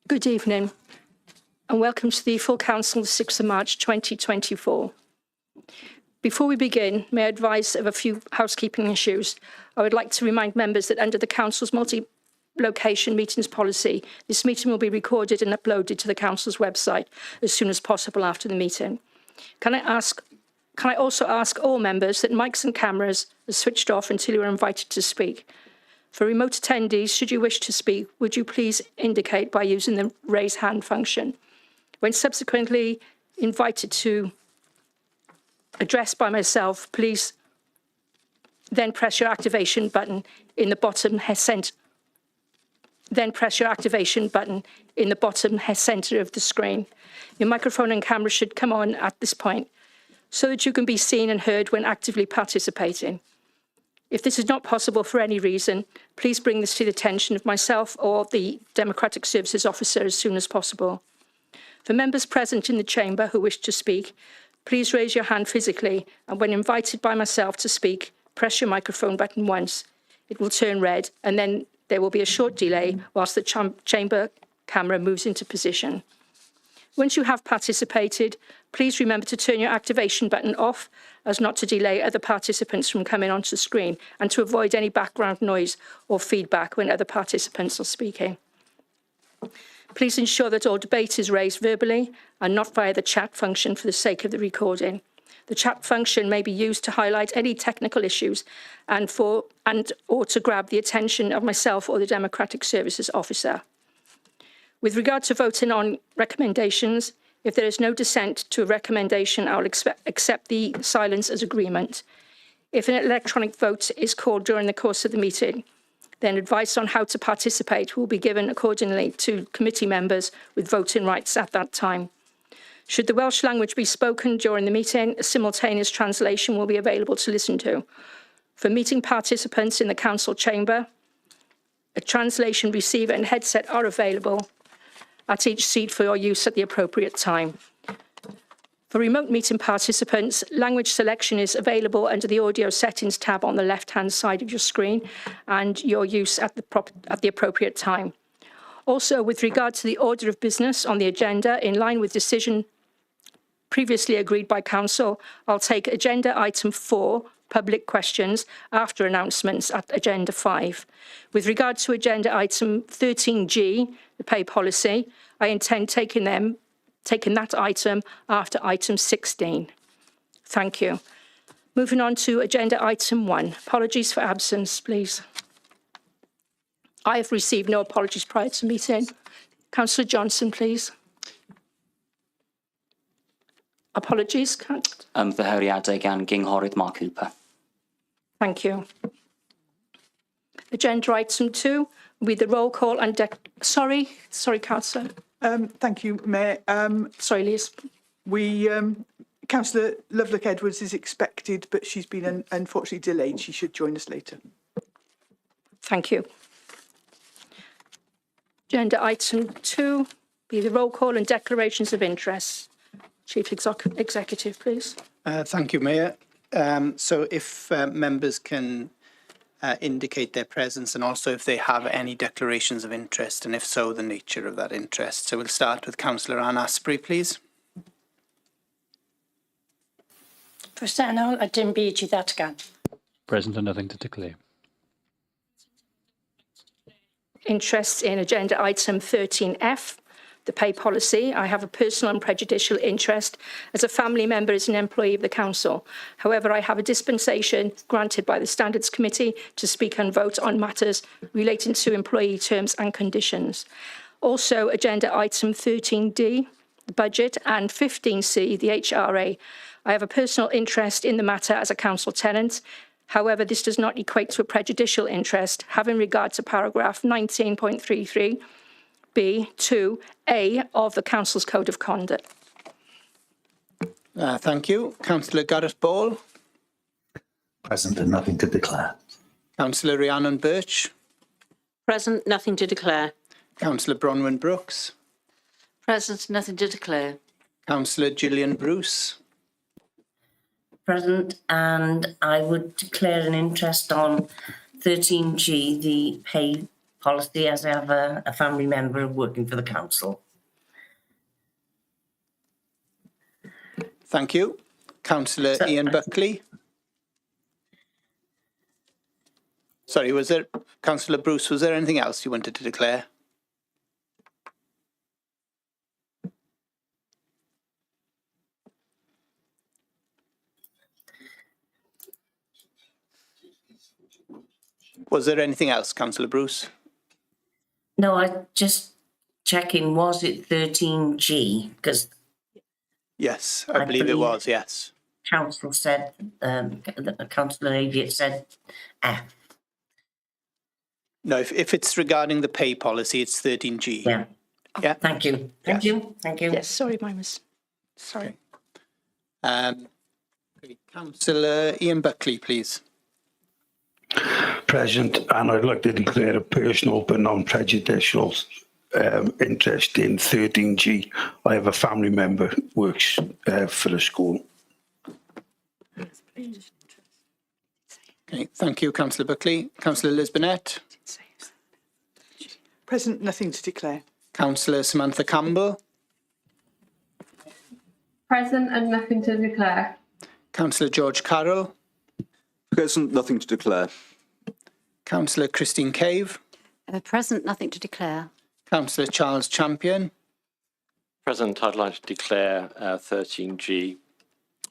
Good evening and welcome to the full council the 6th of March 2024. Before we begin, may I advise of a few housekeeping issues. I would like to remind members that under the council's multi-location meetings policy, this meeting will be recorded and uploaded to the council's website as soon as possible after the meeting. Can I also ask all members that mics and cameras are switched off until you are invited to speak? For remote attendees, should you wish to speak, would you please indicate by using the raise hand function? When subsequently invited to address by myself, please then press your activation button in the bottom center of the screen. Your microphone and camera should come on at this point so that you can be seen and heard when actively participating. If this is not possible for any reason, please bring this to the attention of myself or the Democratic Services Officer as soon as possible. For members present in the chamber who wish to speak, please raise your hand physically, and when invited by myself to speak, press your microphone button once. It will turn red, and then there will be a short delay whilst the chamber camera moves into position. Once you have participated, please remember to turn your activation button off as not to delay other participants from coming onto the screen and to avoid any background noise or feedback when other participants are speaking. Please ensure that all debate is raised verbally and not via the chat function for the sake of the recording. The chat function may be used to highlight any technical issues or to grab the attention of myself or the Democratic Services Officer. With regard to voting on recommendations, if there is no dissent to a recommendation, I will accept the silence as agreement. If an electronic vote is called during the course of the meeting, then advice on how to participate will be given accordingly to committee members with voting rights at that time. Should the Welsh language be spoken during the meeting, a simultaneous translation will be available to listen to. For meeting participants in the council chamber, a translation receiver and headset are available at each seat for your use at the appropriate time. For remote meeting participants, language selection is available under the audio settings tab on the left-hand side of your screen and your use at the appropriate time. Also, with regard to the order of business on the agenda, in line with decision previously agreed by Council, I'll take agenda item 4, public questions, after announcements at agenda 5. With regard to agenda item 13G, the pay policy, I intend taking that item after item 16. Thank you. Moving on to agenda item 1. Apologies for absence, please. I have received no apologies prior to meeting. Councillor Johnson, please. Apologies. Ymddiheuriadau gan Gynghorydd Mark Cooper. Thank you. Agenda item 2 will be the roll call and sorry, Councillor. Thank you, Mayor. Sorry, Liz. Councillor Lovelock-Edwards is expected, but she's been unfortunately delayed. She should join us later. Thank you. Agenda item 2 be the roll call and declarations of interest. Chief Executive, please. Thank you, Mayor. So if members can indicate their presence and also if they have any declarations of interest, and if so, the nature of that interest. So we'll start with Councillor Anne Asprey, please. Presennol a dim byd I ddatgan. Present and nothing to declare. Interest in agenda item 13F, the pay policy. I have a personal and prejudicial interest as a family member as an employee of the council. However, I have a dispensation granted by the Standards Committee to speak and vote on matters relating to employee terms and conditions. Also, agenda item 13D, the budget, and 15C, the HRA. I have a personal interest in the matter as a council tenant. However, this does not equate to a prejudicial interest, having regard to paragraph 19.33. B2A of the Council's Code of Conduct. Thank you. Councillor Gareth Ball. Present and nothing to declare. Councillor Rhiannon Birch. Present, nothing to declare. Councillor Bronwyn Brooks. Present, nothing to declare. Councillor Gillian Bruce. Present, and I would declare an interest on 13G, the pay policy as I have a family member working for the council. Thank you. Councillor Ian Buckley. Sorry, was there, Councillor Bruce, was there anything else you wanted to declare? Was there anything else, Councillor Bruce? No, I just checking, was it 13G? Because Yes, I believe it was, yes. council said, Councillor Aviat said F. No, if it's regarding the pay policy, it's 13G. Yeah. Yeah. Thank you. Thank Yes. you. Thank you. Yes, sorry, mine was, sorry. Councillor Ian Buckley, please. President, and I'd like to declare a personal but non-prejudicial interest in 13G. I have a family member who works for the school. Okay, thank you, Councillor Buckley. Councillor Lisbonette. Present, nothing to declare. Councillor Samantha Campbell. Present and nothing to declare. Councillor George Carroll. Present, nothing to declare. Councillor Christine Cave. Present, nothing to declare. Councillor Charles Champion. Present, I'd like to declare 13G.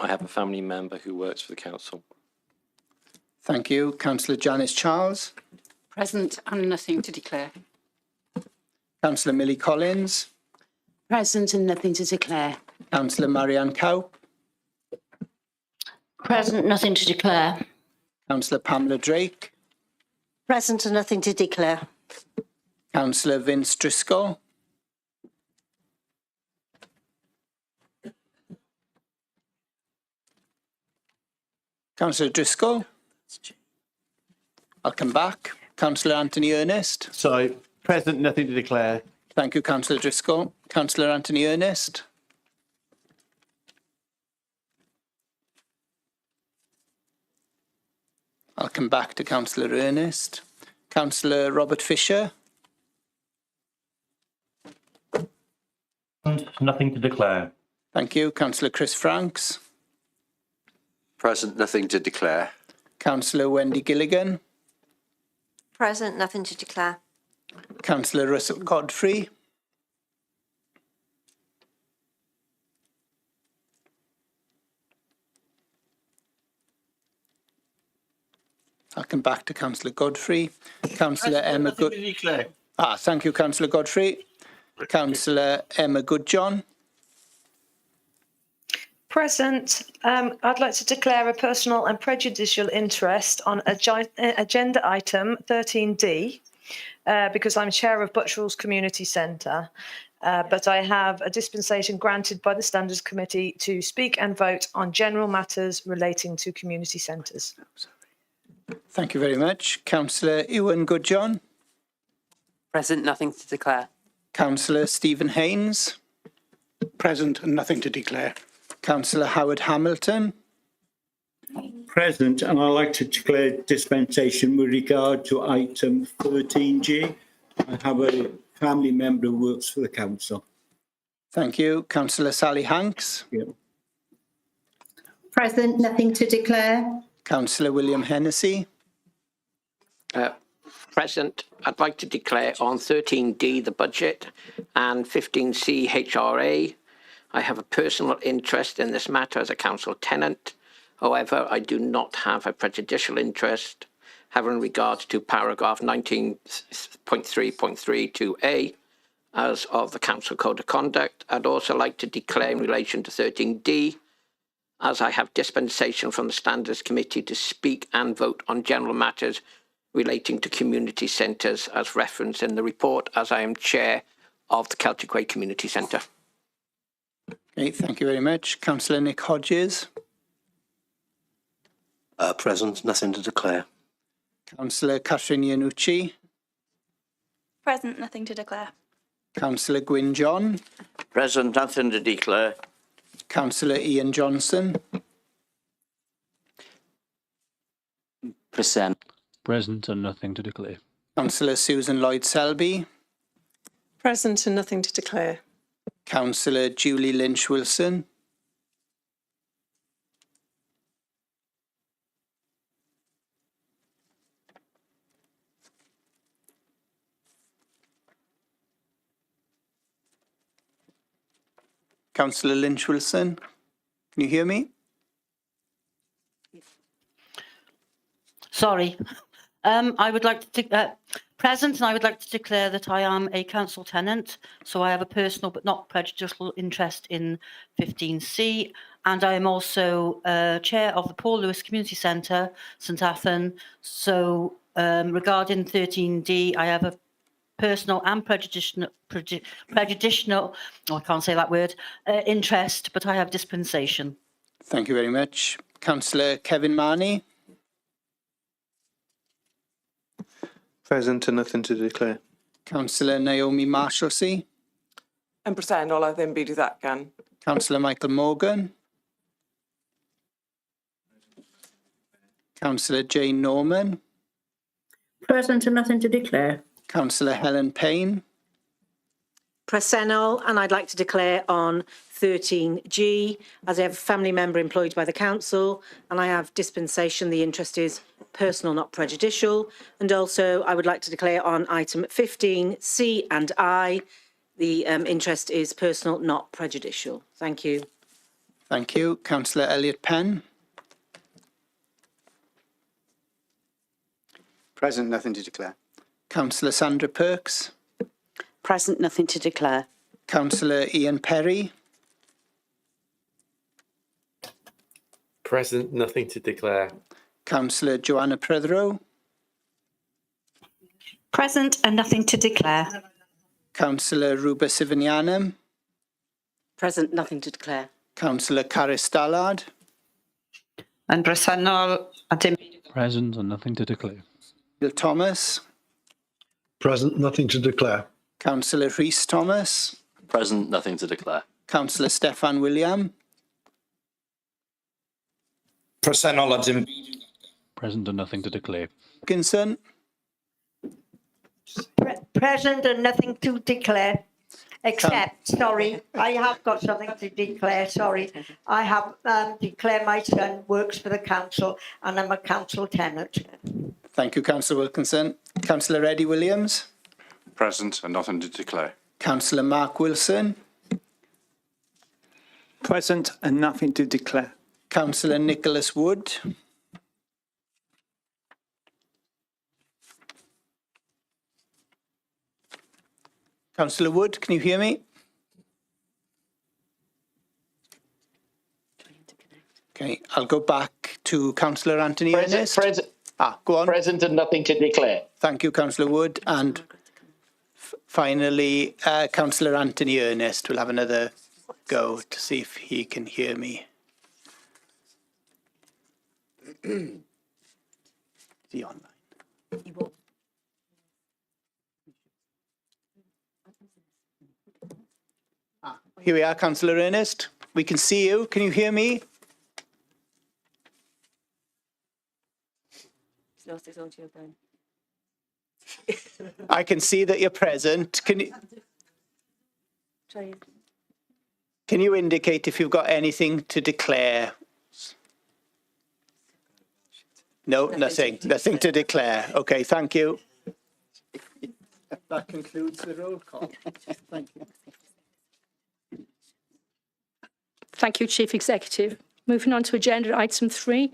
I have a family member who works for the council. Thank you. Councillor Janice Charles. Present and nothing to declare. Councillor Millie Collins. Present and nothing to declare. Councillor Marianne Cow. Present, nothing to declare. Councillor Pamela Drake. Present and nothing to declare. Councillor Vince Driscoll. Councillor Driscoll. I'll come back. Councillor Anthony Ernest. Sorry, present, nothing to declare. Thank you, Councillor Driscoll. Councillor Anthony Ernest. I'll come back to Councillor Ernest. Councillor Robert Fisher. Nothing to declare. Thank you. Councillor Chris Franks. Present, nothing to declare. Councillor Wendy Gilligan. Present, nothing to declare. Councillor Russell Godfrey. I'll come back to Councillor Godfrey. Councillor Emma Good. Thank you, Councillor Godfrey. Councillor Emma Goodjohn. Present. I'd like to declare a personal and prejudicial interest on agenda item 13D because I'm chair of Butcherell's Community Centre, but I have a dispensation granted by the Standards Committee to speak and vote on general matters relating to community centres. Thank you very much. Councillor Ewan Goodjohn. Present, nothing to declare. Councillor Stephen Haynes. Present and nothing to declare. Councillor Howard Hamilton. Present, and I'd like to declare dispensation with regard to item 13G. I have a family member who works for the council. Thank you. Councillor Sally Hanks. Yep. Present, nothing to declare. Councillor William Hennessy. Present, I'd like to declare on 13D the budget and 15C HRA. I have a personal interest in this matter as a council tenant. However, I do not have a prejudicial interest having regard to paragraph 19.3.32A as of the Council Code of Conduct. I'd also like to declare in relation to 13D, as I have dispensation from the Standards Committee to speak and vote on general matters relating to community centres as referenced in the report, as I am chair of the Celtic Way Community Centre. Okay, thank you very much. Councillor Nick Hodges. Present, nothing to declare. Councillor Catherine Iannucci. Present, nothing to declare. Councillor Gwyn John. Present, nothing to declare. Councillor Ian Johnson. Present. Present and nothing to declare. Councillor Susan Lloyd-Selby. Present and nothing to declare. Councillor Julie Lynch-Wilson. Councillor Lynch-Wilson, can you hear me? Sorry. I would like to present, and I would like to declare that I am a council tenant, so I have a personal but not prejudicial interest in 15C, and I am also chair of the Paul Lewis Community Centre, St Athan. So regarding 13D, I have a personal and prejudicial, oh, I can't say that word, interest, but I have dispensation. Thank you very much. Councillor Kevin Marney. Present and nothing to declare. Councillor Naomi Marshalsea. Yn bresennol, a ddim byd i ddatgan. Councillor Michael Morgan. Councillor Jane Norman. Present and nothing to declare. Councillor Helen Payne. Presennol, and I'd like to declare on 13G, as I have a family member employed by the council, and I have dispensation. The interest is personal, not prejudicial. And also, I would like to declare on item 15C and I, the interest is personal, not prejudicial. Thank you. Thank you. Councillor Elliot Penn. Present, nothing to declare. Councillor Sandra Perks. Present, nothing to declare. Councillor Ian Perry. Present, nothing to declare. Councillor Joanna Prethrow. Present and nothing to declare. Councillor Ruba Sivinianum. Present, nothing to declare. Councillor Caris Stallard. Yn bresennol, a dim... Present and nothing to declare. Bill Thomas. Present, nothing to declare. Councillor Rhys Thomas. Present, nothing to declare. Councillor Steffan William. Presennol, a dim... Present and nothing to declare. Atkinson. Present and nothing to declare. Except, sorry, I have got something to declare, sorry. I have declared my son works for the council and I'm a council tenant. Thank you, Councillor Wilkinson. Councillor Eddie Williams. Present and nothing to declare. Councillor Mark Wilson. Present and nothing to declare. Councillor Nicholas Wood. Councillor Wood, can you hear me? Okay, I'll go back to Councillor Anthony Ernest. Go on. Present and nothing to declare. Thank you, Councillor Wood. And finally, Councillor Anthony Ernest will have another go to see if he can hear me. Is he online? He won't. Here we are, Councillor Ernest. We can see you. Can you hear me? He's lost his audio again. I can see that you're present. Can you indicate if you've got anything to declare? No, nothing to declare. Okay, thank you. That concludes the roll call. Thank you. Thank you, Chief Executive. Moving on to agenda item 3,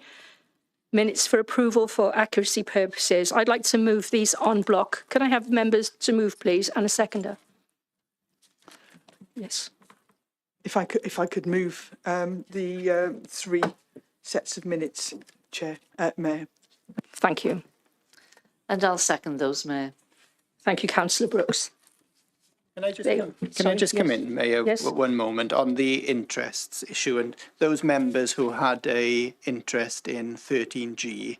minutes for approval for accuracy purposes. I'd like to move these en bloc. Can I have members to move, please, and a seconder? Yes. If I could move the 3 sets of minutes, Mayor. Thank you. And I'll second those, Mayor. Thank you, Councillor Brooks. Can I just come in, Mayor, Yes. one moment on the interests issue and those members who had a interest in 13G?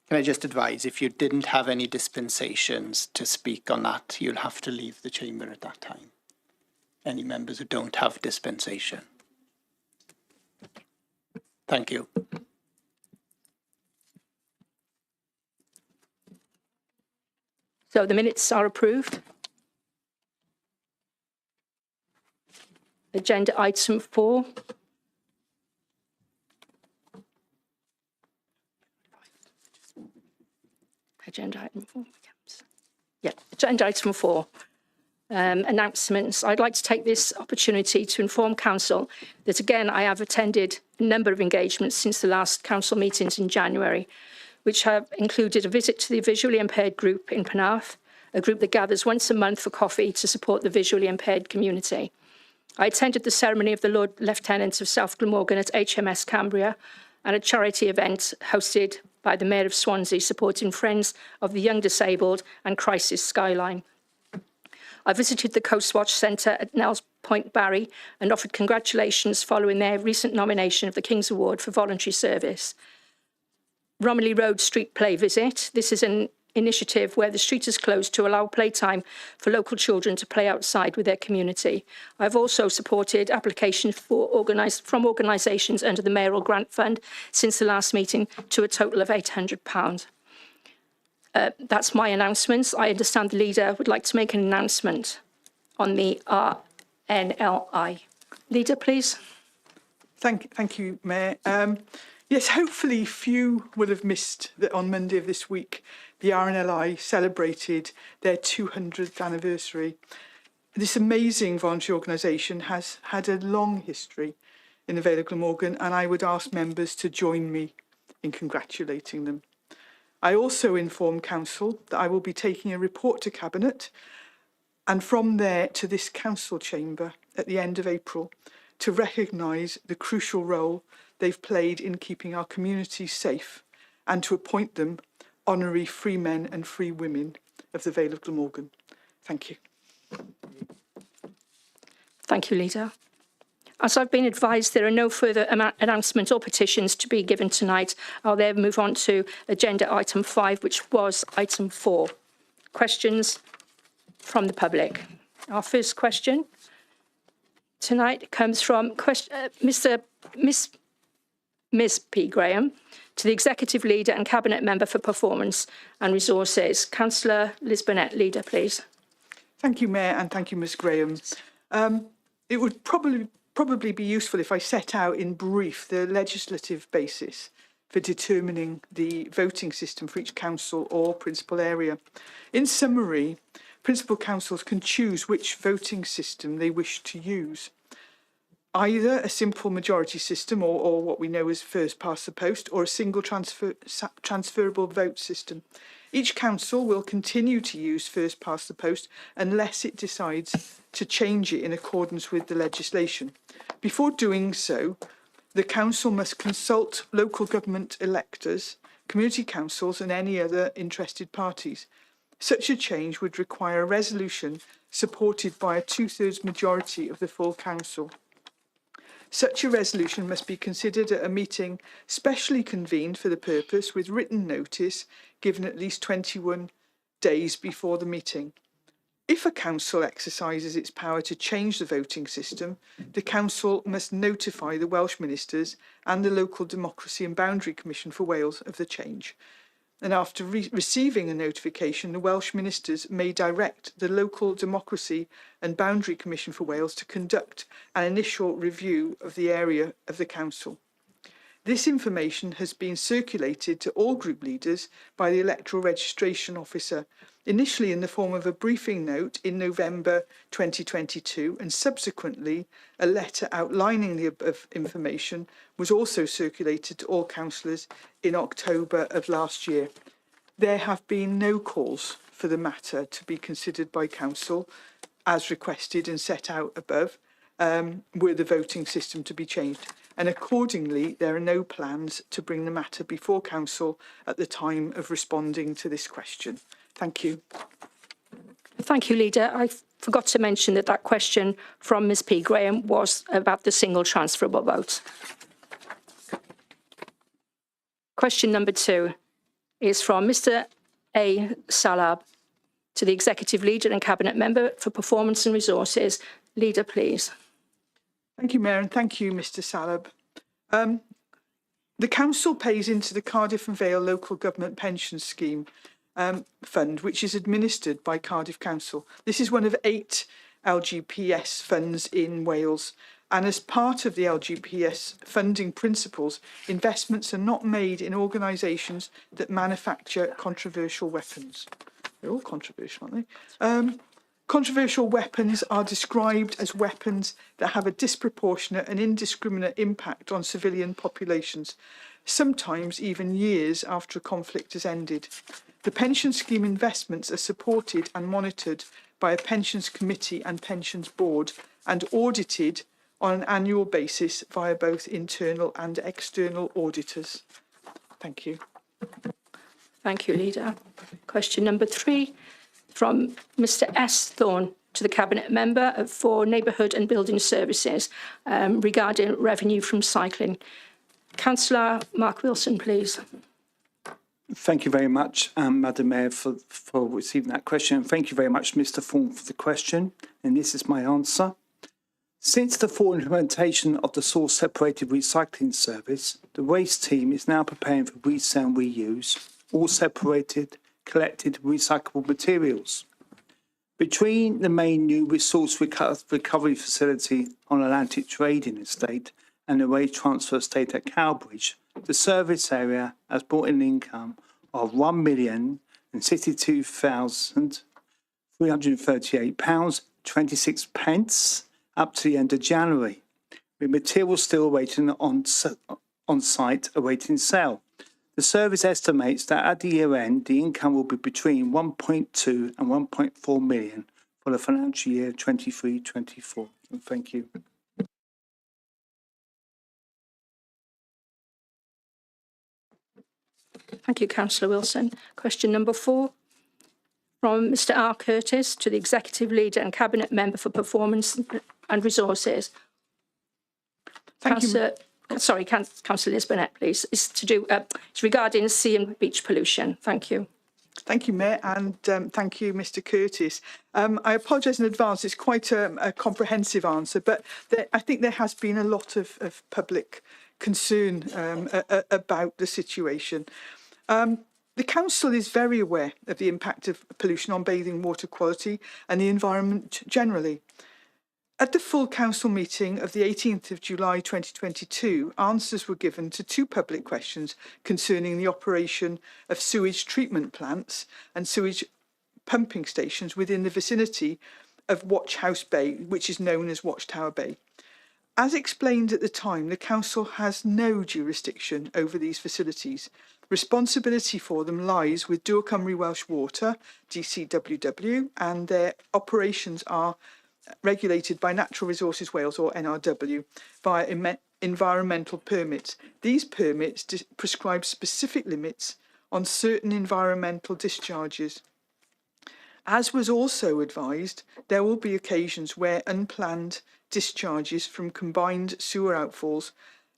Can I just advise, if you didn't have any dispensations to speak on that, you'll have to leave the chamber at that time. Any members who don't have dispensation. Thank you. So the minutes are approved. Agenda item 4. Agenda item 4. Yeah, agenda item 4. Announcements. I'd like to take this opportunity to inform Council that, again, I have attended a number of engagements since the last Council meetings in January, which have included a visit to the visually impaired group in Penarth, a group that gathers once a month for coffee to support the visually impaired community. I attended the ceremony of the Lord Lieutenant of South Glamorgan at HMS Cambria and a charity event hosted by the Mayor of Swansea supporting Friends of the Young Disabled and Crisis Skyline. I visited the Coast Watch Centre at Nels Point Barry and offered congratulations following their recent nomination of the King's Award for Voluntary Service. Romilly Road Street Play Visit. This is an initiative where the street is closed to allow playtime for local children to play outside with their community. I've also supported applications from organisations under the Mayoral Grant Fund since the last meeting to a total of £800. That's my announcements. I understand the leader would like to make an announcement on the RNLI. Leader, please. Thank you, Mayor. Yes, hopefully few will have missed that on Monday of this week, the RNLI celebrated their 200th anniversary. This amazing voluntary organisation has had a long history in the Vale of Glamorgan, and I would ask members to join me in congratulating them. I also informed Council that I will be taking a report to Cabinet and from there to this Council chamber at the end of April to recognise the crucial role they've played in keeping our communities safe and to appoint them honorary free men and free women of the Vale of Glamorgan. Thank you. Thank you, Leader. As I've been advised, there are no further announcements or petitions to be given tonight. I'll then move on to agenda item 5, which was item 4. Questions from the public. Our first question tonight comes from Ms. P. Graham to the Executive Leader and Cabinet Member for Performance and Resources. Councillor Lisbonette, Leader, please. Thank you, Mayor, and thank you, Ms. Graham. It would probably be useful if I set out in brief the legislative basis for determining the voting system for each council or principal area. In summary, principal councils can choose which voting system they wish to use. Either a simple majority system or what we know as first past the post or a single transferable vote system. Each council will continue to use first past the post unless it decides to change it in accordance with the legislation. Before doing so, the council must consult local government electors, community councils and any other interested parties. Such a change would require a resolution supported by a 2/3 majority of the full council. Such a resolution must be considered at a meeting specially convened for the purpose with written notice given at least 21 days before the meeting. If a council exercises its power to change the voting system, the council must notify the Welsh ministers and the Local Democracy and Boundary Commission for Wales of the change. And after receiving a notification, the Welsh ministers may direct the Local Democracy and Boundary Commission for Wales to conduct an initial review of the area of the council. This information has been circulated to all group leaders by the Electoral Registration Officer, initially in the form of a briefing note in November 2022, and subsequently a letter outlining the above information was also circulated to all councillors in October of last year. There have been no calls for the matter to be considered by council as requested and set out above, were the voting system to be changed. And accordingly, there are no plans to bring the matter before council at the time of responding to this question. Thank you. Thank you, Leader. I forgot to mention that question from Ms. P. Graham was about the single transferable vote. Question number 2 is from Mr. A. Salab to the Executive Leader and Cabinet Member for Performance and Resources. Leader, please. Thank you, Mayor, and thank you, Mr. Salab. The council pays into the Cardiff and Vale Local Government Pension Scheme, fund, which is administered by Cardiff Council. This is one of 8 LGPS funds in Wales. And as part of the LGPS funding principles, investments are not made in organisations that manufacture controversial weapons. They're all controversial, aren't they? Controversial weapons are described as weapons that have a disproportionate and indiscriminate impact on civilian populations, sometimes even years after a conflict has ended. The pension scheme investments are supported and monitored by a pensions committee and pensions board and audited on an annual basis via both internal and external auditors. Thank you. Thank you, Leader. Question number 3 from Mr S Thorne to the Cabinet Member for Neighbourhood and Building Services regarding revenue from cycling. Councillor Mark Wilson, please. Thank you very much, Madam Mayor, for receiving that question. And thank you very much, Mr Thorne, for the question. And this is my answer. Since the full implementation of the source-separated recycling service, the waste team is now preparing for resale and reuse all separated, collected recyclable materials. Between the main new resource recovery facility on Atlantic Trading Estate and the waste transfer estate at Cowbridge, the service area has brought in an income of £1,062,338.26 up to the end of January, with materials still waiting on site awaiting sale. The service estimates that at the year end, the income will be between 1.2 and 1.4 million for the financial year 23-24. Thank you. Thank you, Councillor Wilson. Question number 4 from Mr R Curtis to the Executive Leader and Cabinet Member for Performance and Resources. Councillor Lisbonette, please. It's regarding sea and beach pollution. Thank you. Thank you, Mayor, and thank you, Mr Curtis. I apologise in advance. It's quite a comprehensive answer, but I think there has been a lot of public concern about the situation. The Council is very aware of the impact of pollution on bathing water quality and the environment generally. At the full Council meeting of the 18th of July 2022, answers were given to 2 public questions concerning the operation of sewage treatment plants and sewage pumping stations within the vicinity of Watch House Bay, which is known as Watchtower Bay. As explained at the time, the Council has no jurisdiction over these facilities. Responsibility for them lies with Dŵr Cymru Welsh Water, DCWW, and their operations are regulated by Natural Resources Wales, or NRW, via environmental permits. These permits prescribe specific limits on certain environmental discharges. As was also advised, there will be occasions where unplanned discharges from combined sewer outfalls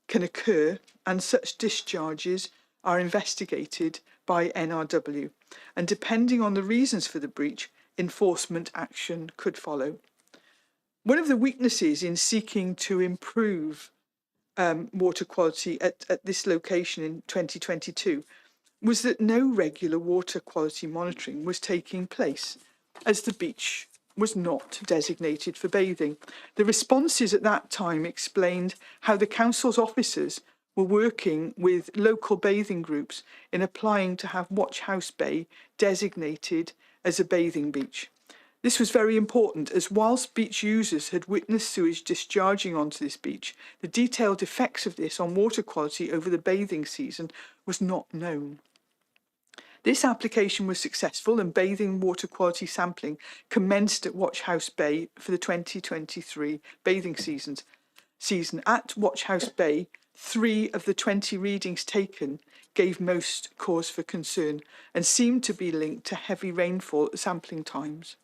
can occur, and such discharges are investigated by NRW. And depending on the reasons for the breach, enforcement action could follow. One of the weaknesses in seeking to improve water quality at this location in 2022 was that no regular water quality monitoring was taking place, as the beach was not designated for bathing. The responses at that time explained how the Council's officers were working with local bathing groups in applying to have Watch House Bay designated as a bathing beach. This was very important, as whilst beach users had witnessed sewage discharging onto this beach, the detailed effects of this on water quality over the bathing season was not known. This application was successful, and bathing water quality sampling commenced at Watch House Bay for the 2023 bathing season. At Watch House Bay, 3 of the 20 readings taken gave most cause for concern and seemed to be linked to heavy rainfall at sampling times.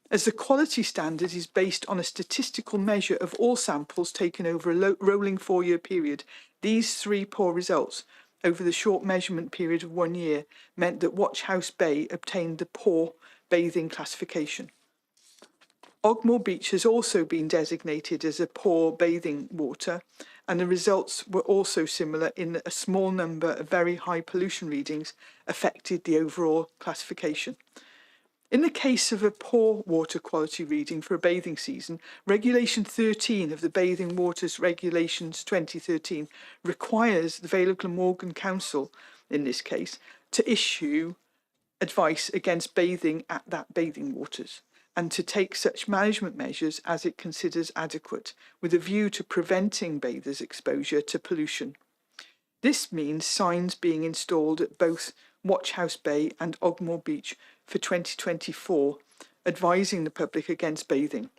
As the quality standard is based on a statistical measure of all samples taken over a rolling 4-year period, these 3 poor results over the short measurement period of 1 year meant that Watch House Bay obtained the poor bathing classification. Ogmore Beach has also been designated as a poor bathing water, and the results were also similar in that a small number of very high pollution readings affected the overall classification. In the case of a poor water quality reading for a bathing season, Regulation 13 of the Bathing Waters Regulations 2013 requires the Vale of Glamorgan Council, in this case, to issue advice against bathing at that bathing waters and to take such management measures as it considers adequate, with a view to preventing bathers' exposure to pollution. This means signs being installed at both Watchhouse Bay and Ogmore Beach for 2024, advising the public against bathing.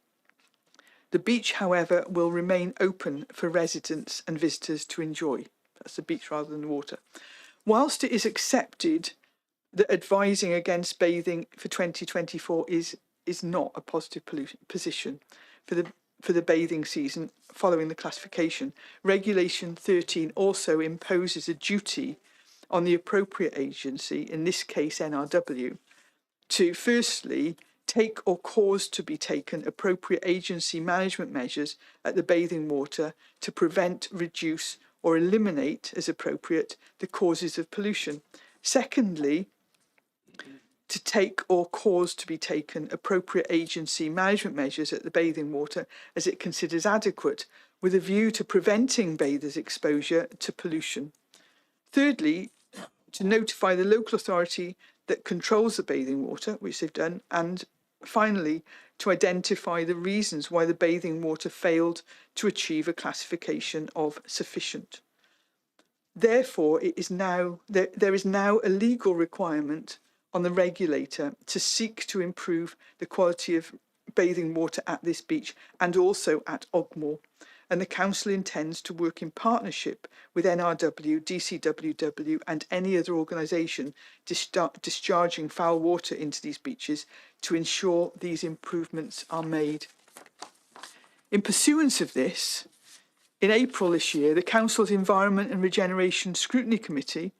The beach, however, will remain open for residents and visitors to enjoy. That's the beach rather than the water. Whilst it is accepted that advising against bathing for 2024 is not a positive position for the bathing season following the classification, Regulation 13 also imposes a duty on the appropriate agency, in this case NRW, to firstly take or cause to be taken appropriate agency management measures at the bathing water to prevent, reduce or eliminate, as appropriate, the causes of pollution. Secondly, to take or cause to be taken appropriate agency management measures at the bathing water as it considers adequate, with a view to preventing bathers' exposure to pollution. Thirdly, to notify the local authority that controls the bathing water, which they've done, and finally, to identify the reasons why the bathing water failed to achieve a classification of sufficient. Therefore, there is now a legal requirement on the regulator to seek to improve the quality of bathing water at this beach and also at Ogmore. And the Council intends to work in partnership with NRW, DCWW and any other organisation discharging foul water into these beaches to ensure these improvements are made. In pursuance of this, in April this year, the Council's Environment and Regeneration Scrutiny Committee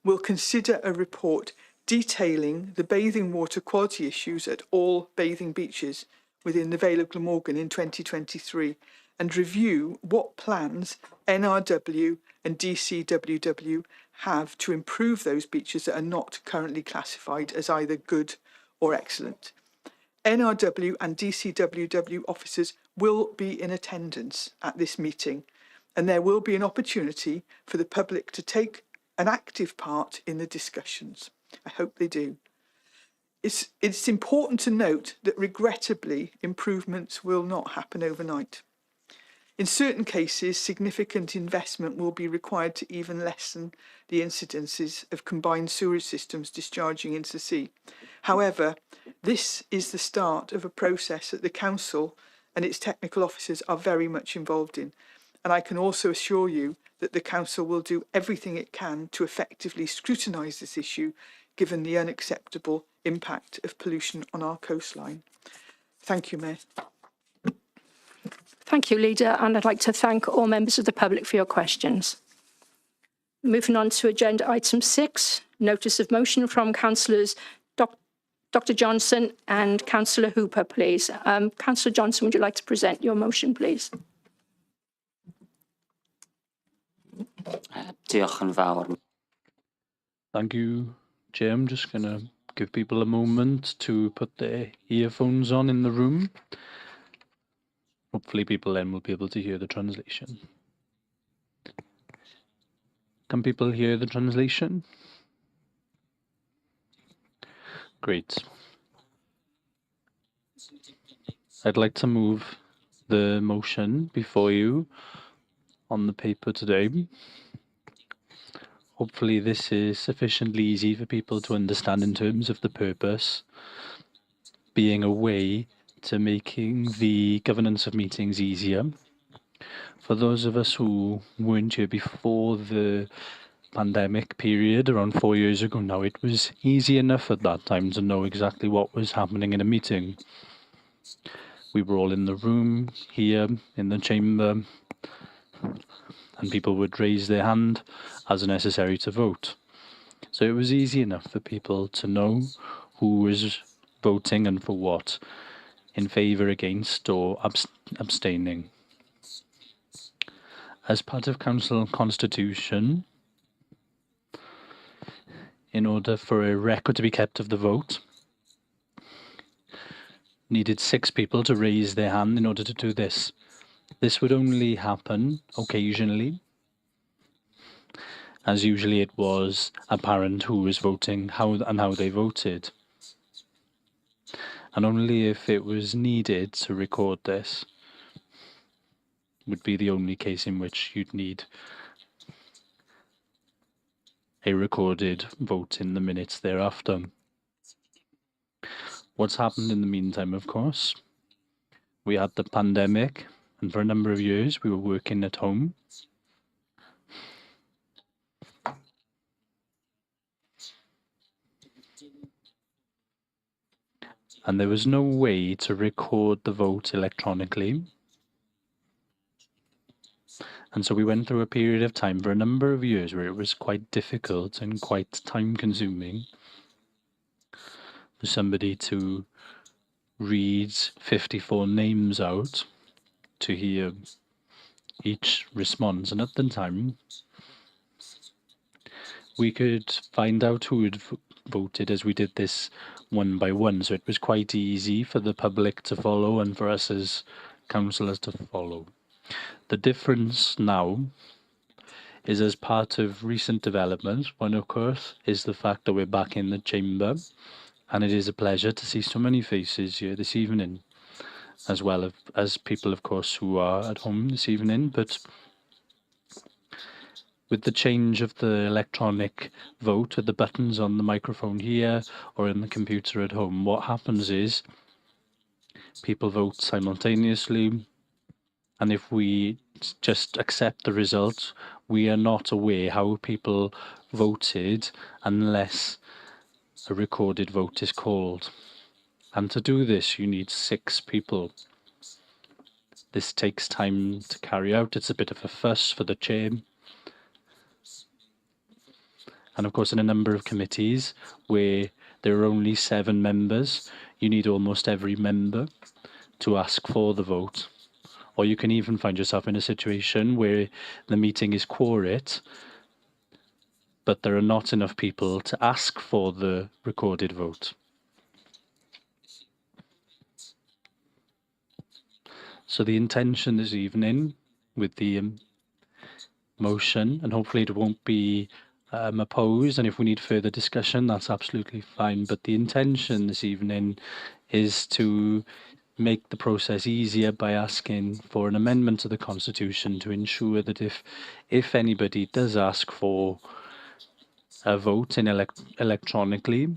will consider a report detailing the bathing water quality issues at all bathing beaches within the Vale of Glamorgan in 2023 and review what plans NRW and DCWW have to improve those beaches that are not currently classified as either good or excellent. NRW and DCWW officers will be in attendance at this meeting, and there will be an opportunity for the public to take an active part in the discussions. I hope they do. It's important to note that regrettably, improvements will not happen overnight. In certain cases, significant investment will be required to even lessen the incidences of combined sewerage systems discharging into the sea. However, this is the start of a process that the Council and its technical officers are very much involved in. And I can also assure you that the Council will do everything it can to effectively scrutinise this issue, given the unacceptable impact of pollution on our coastline. Thank you, Mayor. Thank you, Leader, and I'd like to thank all members of the public for your questions. Moving on to agenda item 6, notice of motion from Councillors Dr Johnson and Councillor Hooper, please. Councillor Johnson, would you like to present your motion, please? Thank you, Chair. I'm just going to give people a moment to put their earphones on in the room. Hopefully people then will be able to hear the translation. Can people hear the translation? Great. I'd like to move the motion before you on the paper today. Hopefully this is sufficiently easy for people to understand in terms of the purpose, being a way to making the governance of meetings easier. For those of us who weren't here before the pandemic period, around 4 years ago now, it was easy enough at that time to know exactly what was happening in a meeting. We were all in the room here in the chamber, and people would raise their hand as necessary to vote. So it was easy enough for people to know who was voting and for what, in favour, against or abstaining. As part of council constitution, in order for a record to be kept of the vote, needed 6 people to raise their hand in order to do this. This would only happen occasionally, as usually it was apparent who was voting, how they voted. And only if it was needed to record this would be the only case in which you'd need a recorded vote in the minutes thereafter. What's happened in the meantime, of course, we had the pandemic, and for a number of years we were working at home. And there was no way to record the vote electronically. And so we went through a period of time for a number of years where it was quite difficult and quite time consuming for somebody to read 54 names out to hear each response. And at the time, we could find out who had voted as we did this one by one. So it was quite easy for the public to follow and for us as councillors to follow. The difference now is, as part of recent developments, one of course is the fact that we're back in the chamber, and it is a pleasure to see so many faces here this evening, as well as people of course who are at home this evening. But with the change of the electronic vote with the buttons on the microphone here or in the computer at home, what happens is people vote simultaneously, and if we just accept the result, we are not aware how people voted unless a recorded vote is called. And to do this, you need 6 people. This takes time to carry out. It's a bit of a fuss for the chair. And of course, in a number of committees where there are only 7 members, you need almost every member to ask for the vote. Or you can even find yourself in a situation where the meeting is quorate, but there are not enough people to ask for the recorded vote. So the intention this evening with the motion, and hopefully it won't be opposed, and if we need further discussion, that's absolutely fine. But the intention this evening is to make the process easier by asking for an amendment to the Constitution to ensure that if anybody does ask for a vote in electronically,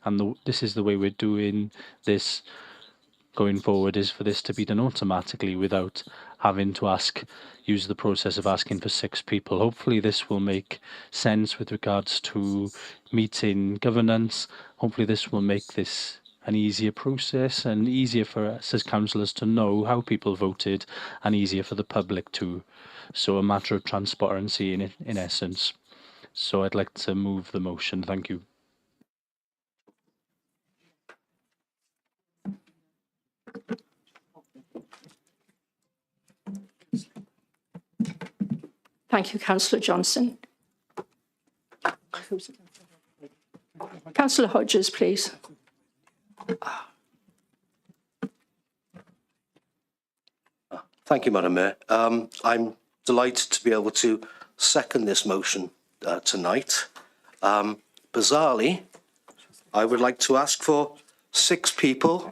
and this is the way we're doing this going forward, is for this to be done automatically without having to use the process of asking for 6 people. Hopefully this will make sense with regards to meeting governance. Hopefully this will make this an easier process and easier for us as councillors to know how people voted, and easier for the public too. So a matter of transparency in essence. So I'd like to move the motion. Thank you. Thank you, Councillor Johnson. Councillor Hodges, please. Thank you, Madam Mayor. I'm delighted to be able to second this motion tonight. Bizarrely, I would like to ask for 6 people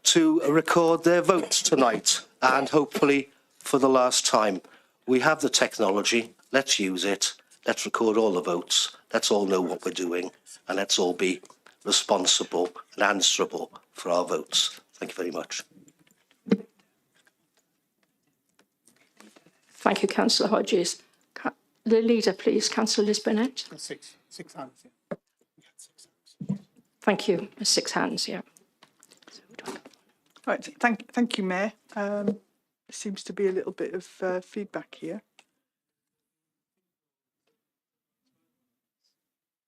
to record their votes tonight, and hopefully for the last time. We have the technology, let's use it, let's record all the votes, let's all know what we're doing, and let's all be responsible and answerable for our votes. Thank you very much. Thank you, Councillor Hodges. The leader, please, Councillor Liz Burnett. 6 hands, yeah. Thank you. 6 hands, yeah. Right, thank you, Mayor. There seems to be a little bit of feedback here.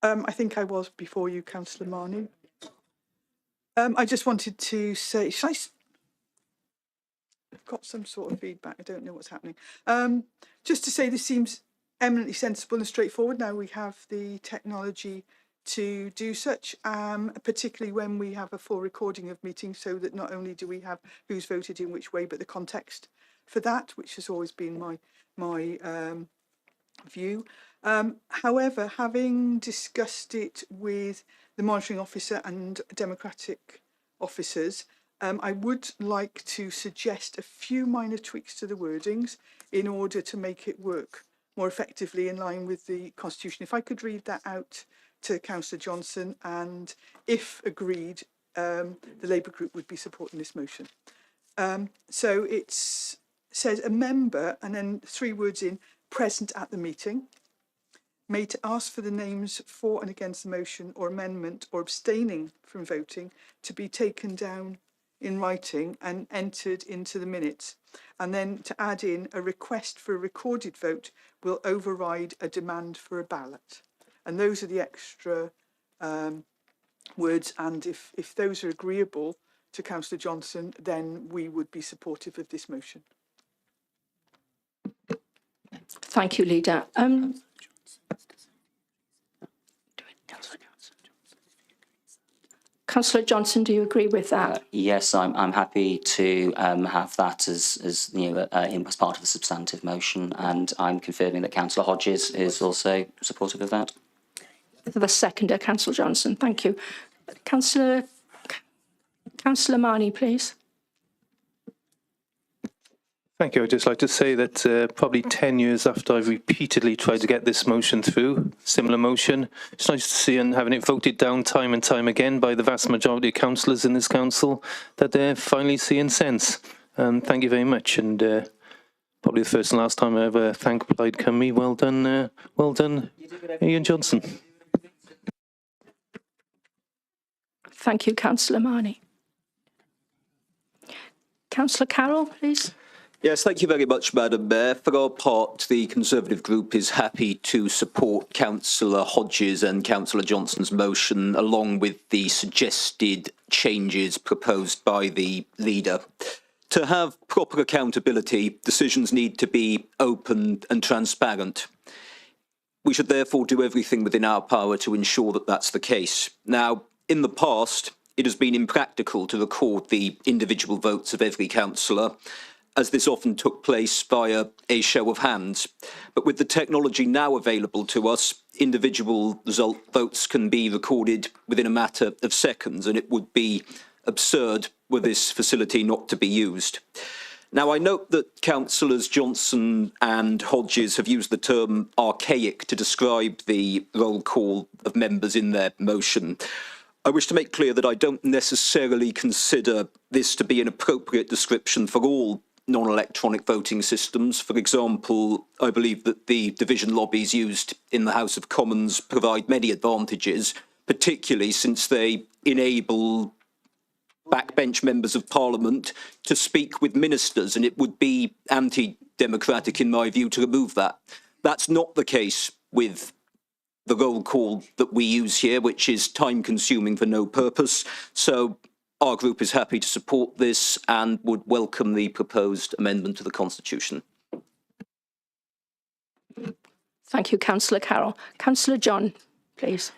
I think I was before you, Councillor Marnie. I just wanted to say, got some sort of feedback. I don't know what's happening. Just to say, this seems eminently sensible and straightforward. Now we have the technology to do such, particularly when we have a full recording of meetings, so that not only do we have who's voted in which way, but the context for that, which has always been my view. However, having discussed it with the monitoring officer and democratic officers, I would like to suggest a few minor tweaks to the wordings in order to make it work more effectively in line with the Constitution. If I could read that out to Councillor Johnson, and if agreed, the Labour group would be supporting this motion. So it says a member, and then 3 words in, present at the meeting, may to ask for the names for and against the motion or amendment or abstaining from voting to be taken down in writing and entered into the minutes. And then to add in, a request for a recorded vote will override a demand for a ballot. And those are the extra words. And if those are agreeable to Councillor Johnson, then we would be supportive of this motion. Thank you, Leader. Councillor Johnson, do you agree with that? Yes, I'm happy to have that as as part of the substantive motion, and I'm confirming that Councillor Hodges is also supportive of that. The seconder, Councillor Johnson. Thank you. Councillor Marnie, please. Thank you. I'd just like to say that probably 10 years after I've repeatedly tried to get this motion through, similar motion, it's nice to see and having it voted down time and time again by the vast majority of councillors in this council, that they're finally seeing sense. Thank you very much. And probably the first and last time I ever thank Plaid Cymru. Well done, Ian Johnson. Thank you, Councillor Marnie. Councillor Carroll, please. Yes, thank you very much, Madam Mayor. For our part, the Conservative group is happy to support Councillor Hodges and Councillor Johnson's motion, along with the suggested changes proposed by the leader. To have proper accountability, decisions need to be open and transparent. We should therefore do everything within our power to ensure that that's the case. Now, in the past, it has been impractical to record the individual votes of every councillor, as this often took place via a show of hands. But with the technology now available to us, individual votes can be recorded within a matter of seconds, and it would be absurd were this facility not to be used. Now, I note that Councillors Johnson and Hodges have used the term archaic to describe the roll call of members in their motion. I wish to make clear that I don't necessarily consider this to be an appropriate description for all non-electronic voting systems. For example, I believe that the division lobbies used in the House of Commons provide many advantages, particularly since they enable backbench members of Parliament to speak with ministers, and it would be anti-democratic, in my view, to remove that. That's not the case with the roll call that we use here, which is time-consuming for no purpose. So our group is happy to support this and would welcome the proposed amendment to the Constitution. Thank you, Councillor Carroll. Councillor John, please.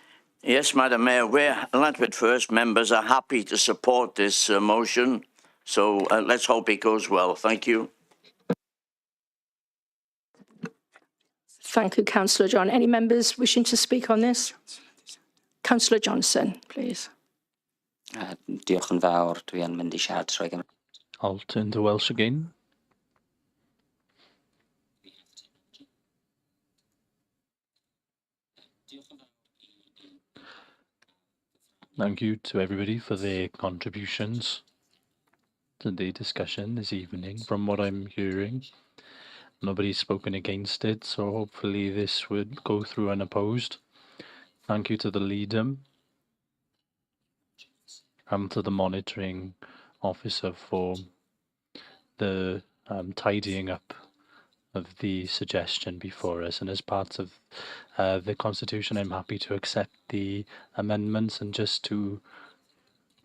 Yes, Madam Mayor, we're Elected First members are happy to support this motion. So let's hope it goes well. Thank you. Thank you, Councillor John. Any members wishing to speak on this? Councillor Johnson, please. Diolch yn fawr. Dwi yn mynd I siarad trwy gyfer. I'll turn to Welsh again. Thank you to everybody for their contributions to the discussion this evening. From what I'm hearing, nobody's spoken against it, so hopefully this would go through unopposed. Thank you to the leader and to the monitoring officer for the tidying up of the suggestion before us. And as part of the Constitution, I'm happy to accept the amendments. And just to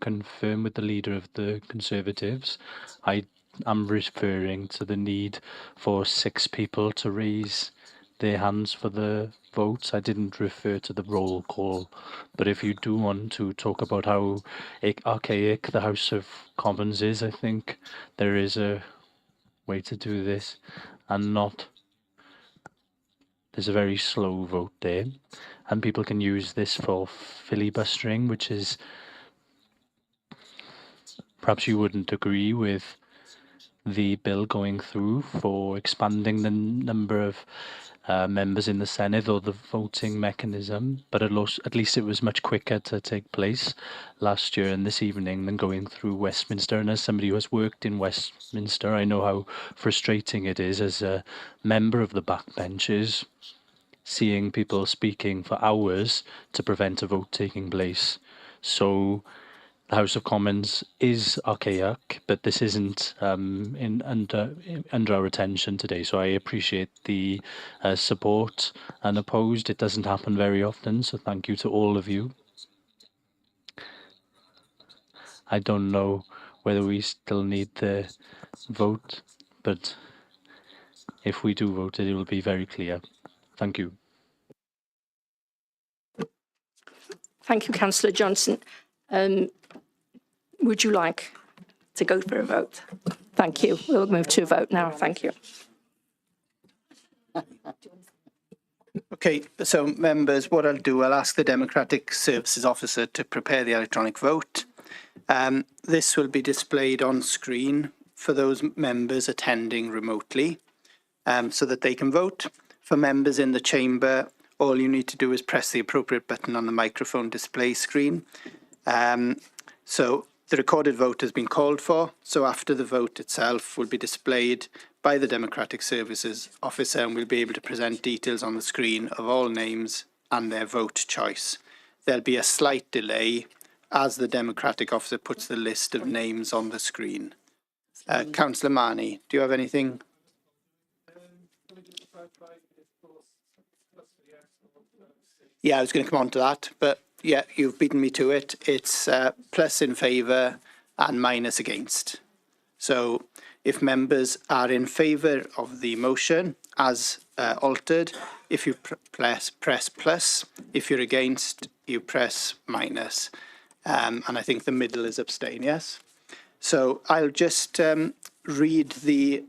confirm with the leader of the Conservatives, I am referring to the need for 6 people to raise their hands for the votes. I didn't refer to the roll call, but if you do want to talk about how archaic the House of Commons is, I think there is a way to do this and not. There's a very slow vote there, and people can use this for filibustering, which is perhaps you wouldn't agree with the bill going through for expanding the number of members in the Senedd or the voting mechanism, but at least it was much quicker to take place last year and this evening than going through Westminster. And as somebody who has worked in Westminster, I know how frustrating it is as a member of the backbenches, seeing people speaking for hours to prevent a vote taking place. So the House of Commons is archaic, but this isn't under our attention today. So I appreciate the support and opposed. It doesn't happen very often, so thank you to all of you. I don't know whether we still need the vote, but if we do vote it, it will be very clear. Thank you. Thank you, Councillor Johnson. Would you like to go for a vote? Thank you. We'll move to a vote now. Thank you. Okay, so members, what I'll do, I'll ask the Democratic Services Officer to prepare the electronic vote. This will be displayed on screen for those members attending remotely so that they can vote. For members in the chamber, all you need to do is press the appropriate button on the microphone display screen. So the recorded vote has been called for, so after the vote itself will be displayed by the Democratic Services Officer and we'll be able to present details on the screen of all names and their vote choice. There'll be a slight delay as the Democratic Officer puts the list of names on the screen. Councillor Marnie, do you have anything? Yeah, I was going to come on to that, but yeah, you've beaten me to it. It's plus in favour and minus against. So if members are in favour of the motion as altered, if you press plus. If you're against, you press minus. And I think the middle is abstain, yes? So I'll just read the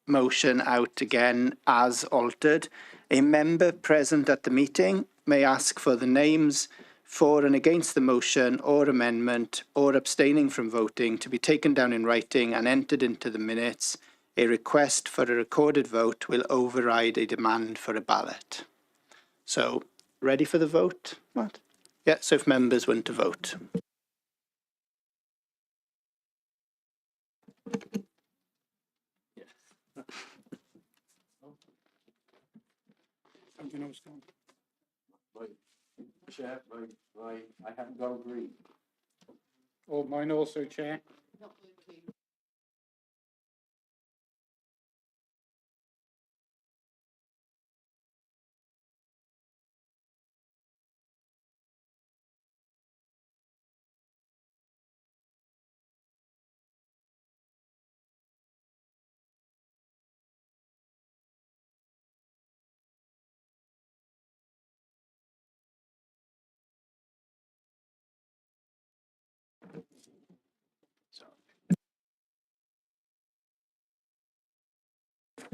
motion out again as altered. A member present at the meeting may ask for the names for and against the motion or amendment or abstaining from voting to be taken down in writing and entered into the minutes. A request for a recorded vote will override a demand for a ballot. So, ready for the vote, Matt? Yeah, so if members want to vote. Chair, I haven't got a green. Oh, mine also, Chair.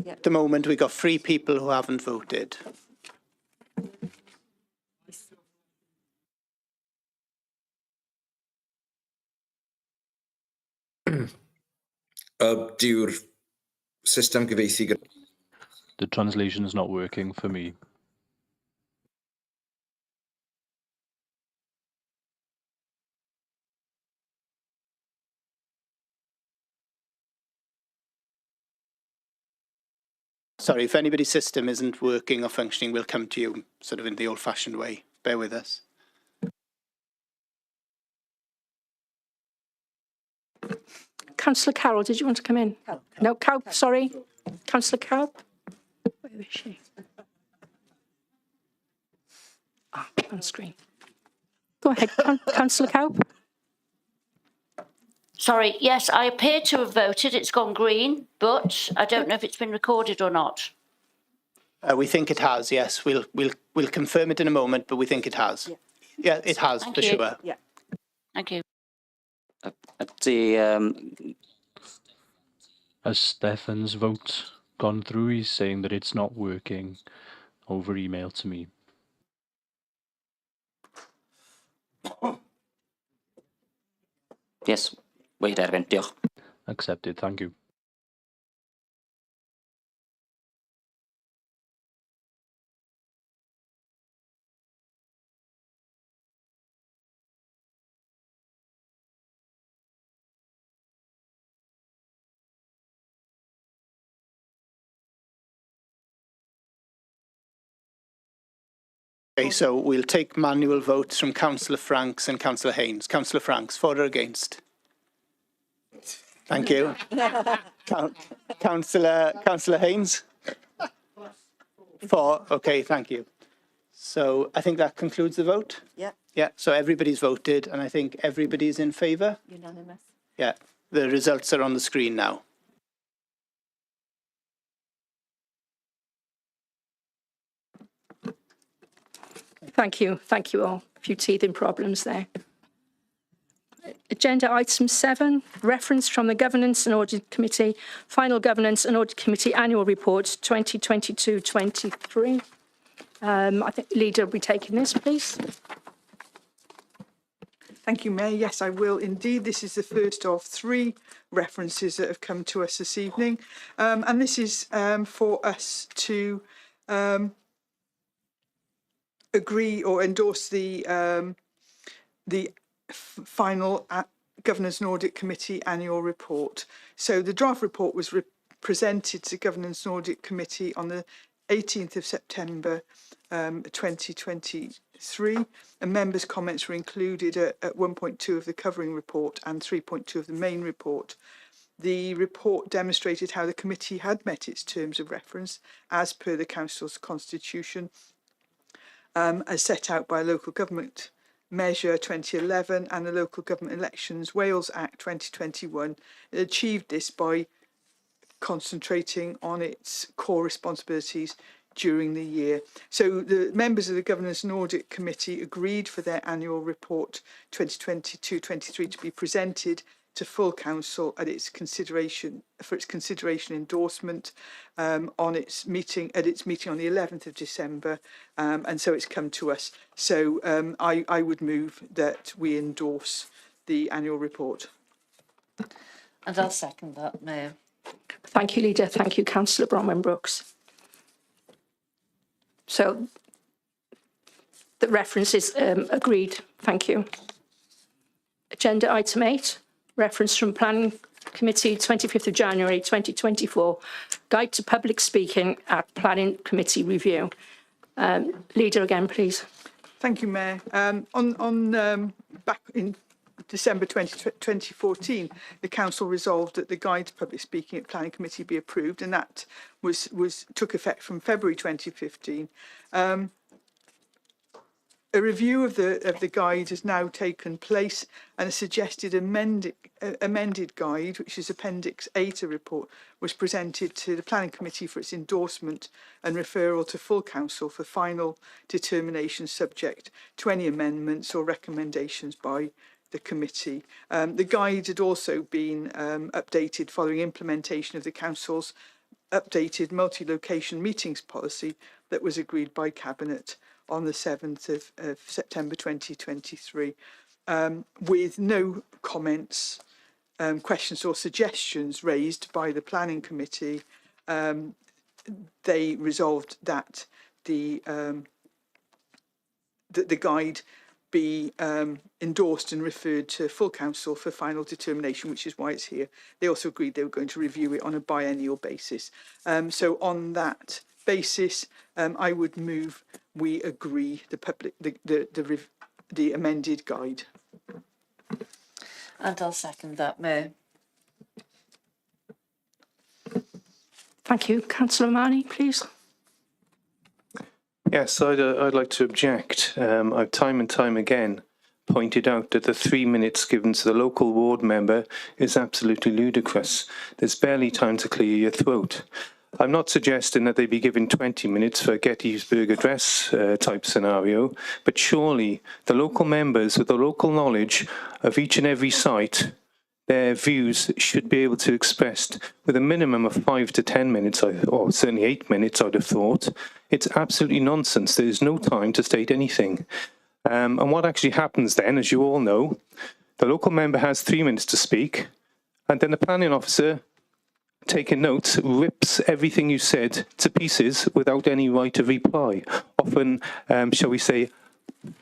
At the moment, we've got 3 people who haven't voted. Dyw'r system gyfieithu? The translation is not working for me. Sorry, if anybody's system isn't working or functioning, we'll come to you sort of in the old-fashioned way. Bear with us. Councillor Carroll, did you want to come in? No, Cowp, sorry. Councillor Cowp? Where is she? On screen. Go ahead, Councillor Cowp. Sorry, yes, I appear to have voted. It's gone green, but I don't know if it's been recorded or not. We think it has, yes. We'll confirm it in a moment, but we think it has. Yeah, it has, Thank for you. sure. Yeah. Thank you. Has Stefan's vote gone through? He's saying that it's not working over email to me. Yes, wedi derbyn, diolch. Accepted, thank you. Okay, so we'll take manual votes from Councillor Franks and Councillor Haynes. Councillor Franks, for or against? Thank you. Councillor Haynes? For. Okay, thank you. So I think that concludes the vote. Yeah. Yeah, so everybody's voted and I think everybody's in favour. Unanimous. Yeah, the results are on the screen now. Thank you. Thank you all. A few teething problems there. Agenda item 7, reference from the Governance and Audit Committee, Final Governance and Audit Committee Annual Report 2022-23. I think Leader will be taking this, please. Thank you, Mayor. Yes, I will indeed. This is the first of 3 references that have come to us this evening. And this is for us to agree or endorse the final Governance and Audit Committee annual report. So the draft report was presented to Governance and Audit Committee on the 18th of September 2023, and members' comments were included at 1.2 of the covering report and 3.2 of the main report. The report demonstrated how the committee had met its terms of reference as per the Council's constitution, as set out by Local Government Measure 2011 and the Local Government Elections Wales Act 2021. It achieved this by concentrating on its core responsibilities during the year. So the members of the Governance and Audit Committee agreed for their annual report 2022-23 to be presented to full council at its consideration endorsement on its meeting on the 11th of December, and so it's come to us. So I would move that we endorse the annual report. And I'll second that, Mayor. Thank you, Leader. Thank you, Councillor Bronwyn-Brooks. So the reference is agreed. Thank you. Agenda item 8, reference from Planning Committee, 25th of January 2024, Guide to Public Speaking at Planning Committee Review. Leader again, please. Thank you, Mayor. Back in December 2014, the Council resolved that the Guide to Public Speaking at Planning Committee be approved, and that took effect from February 2015. A review of the guide has now taken place, and a suggested amended guide, which is Appendix A to report, was presented to the Planning Committee for its endorsement and referral to full council for final determination, subject to any amendments or recommendations by the committee. The guide had also been updated following implementation of the council's updated multi-location meetings policy that was agreed by Cabinet on the 7th of September 2023, with no comments, questions or suggestions raised by the Planning Committee. They resolved that the guide be endorsed and referred to full council for final determination, which is why it's here. They also agreed they were going to review it on a biennial basis. So on that basis, I would move we agree the amended guide. And I'll second that, Mayor. Thank you. Councillor Manny, please. Yes, I'd like to object. I've time and time again pointed out that the 3 minutes given to the local ward member is absolutely ludicrous. There's barely time to clear your throat. I'm not suggesting that they be given 20 minutes for a Gettysburg Address type scenario, but surely the local members with the local knowledge of each and every site, their views should be able to express with a minimum of 5 to 10 minutes, or certainly 8 minutes, I'd have thought. It's absolutely nonsense. There is no time to state anything. And what actually happens then, as you all know, the local member has 3 minutes to speak, and then the planning officer, taking notes, rips everything you said to pieces without any right of reply. Often, shall we say,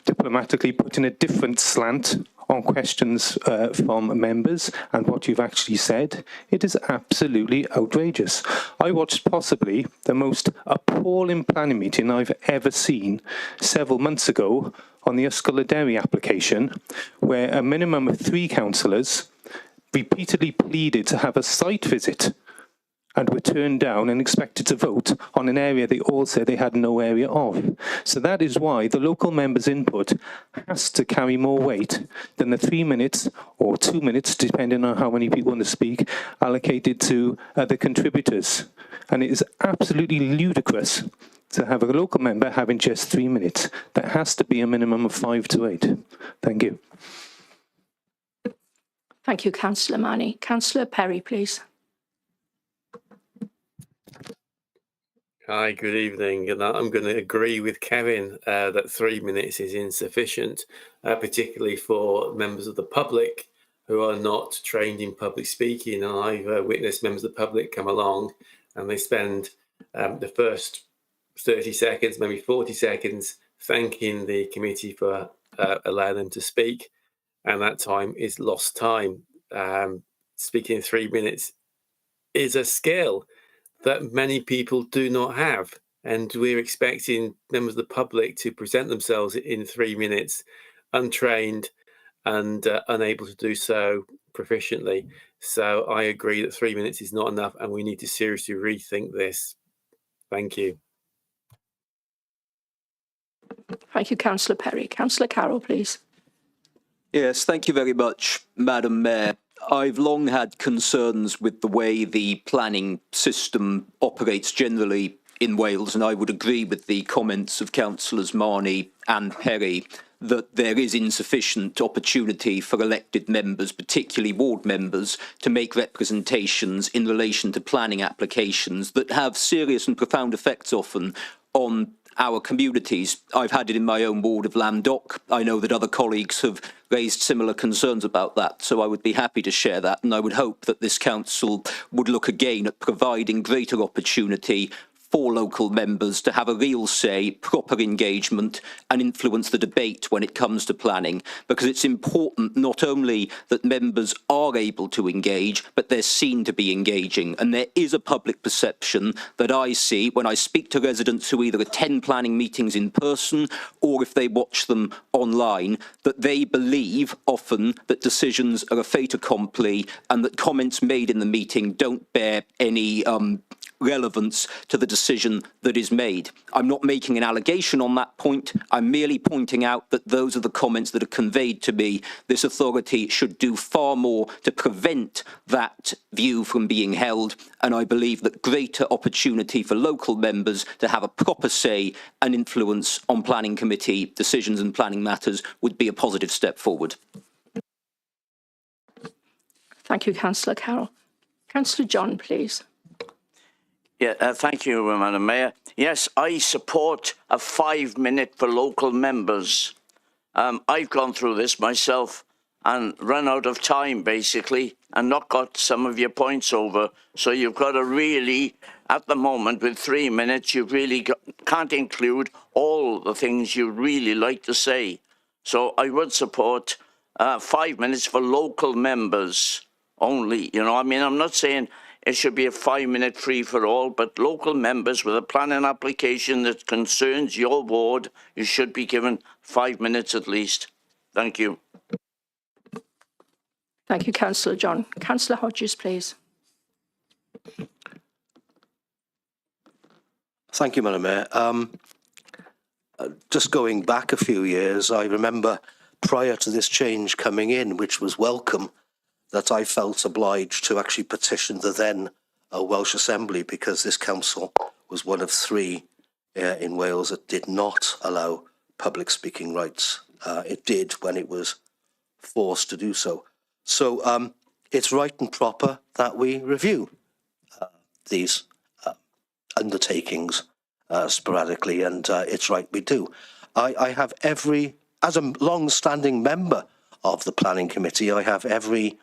diplomatically putting a different slant on questions from members and what you've actually said. It is absolutely outrageous. I watched possibly the most appalling planning meeting I've ever seen several months ago on the Uscoladerry application, where a minimum of 3 councillors repeatedly pleaded to have a site visit and were turned down and expected to vote on an area they all said they had no area of. So that is why the local member's input has to carry more weight than the 3 minutes or 2 minutes, depending on how many people want to speak, allocated to the contributors. And it is absolutely ludicrous to have a local member having just 3 minutes. That has to be a minimum of 5 to 8. Thank you. Thank you, Councillor Manny. Councillor Perry, please. Hi, good evening. And I'm going to agree with Kevin that 3 minutes is insufficient, particularly for members of the public who are not trained in public speaking. And I've witnessed members of the public come along and they spend the first 30 seconds, maybe 40 seconds, thanking the committee for allowing them to speak. And that time is lost time. Speaking in 3 minutes is a skill that many people do not have. And we're expecting members of the public to present themselves in 3 minutes, untrained and unable to do so proficiently. So I agree that 3 minutes is not enough and we need to seriously rethink this. Thank you. Thank you, Councillor Perry. Councillor Carroll, please. Yes, thank you very much, Madam Mayor. I've long had concerns with the way the planning system operates generally in Wales, and I would agree with the comments of Councillors Marnie and Perry that there is insufficient opportunity for elected members, particularly ward members, to make representations in relation to planning applications that have serious and profound effects often on our communities. I've had it in my own ward of Lamdock. I know that other colleagues have raised similar concerns about that, so I would be happy to share that, and I would hope that this council would look again at providing greater opportunity for local members to have a real say, proper engagement and influence the debate when it comes to planning, because it's important not only that members are able to engage, but they're seen to be engaging. And there is a public perception that I see when I speak to residents who either attend planning meetings in person or if they watch them online, that they believe often that decisions are a fait accompli and that comments made in the meeting don't bear any relevance to the decision that is made. I'm not making an allegation on that point. I'm merely pointing out that those are the comments that are conveyed to me. This authority should do far more to prevent that view from being held, and I believe that greater opportunity for local members to have a proper say and influence on planning committee decisions and planning matters would be a positive step forward. Thank you, Councillor Carroll. Councillor John, please. Yeah, thank you, Madam Mayor. Yes, I support a 5 minute for local members. I've gone through this myself and run out of time, basically, and not got some of your points over. So you've got to really, at the moment, with 3 minutes, you really can't include all the things you really like to say. So I would support 5 minutes for local members only. You know, I mean, I'm not saying it should be a 5 minute free for all, but local members with a planning application that concerns your ward, you should be given 5 minutes at least. Thank you. Thank you, Councillor John. Councillor Hodges, please. Thank you, Madam Mayor. Just going back a few years, I remember prior to this change coming in, which was welcome, that I felt obliged to actually petition the then Welsh Assembly, because this council was one of 3 in Wales that did not allow public speaking rights. It did when it was forced to do so. So it's right and proper that we review these undertakings sporadically, and it's right we do. I have as a long-standing member of the Planning Committee, I have every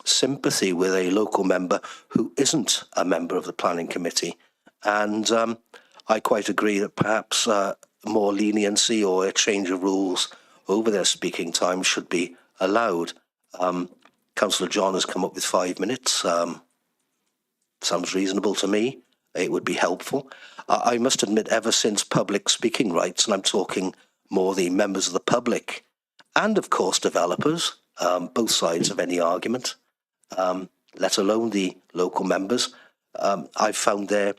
sympathy with a local member who isn't a member of the Planning Committee, and I quite agree that perhaps more leniency or a change of rules over their speaking time should be allowed. Councillor John has come up with 5 minutes. Sounds reasonable to me. It would be helpful. I must admit, ever since public speaking rights, and I'm talking more the members of the public and, of course, developers, both sides of any argument, let alone the local members, I've found their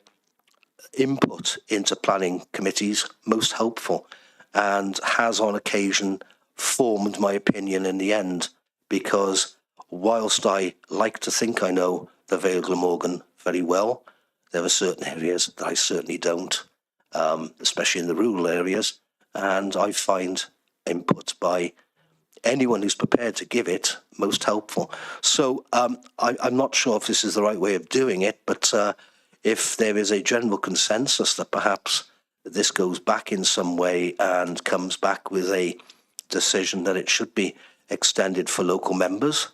input into planning committees most helpful, and has on occasion formed my opinion in the end, because whilst I like to think I know the Vale Glamorgan very well, there are certain areas that I certainly don't, especially in the rural areas, and I find input by anyone who's prepared to give it most helpful. So I'm not sure if this is the right way of doing it, but if there is a general consensus that perhaps this goes back in some way and comes back with a decision that it should be extended for local members,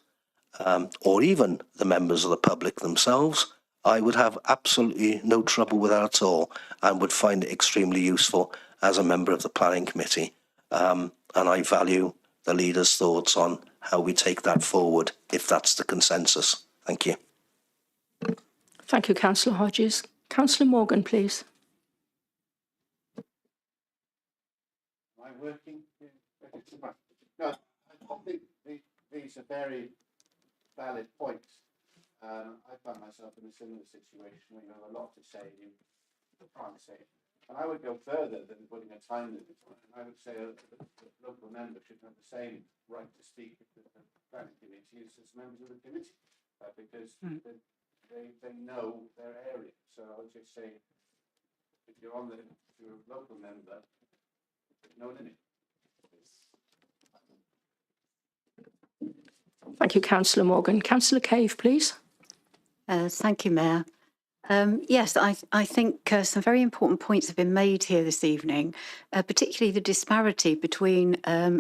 or even the members of the public themselves, I would have absolutely no trouble with that at all, and would find it extremely useful as a member of the Planning Committee. And I value the leader's thoughts on how we take that forward, if that's the consensus. Thank you. Thank you, Councillor Hodges. Councillor Morgan, please. Am I working? No, I think these are very valid points. I found myself in a similar situation where you have a lot to say, you can't say it. And I would go further than putting a time limit on it. I would say that local members should have the same right to speak at the planning committee as members of the committee, because they know their area. So I would just say, if you're a local member, no limit. Thank you, Councillor Morgan. Councillor Cave, please. Thank you, Mayor. Yes, I think some very important points have been made here this evening, particularly the disparity between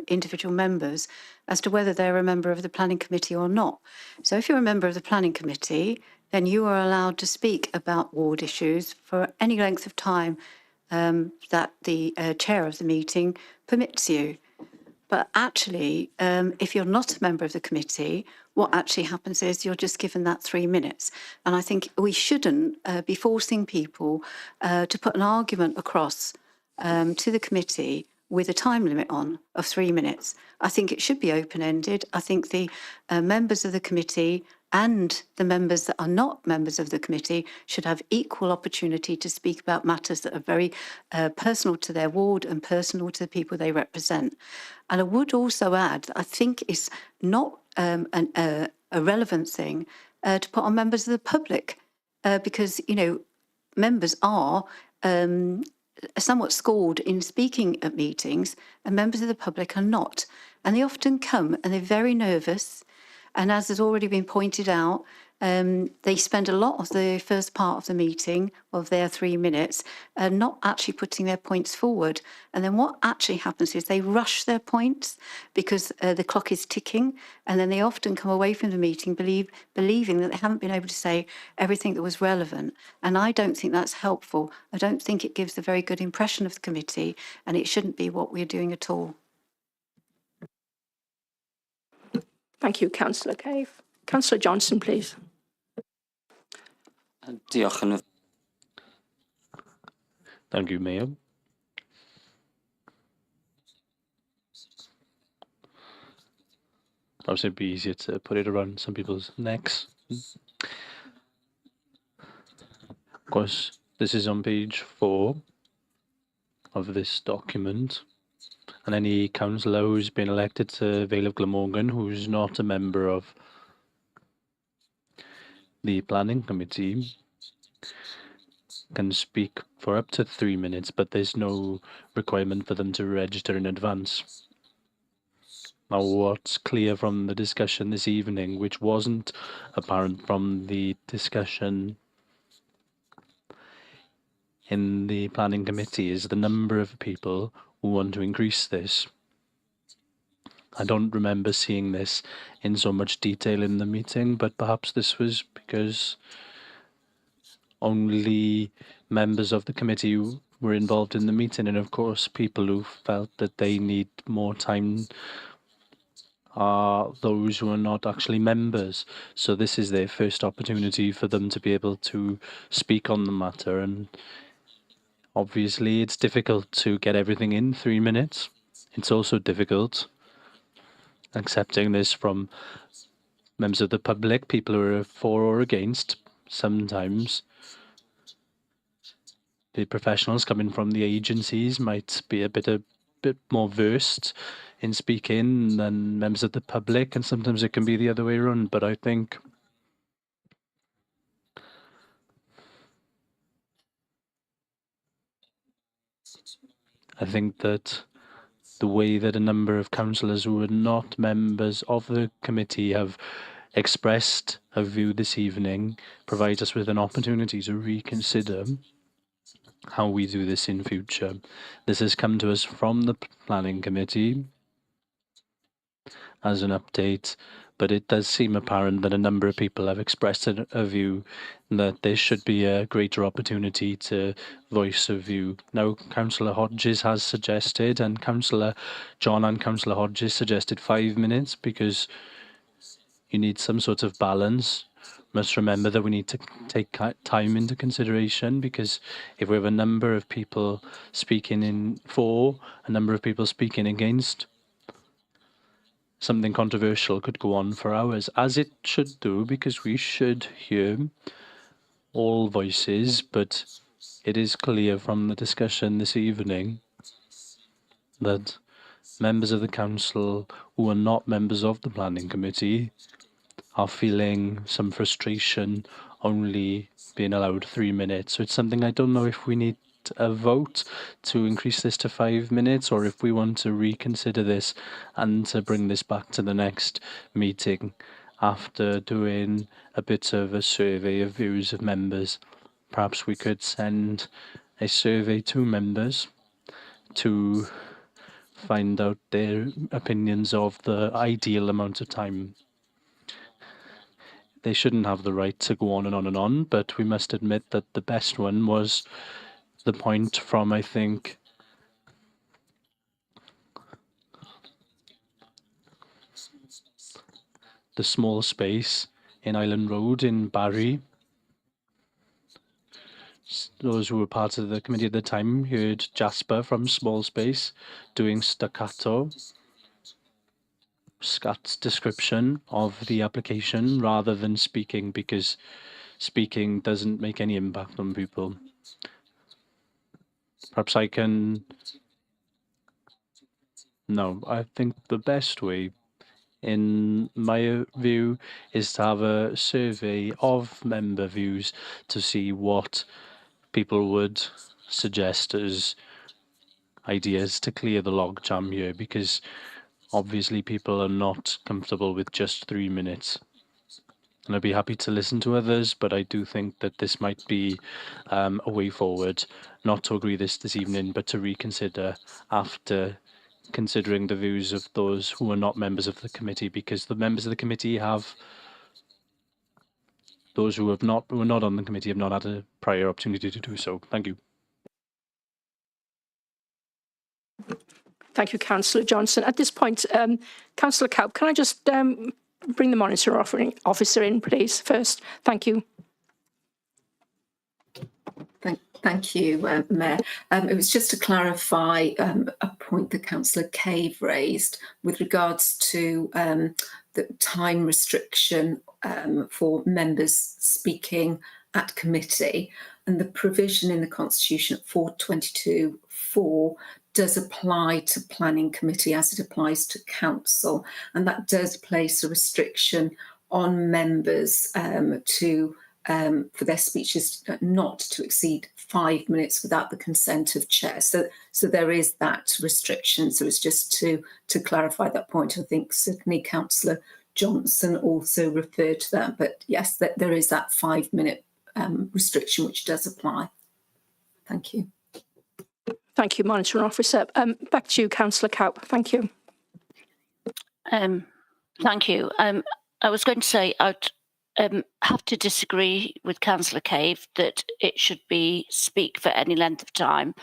individual members as to whether they're a member of the Planning Committee or not. So if you're a member of the Planning Committee, then you are allowed to speak about ward issues for any length of time that the chair of the meeting permits you. But actually, if you're not a member of the committee, what actually happens is you're just given that 3 minutes. And I think we shouldn't be forcing people to put an argument across to the committee with a time limit on of 3 minutes. I think it should be open-ended. I think the members of the committee and the members that are not members of the committee should have equal opportunity to speak about matters that are very personal to their ward and personal to the people they represent. And I would also add, I think it's not a relevant thing to put on members of the public, because, you know, members are somewhat scored in speaking at meetings, and members of the public are not. And they often come and they're very nervous. And as has already been pointed out, they spend a lot of the first part of the meeting, of their 3 minutes, not actually putting their points forward. And then what actually happens is they rush their points because the clock is ticking, and then they often come away from the meeting believing that they haven't been able to say everything that was relevant. And I don't think that's helpful. I don't think it gives a very good impression of the committee, and it shouldn't be what we're doing at all. Thank you, Councillor Cave. Councillor Johnson, please. Thank you, Mayor. Perhaps it'd be easier to put it around some people's necks. Of course, this is on page 4 of this document, And any councillor who's been elected to Vale of Glamorgan who's not a member of the planning committee can speak for up to 3 minutes, but there's no requirement for them to register in advance. Now, what's clear from the discussion this evening, which wasn't apparent from the discussion in the planning committee, is the number of people who want to increase this. I don't remember seeing this in so much detail in the meeting, but perhaps this was because only members of the committee were involved in the meeting, and of course people who felt that they need more time are those who are not actually members. So this is their first opportunity for them to be able to speak on the matter, and obviously it's difficult to get everything in 3 minutes. It's also difficult accepting this from members of the public, people who are for or against. Sometimes the professionals coming from the agencies might be a bit more versed in speaking than members of the public, and sometimes it can be the other way around. But I think that the way that a number of councillors who are not members of the committee have expressed a view this evening provides us with an opportunity to reconsider how we do this in future. This has come to us from the planning committee as an update, but it does seem apparent that a number of people have expressed a view that there should be a greater opportunity to voice a view. Now, Councillor Hodges has suggested, and Councillor John and Councillor Hodges suggested 5 minutes, because you need some sort of balance. Must remember that we need to take time into consideration, because if we have a number of people speaking in for, a number of people speaking against, something controversial could go on for hours, as it should do, because we should hear all voices. But it is clear from the discussion this evening that members of the council who are not members of the planning committee are feeling some frustration only being allowed 3 minutes. So it's something I don't know if we need a vote to increase this to 5 minutes, or if we want to reconsider this and to bring this back to the next meeting after doing a bit of a survey of views of members. Perhaps we could send a survey to members to find out their opinions of the ideal amount of time. They shouldn't have the right to go on and on and on, but we must admit that the best one was the point from, I think, the small space in Island Road in Barry. Those who were part of the committee at the time heard Jasper from Small Space doing staccato, scat description of the application rather than speaking, because speaking doesn't make any impact on people. Perhaps I can... No, I think the best way, in my view, is to have a survey of member views to see what people would suggest as ideas to clear the logjam here, because obviously people are not comfortable with just 3 minutes. And I'd be happy to listen to others, but I do think that this might be a way forward, not to agree this evening, but to reconsider after considering the views of those who are not members of the committee, because the members of the committee have, those who are not on the committee have not had a prior opportunity to do so. Thank you. Thank you, Councillor Johnson. At this point, Councillor Cowp, can I just bring the monitoring officer in, please, first? Thank you. Thank you, Mayor. It was just to clarify a point that Councillor Cave raised with regards to the time restriction for members speaking at committee, and the provision in the Constitution at 422(4) does apply to planning committee as it applies to council, and that does place a restriction on members for their speeches not to exceed 5 minutes without the consent of chair. So there is that restriction. So it's just to clarify that point. I think certainly Councillor Johnson also referred to that, but yes, there is that 5 minute restriction which does apply. Thank you. Thank you, Monitoring Officer. Back to you, Councillor Cowp. Thank you. Thank you. I was going to say I'd have to disagree with Councillor Cave that it should be speak for any length of time.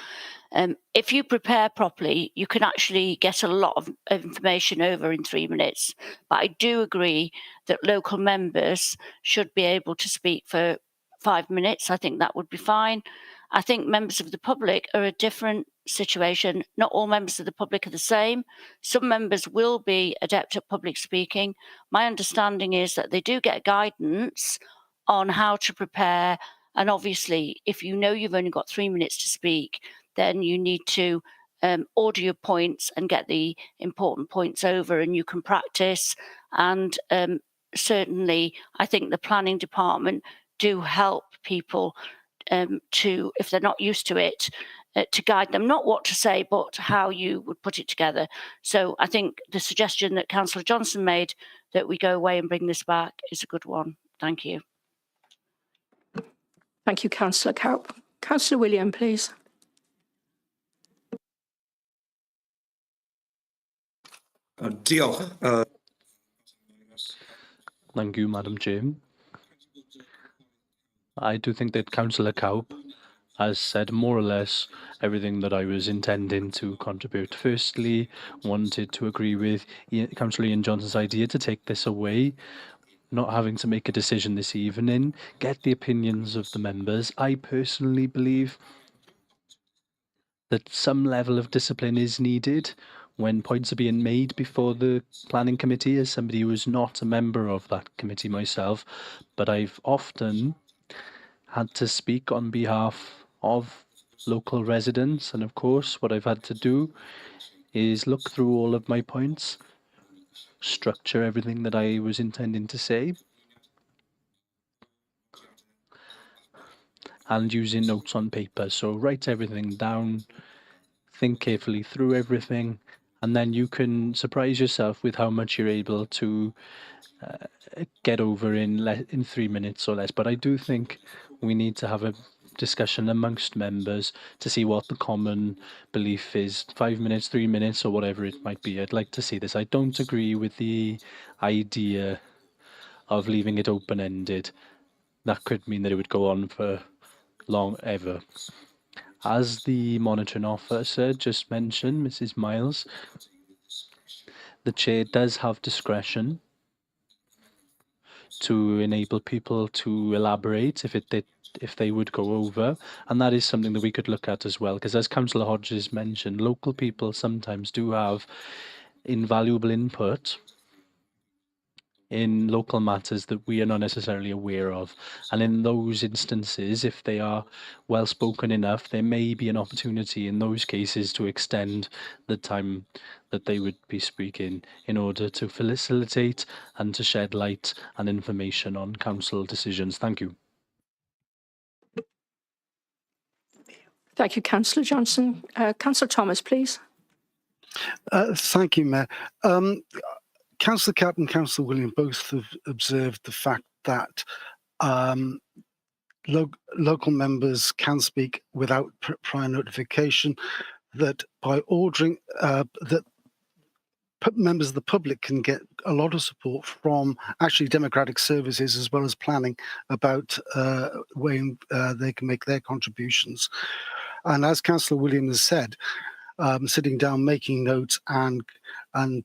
If you prepare properly, you can actually get a lot of information over in 3 minutes. But I do agree that local members should be able to speak for 5 minutes. I think that would be fine. I think members of the public are a different situation. Not all members of the public are the same. Some members will be adept at public speaking. My understanding is that they do get guidance on how to prepare. And obviously, if you know you've only got 3 minutes to speak, then you need to order your points and get the important points over, and you can practice. And certainly, I think the planning department do help people to, if they're not used to it, to guide them, not what to say, but how you would put it together. So I think the suggestion that Councillor Johnson made, that we go away and bring this back, is a good one. Thank you. Thank you, Councillor Cowp. Councillor William, please. Thank you, Madam Chair. I do think that Councillor Cowp has said more or less everything that I was intending to contribute. Firstly, wanted to agree with Councillor Ian Johnson's idea to take this away, not having to make a decision this evening, get the opinions of the members. I personally believe that some level of discipline is needed when points are being made before the planning committee, as somebody who is not a member of that committee myself, but I've often had to speak on behalf of local residents, and of course what I've had to do is look through all of my points, structure everything that I was intending to say, and using notes on paper. So write everything down, think carefully through everything, and then you can surprise yourself with how much you're able to get over in 3 minutes or less. But I do think we need to have a discussion amongst members to see what the common belief is. 5 minutes, 3 minutes, or whatever it might be. I'd like to see this. I don't agree with the idea of leaving it open-ended. That could mean that it would go on for long ever. As the monitoring officer just mentioned, Mrs. Miles, the chair does have discretion to enable people to elaborate if they would go over, and that is something that we could look at as well, because as Councillor Hodges mentioned, local people sometimes do have invaluable input in local matters that we are not necessarily aware of. And in those instances, if they are well spoken enough, there may be an opportunity in those cases to extend the time that they would be speaking in order to facilitate and to shed light and information on council decisions. Thank you. Thank you, Councillor Johnson. Councillor Thomas, please. Thank you, Mayor. Councillor Capp and Councillor William both have observed the fact that local members can speak without prior notification, that by ordering that members of the public can get a lot of support from actually democratic services as well as planning about when they can make their contributions. And as Councillor Williams has said, sitting down, making notes and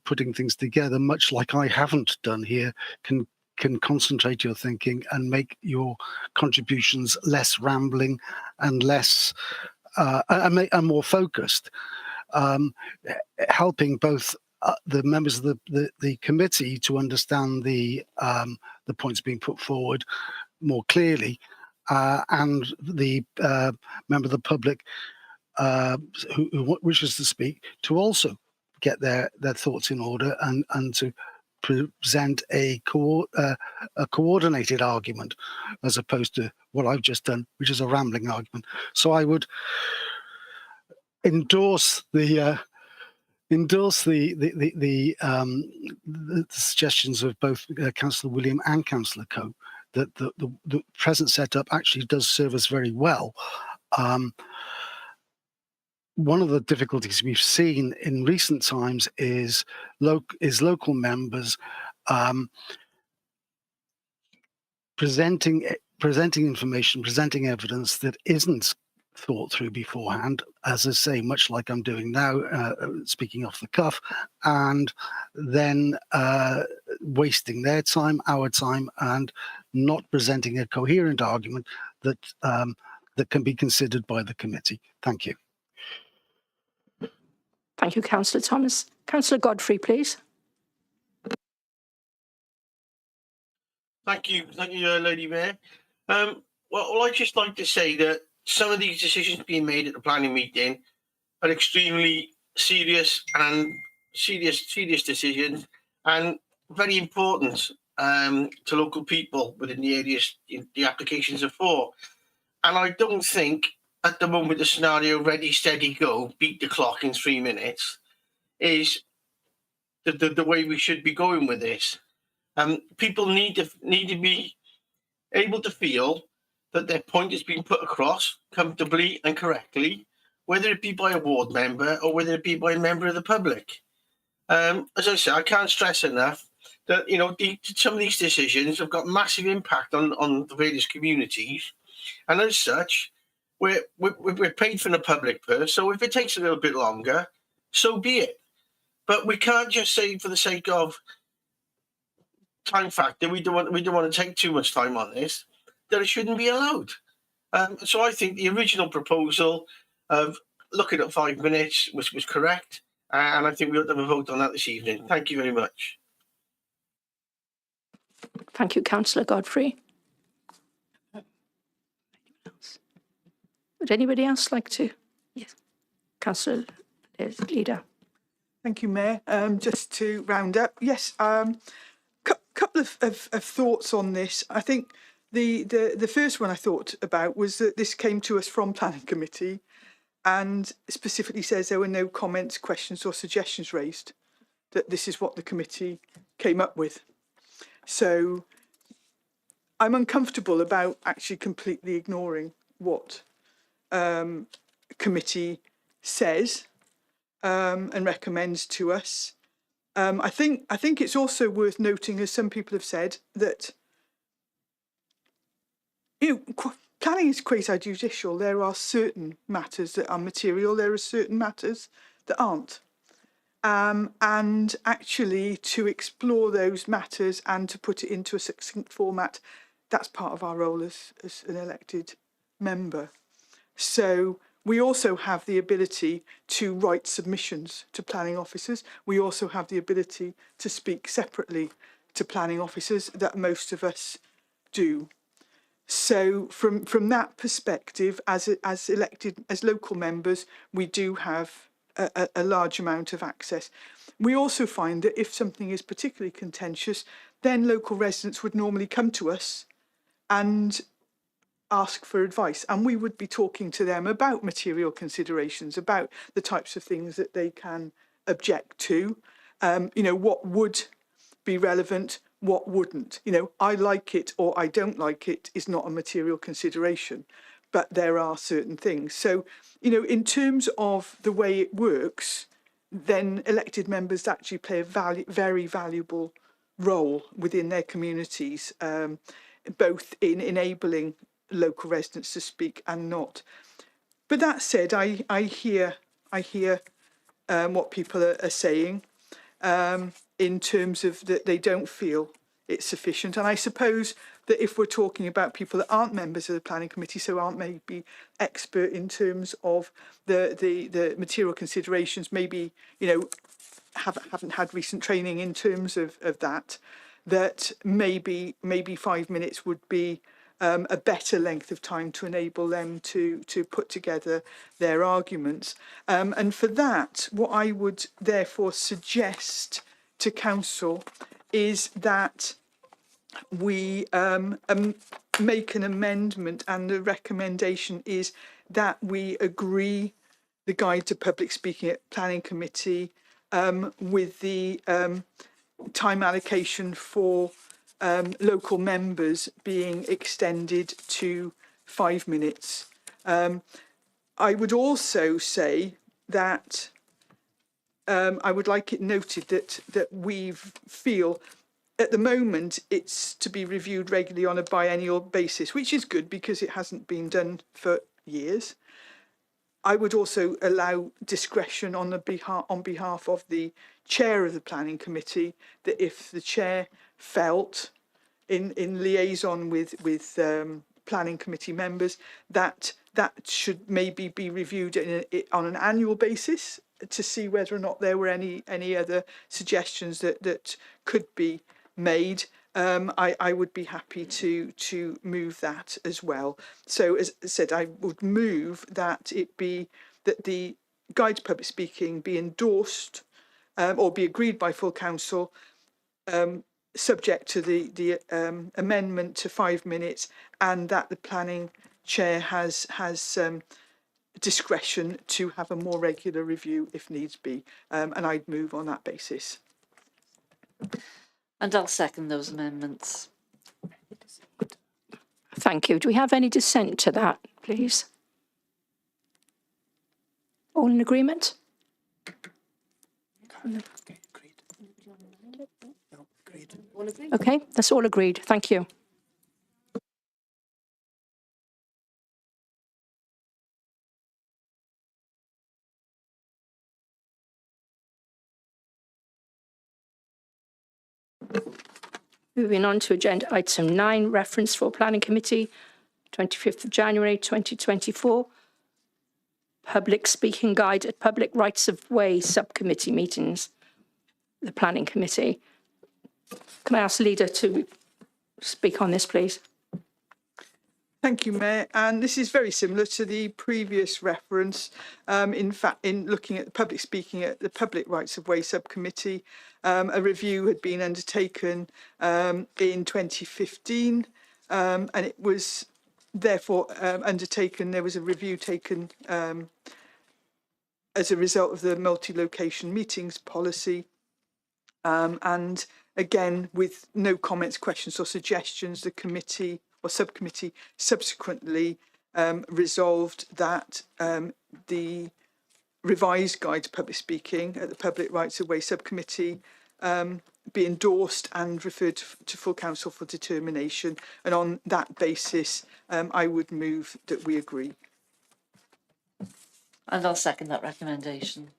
putting things together, much like I haven't done here, can concentrate your thinking and make your contributions less rambling and less and more focused, helping both the members of the committee to understand the points being put forward more clearly, and the member of the public who wishes to speak to also get their thoughts in order and to present a coordinated argument as opposed to what I've just done, which is a rambling argument. So I would endorse the suggestions of both Councillor William and Councillor Coe, that the present setup actually does serve us very well. One of the difficulties we've seen in recent times is local members presenting information, presenting evidence that isn't thought through beforehand, as I say, much like I'm doing now, speaking off the cuff, and then wasting their time, our time, and not presenting a coherent argument that that can be considered by the committee. Thank you. Thank you, Councillor Thomas. Councillor Godfrey, please. Thank you, Lady Mayor. Well, I'd just like to say that some of these decisions being made at the planning meeting are extremely serious decisions and very important to local people within the areas the applications are for. And I don't think at the moment the scenario ready, steady, go, beat the clock in 3 minutes is the way we should be going with this. People need to be able to feel that their point is being put across comfortably and correctly, whether it be by a ward member or whether it be by a member of the public. As I say, I can't stress enough that some of these decisions have got massive impact on the various communities, and as such, we're paid from the public purse. So if it takes a little bit longer, so be it. But we can't just say for the sake of time factor, we don't want to take too much time on this, that it shouldn't be allowed. So I think the original proposal of looking at 5 minutes was correct, and I think we ought to have a vote on that this evening. Thank you very much. Thank you, Councillor Godfrey. Would anybody else like to? Yes, Councillor Leader. Thank you, Mayor. Just to round up, yes, couple of thoughts on this. I think the first one I thought about was that this came to us from Planning Committee and specifically says there were no comments, questions or suggestions raised, that this is what the committee came up with. So I'm uncomfortable about actually completely ignoring what committee says and recommends to us. I think it's also worth noting, as some people have said, that planning is quasi-judicial. There are certain matters that are material. There are certain matters that aren't. And actually, to explore those matters and to put it into a succinct format, that's part of our role as an elected member. So we also have the ability to write submissions to planning officers. We also have the ability to speak separately to planning officers that most of us do. So from that perspective, as local members, we do have a large amount of access. We also find that if something is particularly contentious, then local residents would normally come to us and ask for advice, and we would be talking to them about material considerations, about the types of things that they can object to, what would be relevant, what wouldn't. I like it or I don't like it is not a material consideration, but there are certain things. So, in terms of the way it works, then elected members actually play a very valuable role within their communities, both in enabling local residents to speak and not. But that said, I hear what people are saying in terms of that they don't feel it's sufficient. And I suppose that if we're talking about people that aren't members of the planning committee, so aren't maybe expert in terms of the material considerations, maybe haven't had recent training in terms of that maybe 5 minutes would be a better length of time to enable them to put together their arguments. And for that, what I would therefore suggest to Council is that we make an amendment, and the recommendation is that we agree the guide to public speaking at Planning Committee with the time allocation for local members being extended to 5 minutes. I would also say that I would like it noted that we feel at the moment it's to be reviewed regularly on a biennial basis, which is good because it hasn't been done for years. I would also allow discretion on behalf of the chair of the planning committee, that if the chair felt in liaison with planning committee members that should maybe be reviewed on an annual basis to see whether or not there were any other suggestions that could be made. I would be happy to move that as well. So as I said, I would move that it be that the guide to public speaking be endorsed or be agreed by full council, subject to the amendment to 5 minutes, and that the planning chair has discretion to have a more regular review if needs be, and I'd move on that basis. And I'll second those amendments. Thank you. Do we have any dissent to that, please? All in agreement? Okay, that's all agreed. Thank you. Moving on to agenda item 9, reference for Planning Committee, 25th of January 2024. Public speaking guide at Public Rights of Way subcommittee meetings. The Planning Committee. Can I ask the leader to speak on this, please? Thank you, Mayor. And this is very similar to the previous reference. In fact, in looking at the public speaking at the Public Rights of Way subcommittee, a review had been undertaken in 2015, and it was therefore undertaken. There was a review taken as a result of the multi-location meetings policy, and again, with no comments, questions or suggestions, the committee or subcommittee subsequently resolved that the revised guide to public speaking at the Public Rights of Way subcommittee be endorsed and referred to full council for determination. And on that basis, I would move that we agree. And I'll second that recommendation.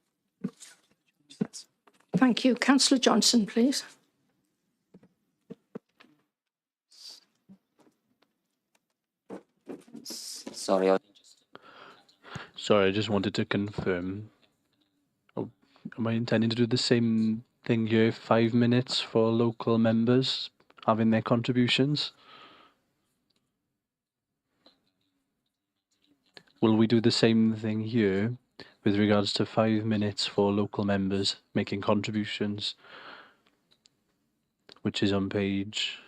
Thank you. Councillor Johnson, please. Sorry, I just wanted to confirm. Oh, am I intending to do the same thing here? 5 minutes for local members having their contributions? Will we do the same thing here with regards to 5 minutes for local members making contributions, which is on page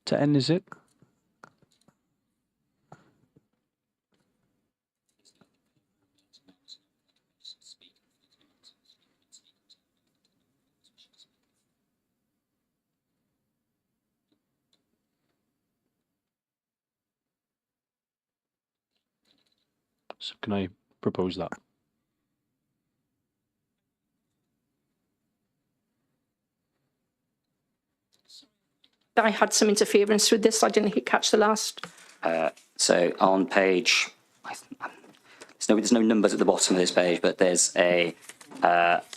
10, is it? So can I propose that? I had some interference with this. I didn't catch the last. So on page, there's no numbers at the bottom of this page, but there's a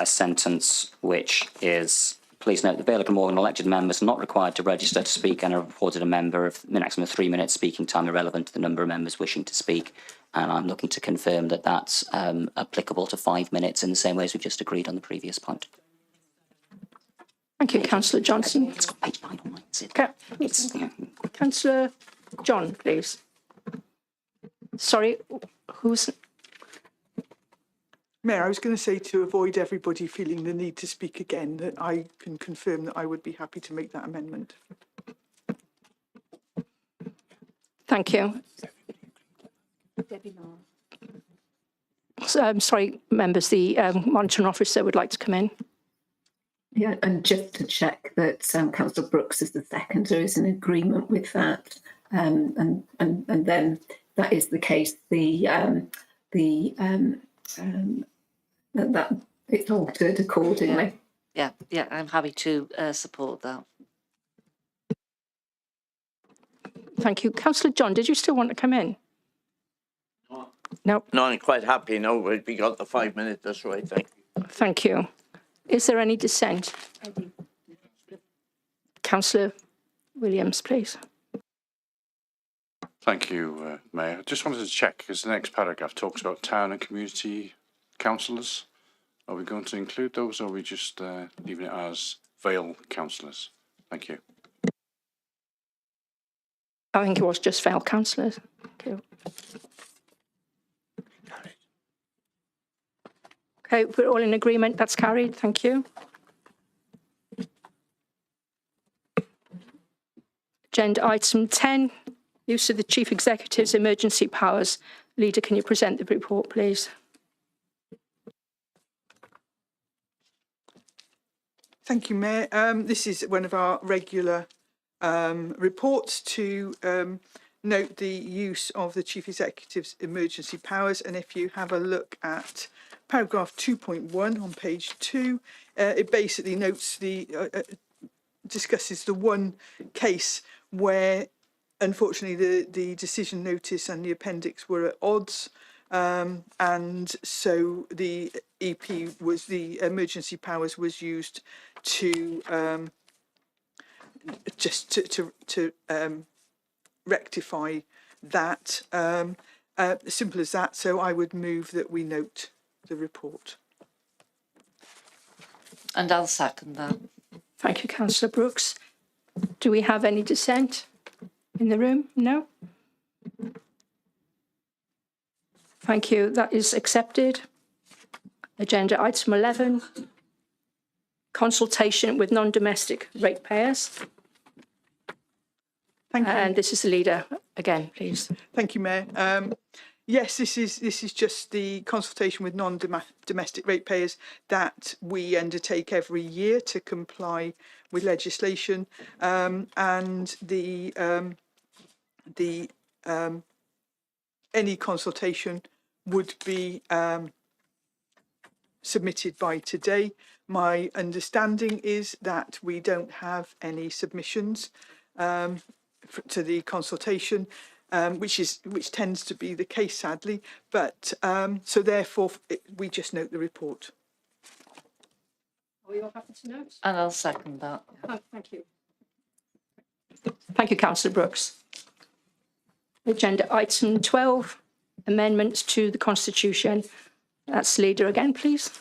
sentence which is, please note the Bailiff Morgan elected members are not required to register to speak and are reported a member of the maximum of 3 minutes speaking time irrelevant to the number of members wishing to speak. And I'm looking to confirm that that's applicable to 5 minutes in the same way as we've just agreed on the previous point. Thank you, Councillor Johnson. It's got page 9 on mine. Councillor John, please. Sorry, who's... Mayor, I was going to say, to avoid everybody feeling the need to speak again, that I can confirm that I would be happy to make that amendment. Thank you. So, sorry, members, the monitoring officer would like to come in. Yeah, and just to check that Councillor Brooks is the seconder is in agreement with that, and then that is the case. That it's altered accordingly. Yeah, I'm happy to support that. Thank you. Councillor John, did you still want to come in? No. No, I'm quite happy now. We got the 5 minutes. That's right. Thank you. Thank you. Is there any dissent? Councillor Williams, please. Thank you, Mayor. I just wanted to check, because the next paragraph talks about town and community councillors. Are we going to include those, or are we just leaving it as Vale councillors? Thank you. I think it was just Vale councillors. Thank you. Okay, we're all in agreement. That's carried. Thank you. Agenda item 10, use of the Chief Executive's emergency powers. Leader, can you present the report, please? Thank you, Mayor. This is one of our regular reports to note the use of the Chief Executive's emergency powers. And if you have a look at paragraph 2.1 on page 2, it basically notes discusses the one case where, unfortunately, the decision notice and the appendix were at odds. And so the the emergency powers was used to rectify that. Simple as that. So I would move that we note the report. And I'll second that. Thank you, Councillor Brooks. Do we have any dissent in the room? No? Thank you. That is accepted. Agenda item 11, consultation with non-domestic ratepayers. Thank you. And this is the leader again, please. Thank you, Mayor. Yes, this is just the consultation with non-domestic ratepayers that we undertake every year to comply with legislation, and any consultation would be submitted by today. My understanding is that we don't have any submissions to the consultation, which tends to be the case, sadly. But so therefore, we just note the report. Are we all happy to note? And I'll second that. Oh, thank you. Thank you, Councillor Brooks. Agenda item 12, amendments to the Constitution. That's leader again, please.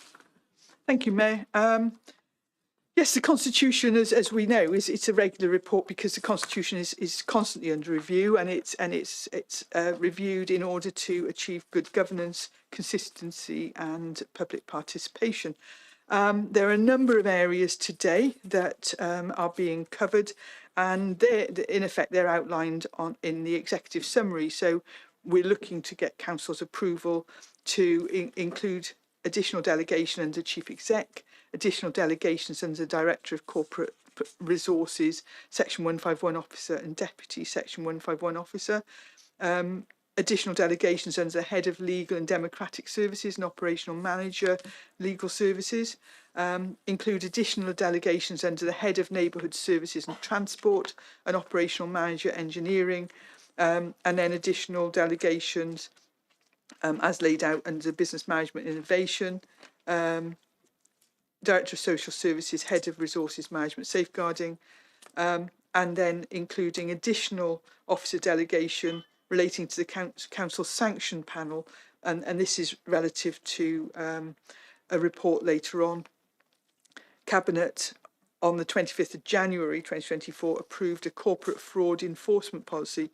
Thank you, Mayor. Yes, the Constitution, as we know, it's a regular report because the Constitution is constantly under review, and it's reviewed in order to achieve good governance, consistency, and public participation. There are a number of areas today that are being covered, and in effect they're outlined in the executive summary. So we're looking to get Council's approval to include additional delegation under Chief Exec, additional delegations under Director of Corporate Resources, Section 151 Officer and Deputy Section 151 Officer, additional delegations under the Head of Legal and Democratic Services and Operational Manager, Legal Services, include additional delegations under the Head of Neighbourhood Services and Transport and Operational Manager, Engineering, and then additional delegations as laid out under Business Management Innovation, Director of Social Services, Head of Resources Management Safeguarding, and then including additional officer delegation relating to the Council Sanction Panel, and this is relative to a report later on. Cabinet on the 25th of January 2024 approved a corporate fraud enforcement policy,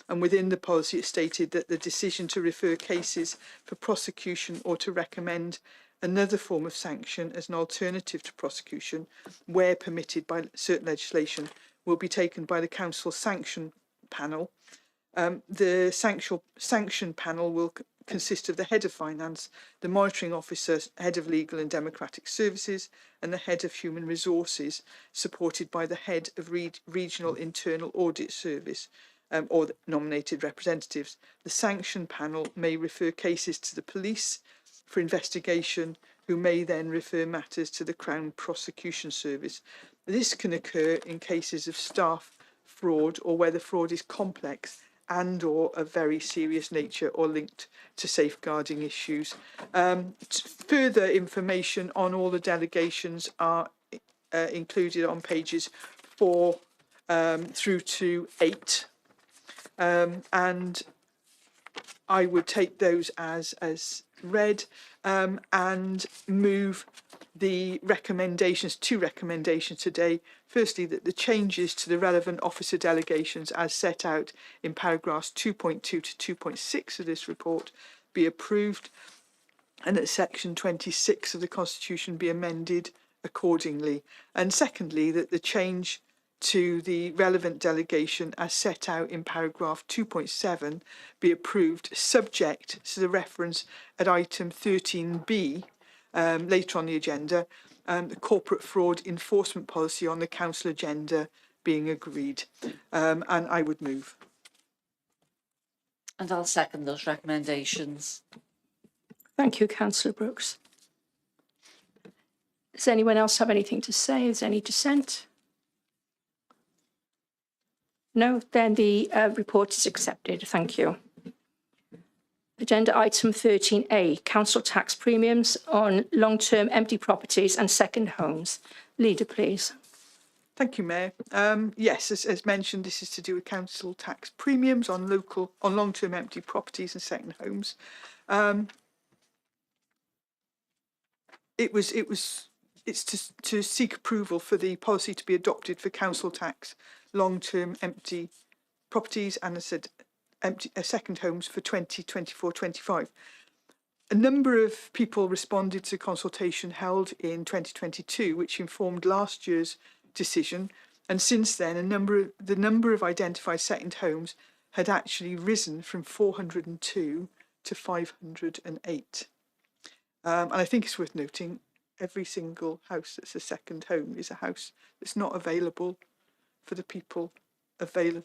and within the policy it stated that the decision to refer cases for prosecution or to recommend another form of sanction as an alternative to prosecution, where permitted by certain legislation, will be taken by the Council Sanction Panel. The sanction panel will consist of the Head of Finance, the Monitoring Officer, Head of Legal and Democratic Services, and the Head of Human Resources, supported by the Head of Regional Internal Audit Service, or the nominated representatives. The sanction panel may refer cases to the police for investigation, who may then refer matters to the Crown Prosecution Service. This can occur in cases of staff fraud or where the fraud is complex and or of very serious nature or linked to safeguarding issues. Further information on all the delegations are included on pages 4 through to 8. And I would take those as read and move the recommendations, two recommendations today. Firstly, that the changes to the relevant officer delegations as set out in paragraphs 2.2 to 2.6 of this report be approved, and that section 26 of the Constitution be amended accordingly. And secondly, that the change to the relevant delegation as set out in paragraph 2.7 be approved, subject to the reference at item 13B later on the agenda, the corporate fraud enforcement policy on the council agenda being agreed. And I would move. And I'll second those recommendations. Thank you, Councillor Brooks. Does anyone else have anything to say? Is there any dissent? No, then the report is accepted. Thank you. Agenda item 13A, council tax premiums on long-term empty properties and second homes. Leader, please. Thank you, Mayor. Yes, as mentioned, this is to do with council tax premiums on long-term empty properties and second homes. It's to seek approval for the policy to be adopted for council tax long-term empty properties and, as I said, second homes for 2024-25. A number of people responded to consultation held in 2022, which informed last year's decision, and since then the number of identified second homes had actually risen from 402 to 508. And I think it's worth noting every single house that's a second home is a house that's not available for the people of the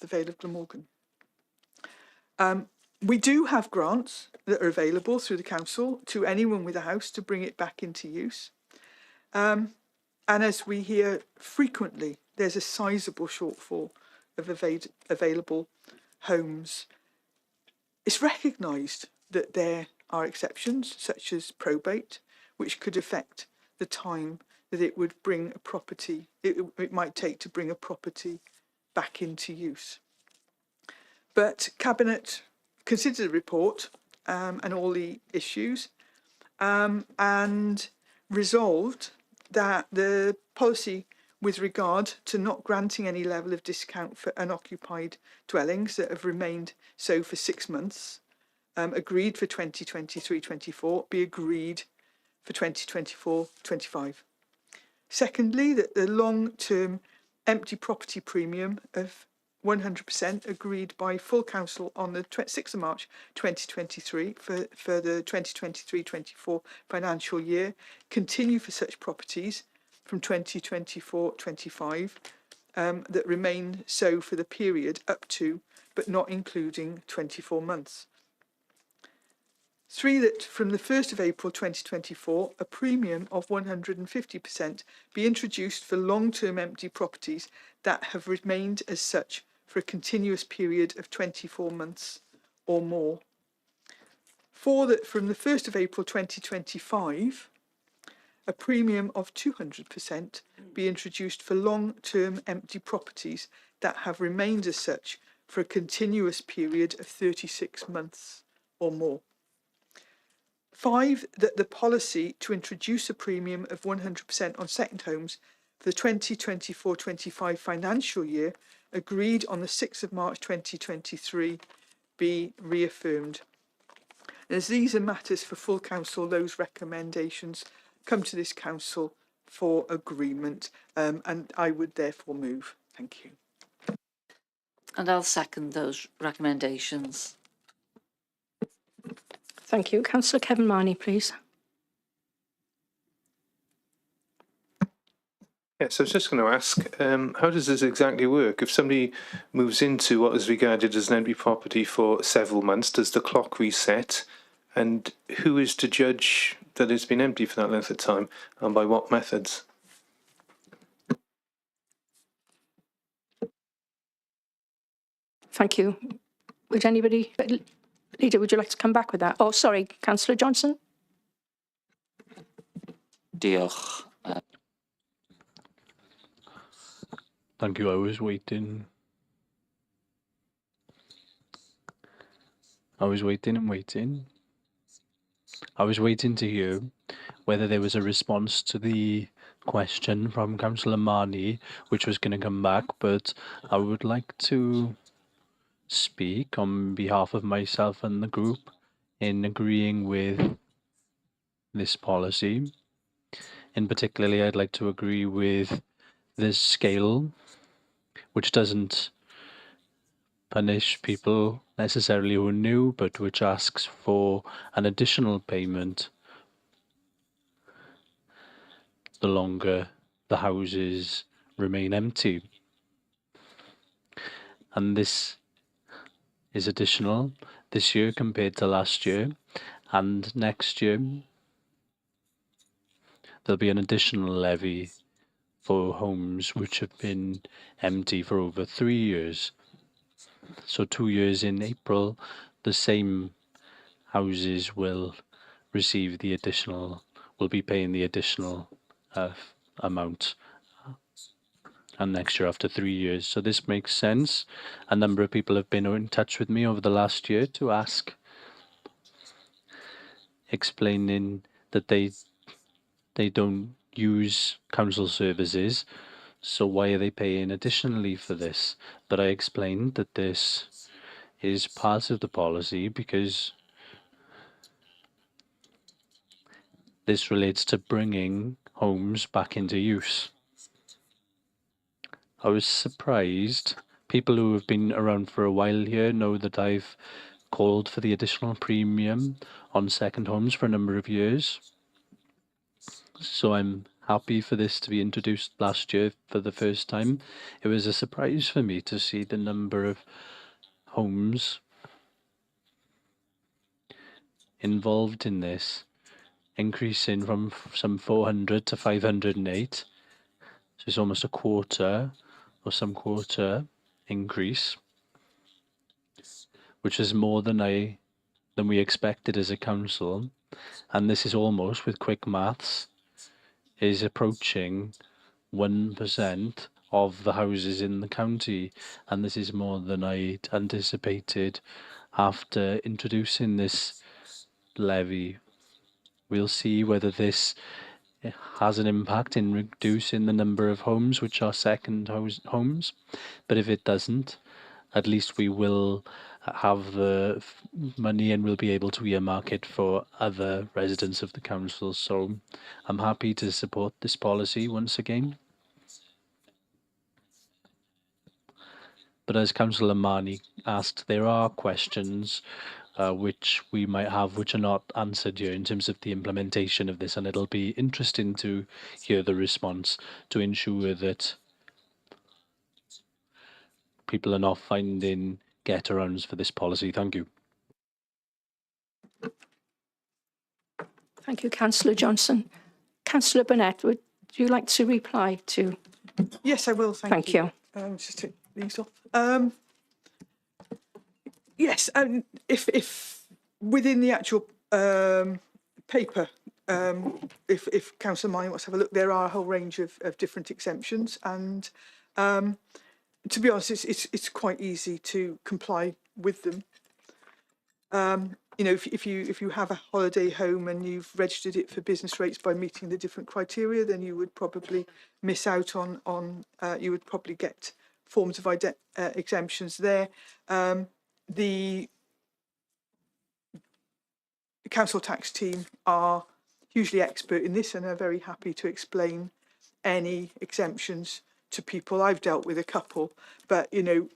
Vale of Glamorgan. We do have grants that are available through the council to anyone with a house to bring it back into use. And as we hear frequently, there's a sizable shortfall of available homes. It's recognised that there are exceptions, such as probate, which could affect the time that it would bring a property, it might take to bring a property back into use. But Cabinet considered the report and all the issues and resolved that the policy with regard to not granting any level of discount for unoccupied dwellings that have remained so for 6 months, agreed for 2023-24, be agreed for 2024-25. Secondly, that the long-term empty property premium of 100% agreed by full council on the 6th of March 2023 for the 2023-24 financial year continue for such properties from 2024-25 that remain so for the period up to but not including 24 months. 3, that from the 1st of April 2024, a premium of 150% be introduced for long-term empty properties that have remained as such for a continuous period of 24 months or more. 4, that from the 1st of April 2025, a premium of 200% be introduced for long-term empty properties that have remained as such for a continuous period of 36 months or more. 5, that the policy to introduce a premium of 100% on second homes for the 2024-25 financial year agreed on the 6th of March 2023 be reaffirmed. And as these are matters for full council, those recommendations come to this council for agreement, and I would therefore move. Thank you. And I'll second those recommendations. Thank you. Councillor Kevin Marnie, please. Yes, I was just going to ask, how does this exactly work? If somebody moves into what is regarded as an empty property for several months, does the clock reset? And who is to judge that it's been empty for that length of time, and by what methods? Thank you. Would anybody, Leader, would you like to come back with that? Oh, sorry, Councillor Johnson. Diolch. Thank you. I was waiting. I was waiting and waiting. I was waiting to hear whether there was a response to the question from Councillor Marnie, which was going to come back, but I would like to speak on behalf of myself and the group in agreeing with this policy. In particularly, I'd like to agree with this scale, which doesn't punish people necessarily who are new, but which asks for an additional payment the longer the houses remain empty. And this is additional this year compared to last year, and next year there'll be an additional levy for homes which have been empty for over 3 years. So 2 years in April, the same houses will receive the additional, will be paying the additional amount, and next year after 3 years. So this makes sense. A number of people have been in touch with me over the last year to ask, explaining that they don't use council services, so why are they paying additionally for this? But I explained that this is part of the policy because this relates to bringing homes back into use. I was surprised. People who have been around for a while here know that I've called for the additional premium on second homes for a number of years. So I'm happy for this to be introduced last year for the first time. It was a surprise for me to see the number of homes involved in this increasing from some 400 to 508. So it's almost a quarter or some quarter increase, which is more than we expected as a council. And this is almost, with quick maths, is approaching 1% of the houses in the county, and this is more than I'd anticipated after introducing this levy. We'll see whether this has an impact in reducing the number of homes which are second homes, but if it doesn't, at least we will have the money and we'll be able to earmark it for other residents of the council. So I'm happy to support this policy once again. But as Councillor Marnie asked, there are questions which we might have which are not answered here in terms of the implementation of this, and it'll be interesting to hear the response to ensure that people are not finding get-arounds for this policy. Thank you. Thank you, Councillor Johnson. Councillor Burnett, would you like to reply to? Yes, I will. Thank you. Just take these off. Yes, if within the actual paper, if Councillor Marnie wants to have a look, there are a whole range of different exemptions, and to be honest, it's quite easy to comply with them. you know, if you have a holiday home and you've registered it for business rates by meeting the different criteria, then you would probably miss out on you would probably get forms of exemptions there. The council tax team are hugely expert in this and are very happy to explain any exemptions to people. I've dealt with a couple, but you know,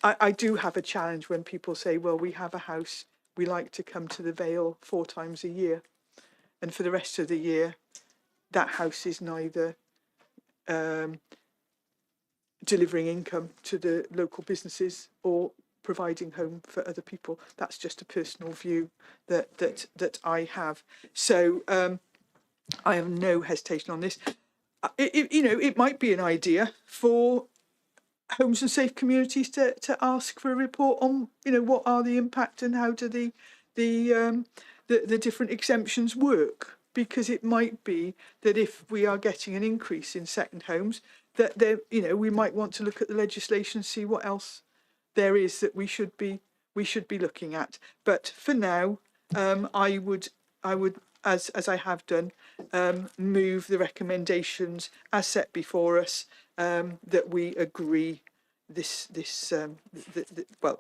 I do have a challenge when people say, well, we have a house, we like to come to the Vale 4 times a year. And for the rest of the year, that house is neither delivering income to the local businesses or providing home for other people. That's just a personal view that I have. So I have no hesitation on this. You know, it might be an idea for Homes and Safe Communities to ask for a report on, you know, what are the impact and how do the different exemptions work, because it might be that if we are getting an increase in second homes, that there, you know, we might want to look at the legislation and see what else there is that we should be looking at. But for now, I would as I have done, move the recommendations as set before us, that we agree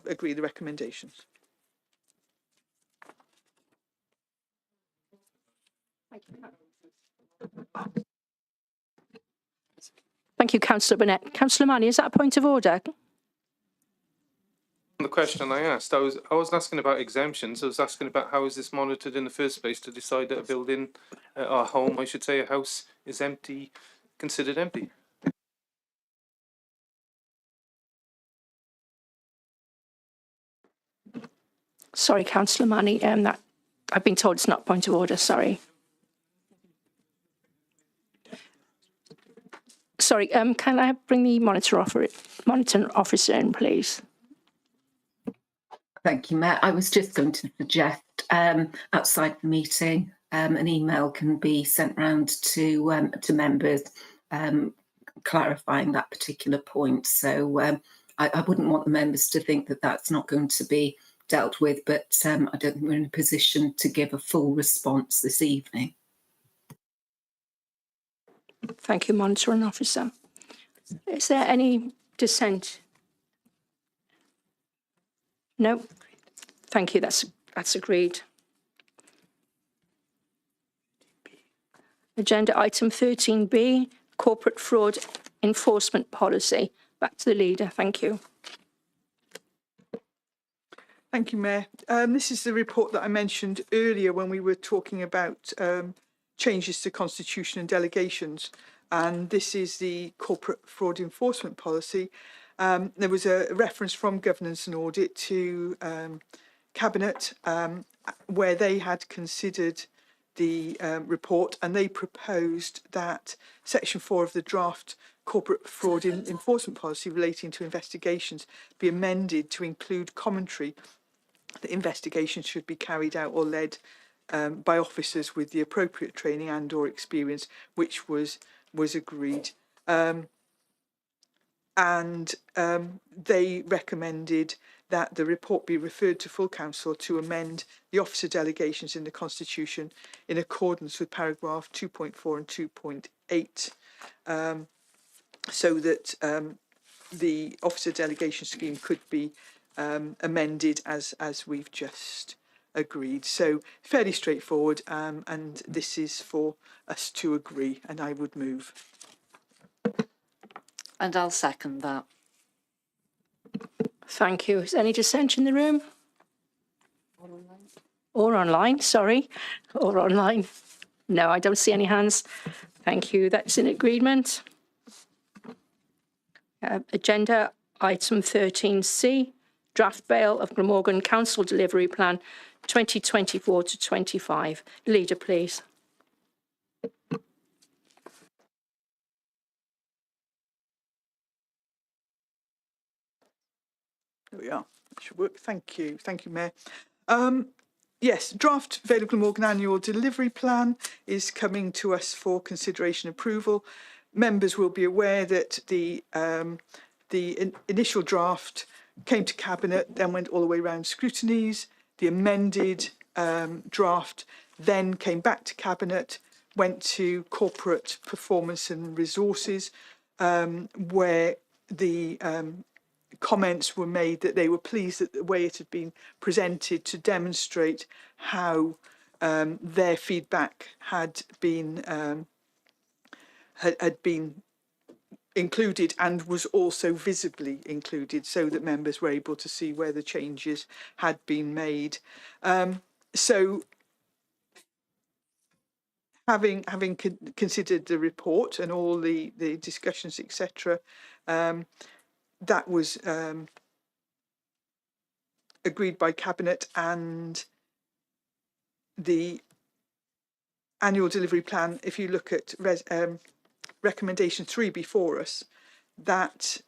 agree the recommendations. Thank you, Councillor Burnett. Councillor Manny, is that a point of order? The question I asked, I wasn't asking about exemptions. I was asking about how is this monitored in the first place to decide that a building, or home, I should say, a house is empty, considered empty. Sorry, Councillor Manny, that I've been told it's not a point of order. Sorry. Sorry, can I bring the monitoring officer in, please? Thank you, Mayor. I was just going to suggest outside the meeting, an email can be sent round to members clarifying that particular point. So I wouldn't want the members to think that that's not going to be dealt with, but I don't think we're in a position to give a full response this evening. Thank you, monitoring officer. Is there any dissent? No. Thank you. That's agreed. Agenda item 13B, corporate fraud enforcement policy. Back to the leader. Thank you. Thank you, Mayor. This is the report that I mentioned earlier when we were talking about changes to constitution and delegations. And this is the corporate fraud enforcement policy. There was a reference from Governance and Audit to Cabinet where they had considered the report, and they proposed that Section 4 of the draft corporate fraud enforcement policy relating to investigations be amended to include commentary that investigations should be carried out or led by officers with the appropriate training and or experience, which was agreed. They recommended that the report be referred to full council to amend the officer delegations in the Constitution in accordance with paragraph 2.4 and 2.8, so that the officer delegation scheme could be amended as we've just agreed. So fairly straightforward, and this is for us to agree, and I would move. And I'll second that. Thank you. Is there any dissent in the room? Or online, sorry. Or online. No, I don't see any hands. Thank you. That's in agreement. Agenda item 13C, draft bail of Glamorgan Council Delivery Plan 2024 to 25. Leader, please. There we are. That should work. Thank you. Thank you, Mayor. Yes, draft Vale of Glamorgan annual delivery plan is coming to us for consideration approval. Members will be aware that the initial draft came to Cabinet, then went all the way around scrutinies. The amended draft then came back to Cabinet, went to Corporate Performance and Resources, where the comments were made that they were pleased that the way it had been presented to demonstrate how their feedback had been included and was also visibly included, so that members were able to see where the changes had been made. So having considered the report and all the discussions, etc., that was agreed by Cabinet, and the annual delivery plan, if you look at recommendation 3 before us, that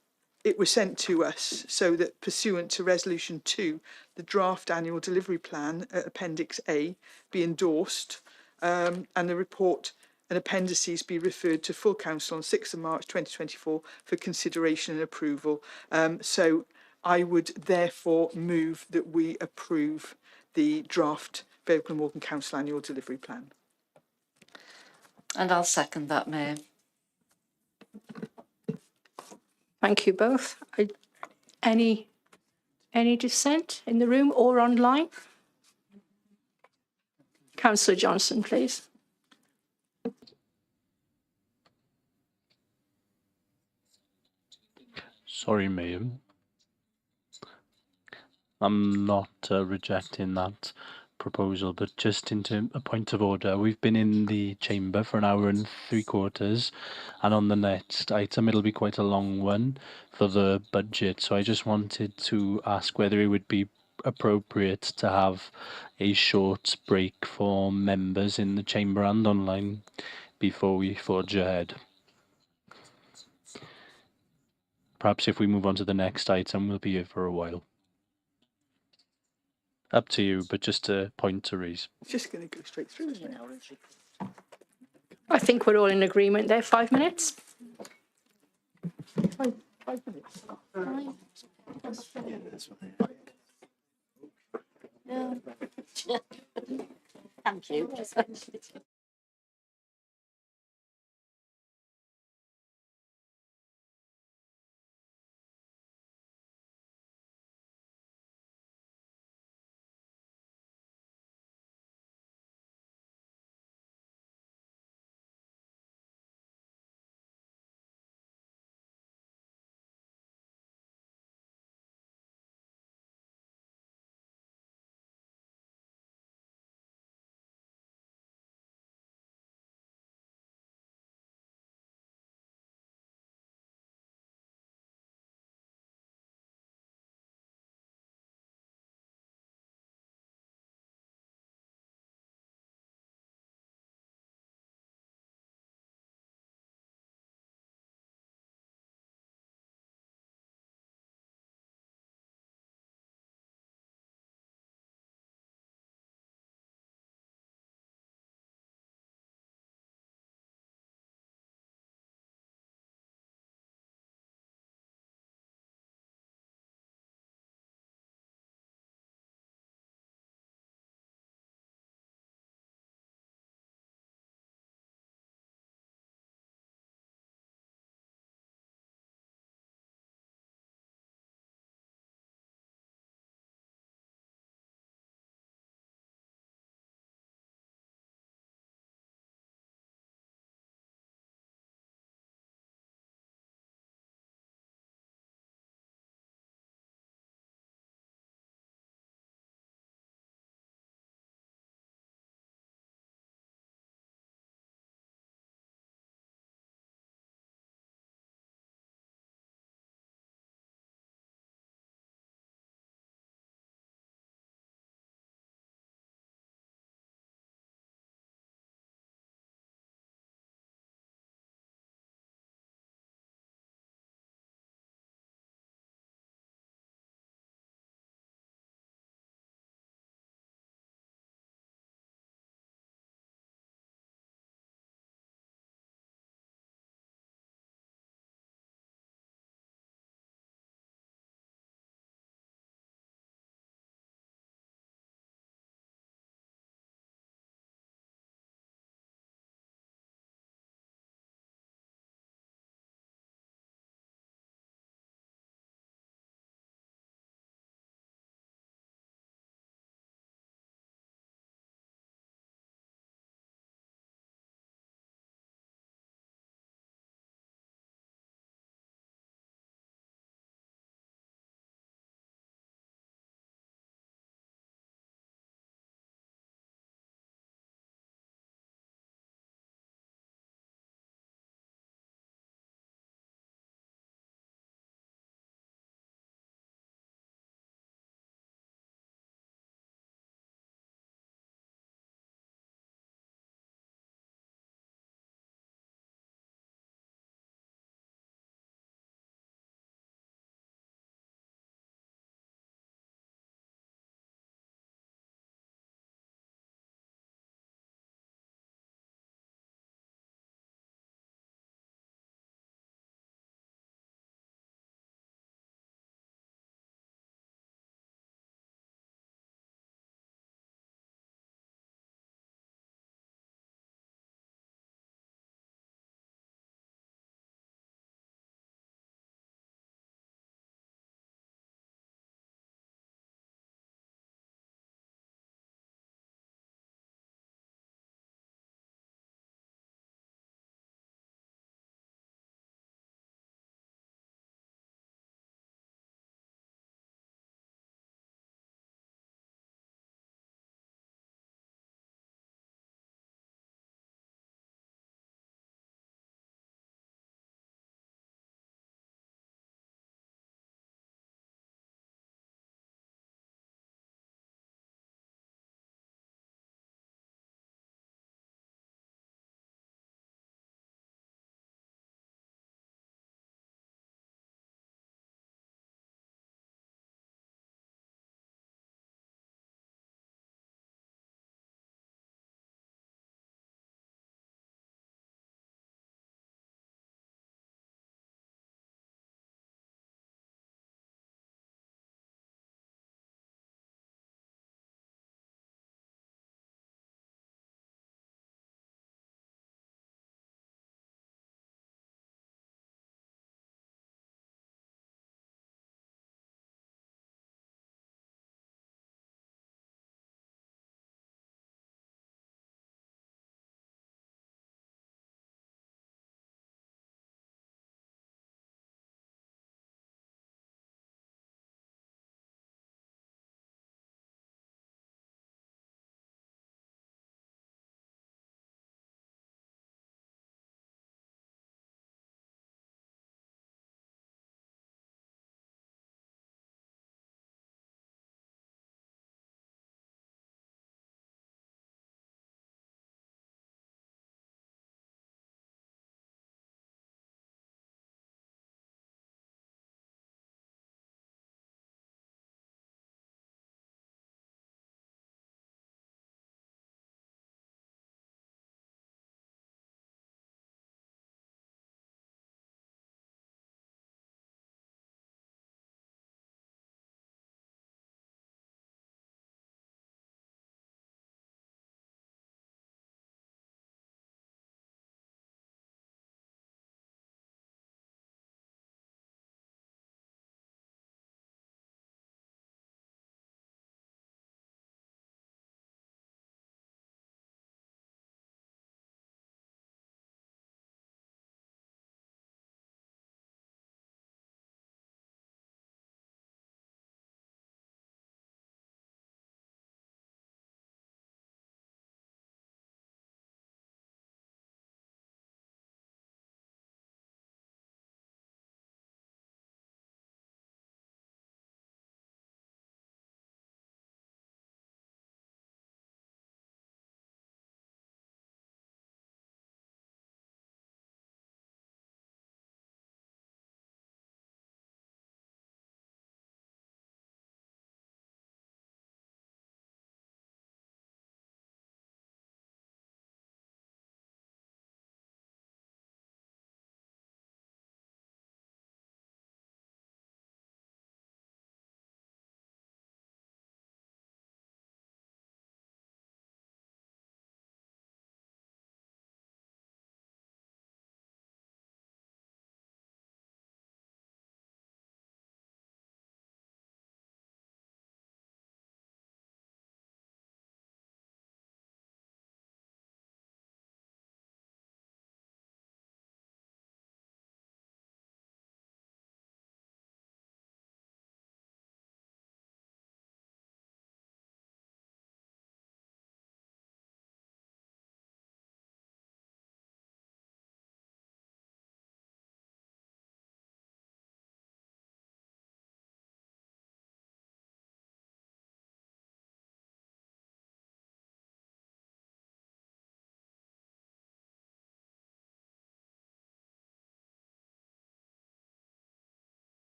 it was sent to us so that pursuant to resolution 2, the draft annual delivery plan, appendix A, be endorsed, and the report and appendices be referred to full council on 6th of March 2024 for consideration and approval. So I would therefore move that we approve the draft Vale and Morgan Council annual delivery plan. And I'll second that, Mayor. Thank you both. Any dissent in the room or online? Councillor Johnson, please. Sorry, Mayor. I'm not rejecting that proposal, but just into a point of order. We've been in the chamber for 1 hour and 3/4, and on the next item, it'll be quite a long one for the budget. So I just wanted to ask whether it would be appropriate to have a short break for members in the chamber and online before we forge ahead. Perhaps if we move on to the next item, we'll be here for a while. Up to you, but just a point to raise. It's just going to go straight through, isn't it? I think we're all in agreement there. 5 minutes. 5 minutes. Thank you.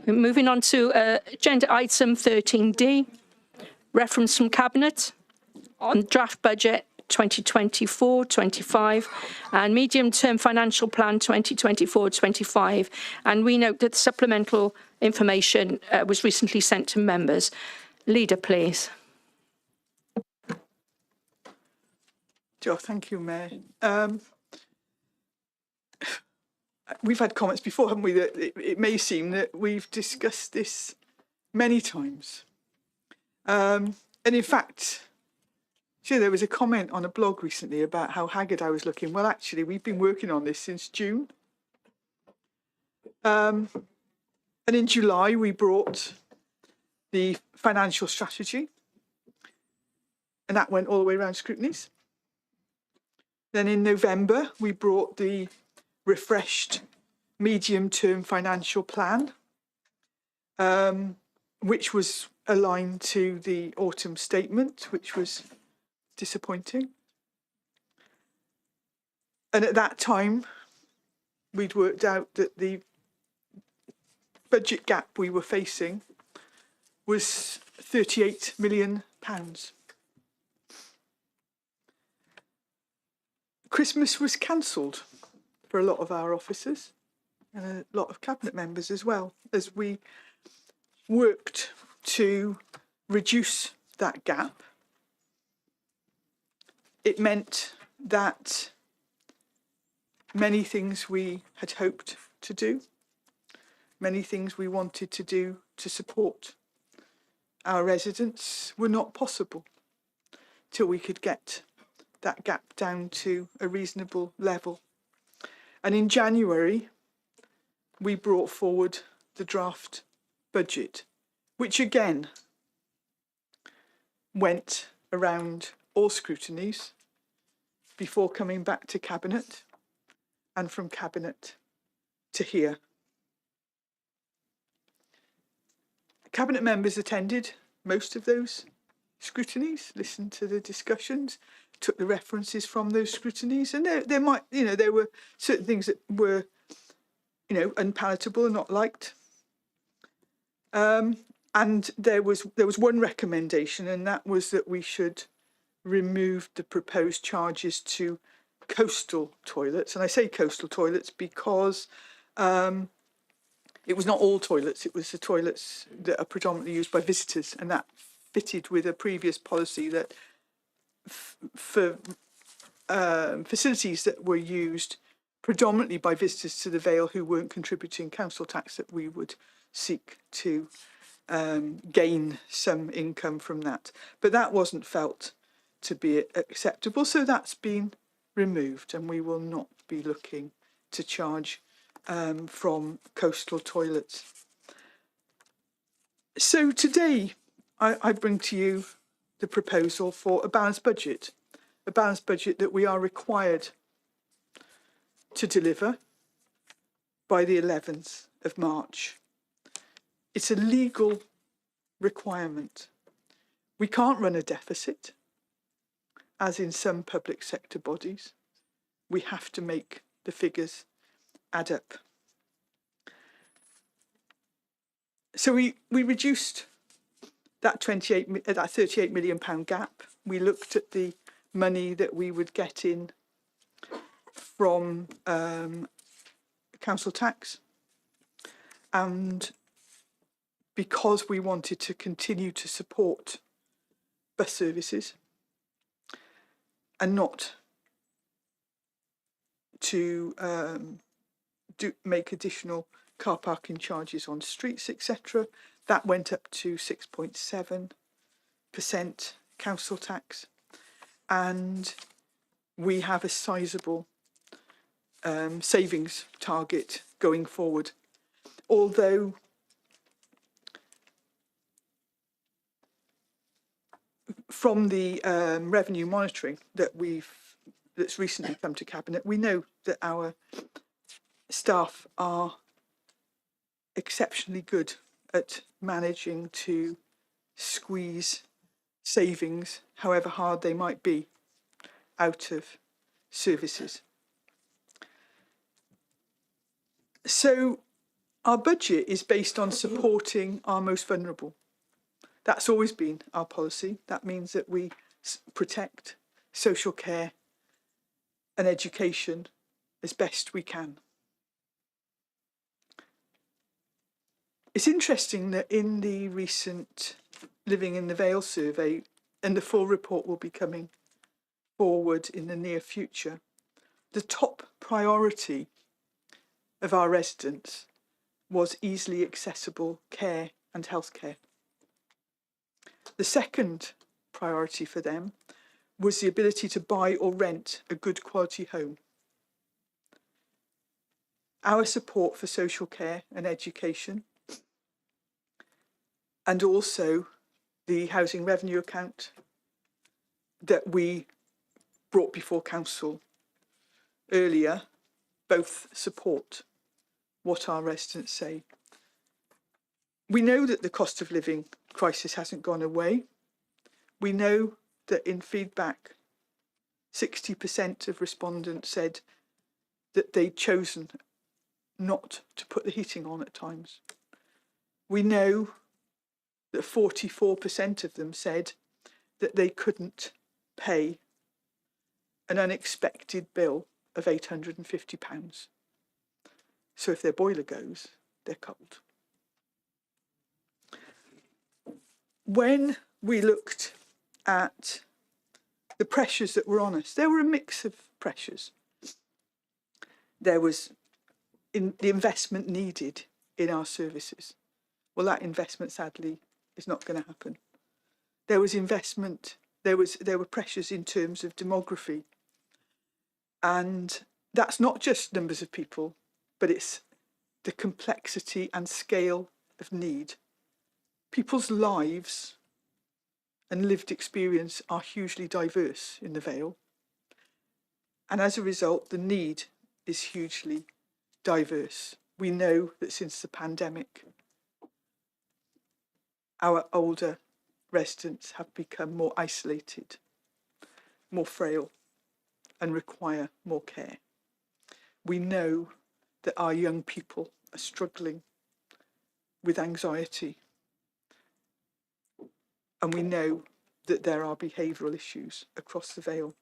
Moving on to agenda item 13D, reference from Cabinet on draft budget 2024-25 and medium-term financial plan 2024-25. And we note that supplemental information was recently sent to members. Leader, please. Thank you, Mayor. We've had comments before, haven't we, that it may seem that we've discussed this many times. And in fact, there was a comment on a blog recently about how haggard I was looking. Well, actually, we've been working on this since June. And in July, we brought the financial strategy, and that went all the way around scrutinies. Then in November, we brought the refreshed medium-term financial plan, which was aligned to the autumn statement, which was disappointing. And at that time, we'd worked out that the budget gap we were facing was £38 million. Christmas was cancelled for a lot of our officers and a lot of cabinet members as well, as we worked to reduce that gap. It meant that many things we had hoped to do, many things we wanted to do to support our residents were not possible till we could get that gap down to a reasonable level. And in January, we brought forward the draft budget, which again went around all scrutinies before coming back to Cabinet and from Cabinet to here. Cabinet members attended most of those scrutinies, listened to the discussions, took the references from those scrutinies, and there were certain things that were, unpalatable and not liked. And there was one recommendation, and that was that we should remove the proposed charges to coastal toilets. And I say coastal toilets because it was not all toilets, it was the toilets that are predominantly used by visitors, and that fitted with a previous policy that for facilities that were used predominantly by visitors to the Vale who weren't contributing council tax, that we would seek to gain some income from that. But that wasn't felt to be acceptable, so that's been removed, and we will not be looking to charge from coastal toilets. So today I bring to you the proposal for a balanced budget that we are required to deliver by the 11th of March. It's a legal requirement. We can't run a deficit, as in some public sector bodies. We have to make the figures add up. So we reduced that £38 million gap. We looked at the money that we would get in from council tax, and because we wanted to continue to support bus services and not to make additional car parking charges on streets, etc., that went up to 6.7% council tax, and we have a sizable savings target going forward. Although from the revenue monitoring that's recently come to Cabinet, we know that our staff are exceptionally good at managing to squeeze savings, however hard they might be, out of services. So our budget is based on supporting our most vulnerable. That's always been our policy. That means that we protect social care and education as best we can. It's interesting that in the recent Living in the Vale survey, and the full report will be coming forward in the near future, the top priority of our residents was easily accessible care and healthcare. The second priority for them was the ability to buy or rent a good quality home. Our support for social care and education, and also the housing revenue account that we brought before council earlier, both support what our residents say. We know that the cost of living crisis hasn't gone away. We know that in feedback, 60% of respondents said that they'd chosen not to put the heating on at times. We know that 44% of them said that they couldn't pay an unexpected bill of £850. So if their boiler goes, they're cold. When we looked at the pressures that were on us, there were a mix of pressures. There was the investment needed in our services. Well, that investment, sadly, is not going to happen. There was investment, there were pressures in terms of demography. And that's not just numbers of people, but it's the complexity and scale of need. People's lives and lived experience are hugely diverse in the Vale. And as a result, the need is hugely diverse. We know that since the pandemic, our older residents have become more isolated, more frail, and require more care. We know that our young people are struggling with anxiety. And we know that there are behavioural issues across the Vale.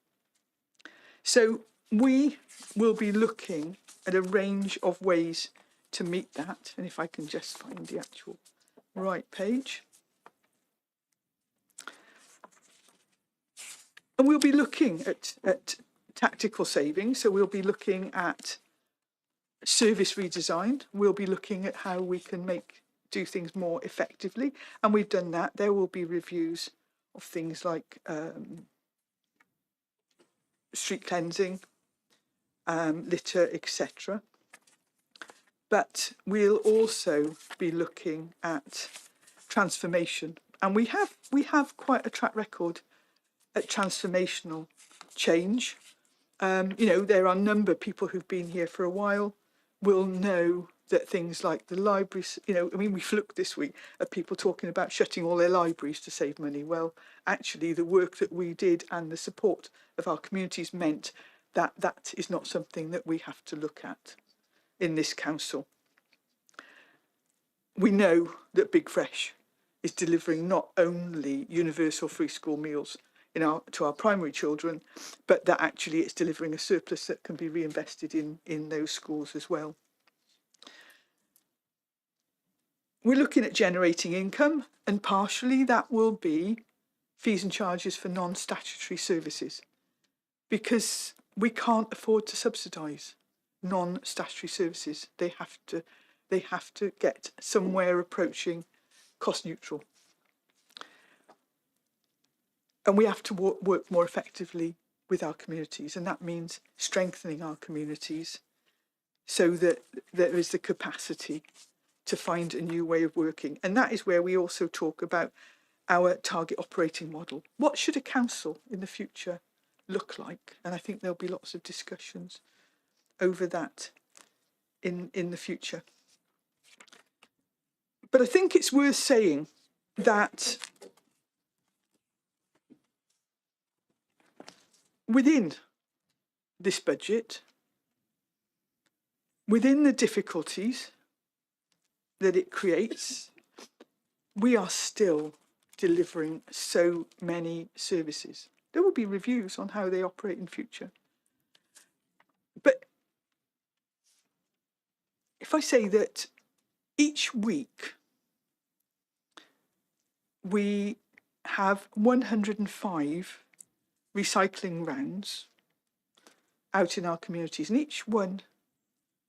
So we will be looking at a range of ways to meet that. And if I can just find the actual right page. And we'll be looking at tactical savings. So we'll be looking at service redesign. We'll be looking at how we can do things more effectively. And we've done that. There will be reviews of things like street cleansing, litter, etc. But we'll also be looking at transformation. And we have quite a track record at transformational change. There are a number of people who've been here for a while will know that things like the libraries, we've looked this week at people talking about shutting all their libraries to save money. Well, actually, the work that we did and the support of our communities meant that that is not something that we have to look at in this council. We know that Big Fresh is delivering not only universal free school meals to our primary children, but that actually it's delivering a surplus that can be reinvested in those schools as well. We're looking at generating income, and partially that will be fees and charges for non-statutory services, because we can't afford to subsidise non-statutory services. They have to get somewhere approaching cost neutral. And we have to work more effectively with our communities, and that means strengthening our communities so that there is the capacity to find a new way of working. And that is where we also talk about our target operating model. What should a council in the future look like? And I think there'll be lots of discussions over that in the future. But I think it's worth saying that within this budget, within the difficulties that it creates, we are still delivering so many services. There will be reviews on how they operate in future. But if I say that each week we have 105 recycling rounds out in our communities, and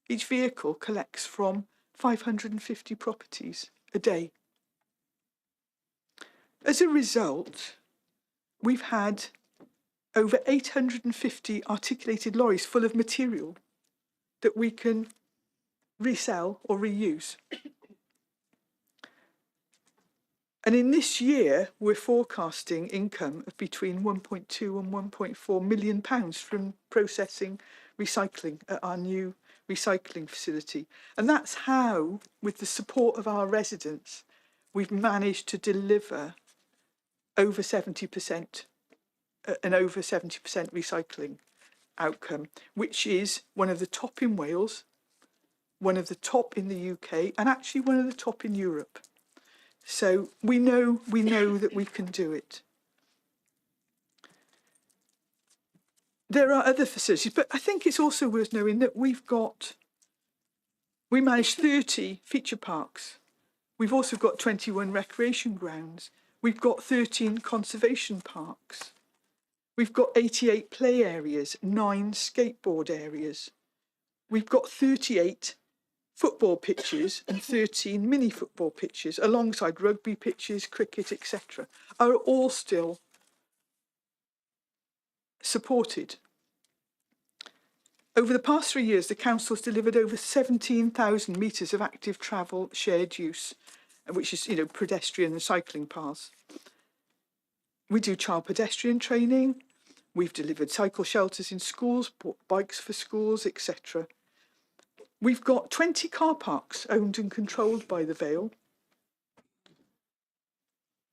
each vehicle collects from 550 properties a day. As a result, we've had over 850 articulated lorries full of material that we can resell or reuse. And in this year, we're forecasting income of between 1.2 and 1.4 million pounds from processing recycling at our new recycling facility. And that's how, with the support of our residents, we've managed to deliver over 70%, an over 70% recycling outcome, which is one of the top in Wales, one of the top in the UK, and actually one of the top in Europe. So we know that we can do it. There are other facilities, but I think it's also worth knowing that we manage 30 feature parks. We've also got 21 recreation grounds. We've got 13 conservation parks. We've got 88 play areas, 9 skateboard areas. We've got 38 football pitches and 13 mini football pitches, alongside rugby pitches, cricket, etc., are all still supported. Over the past 3 years, the council's delivered over 17,000 metres of active travel shared use, which is, pedestrian and cycling paths. We do child pedestrian training. We've delivered cycle shelters in schools, bought bikes for schools, etc. We've got 20 car parks owned and controlled by the Vale.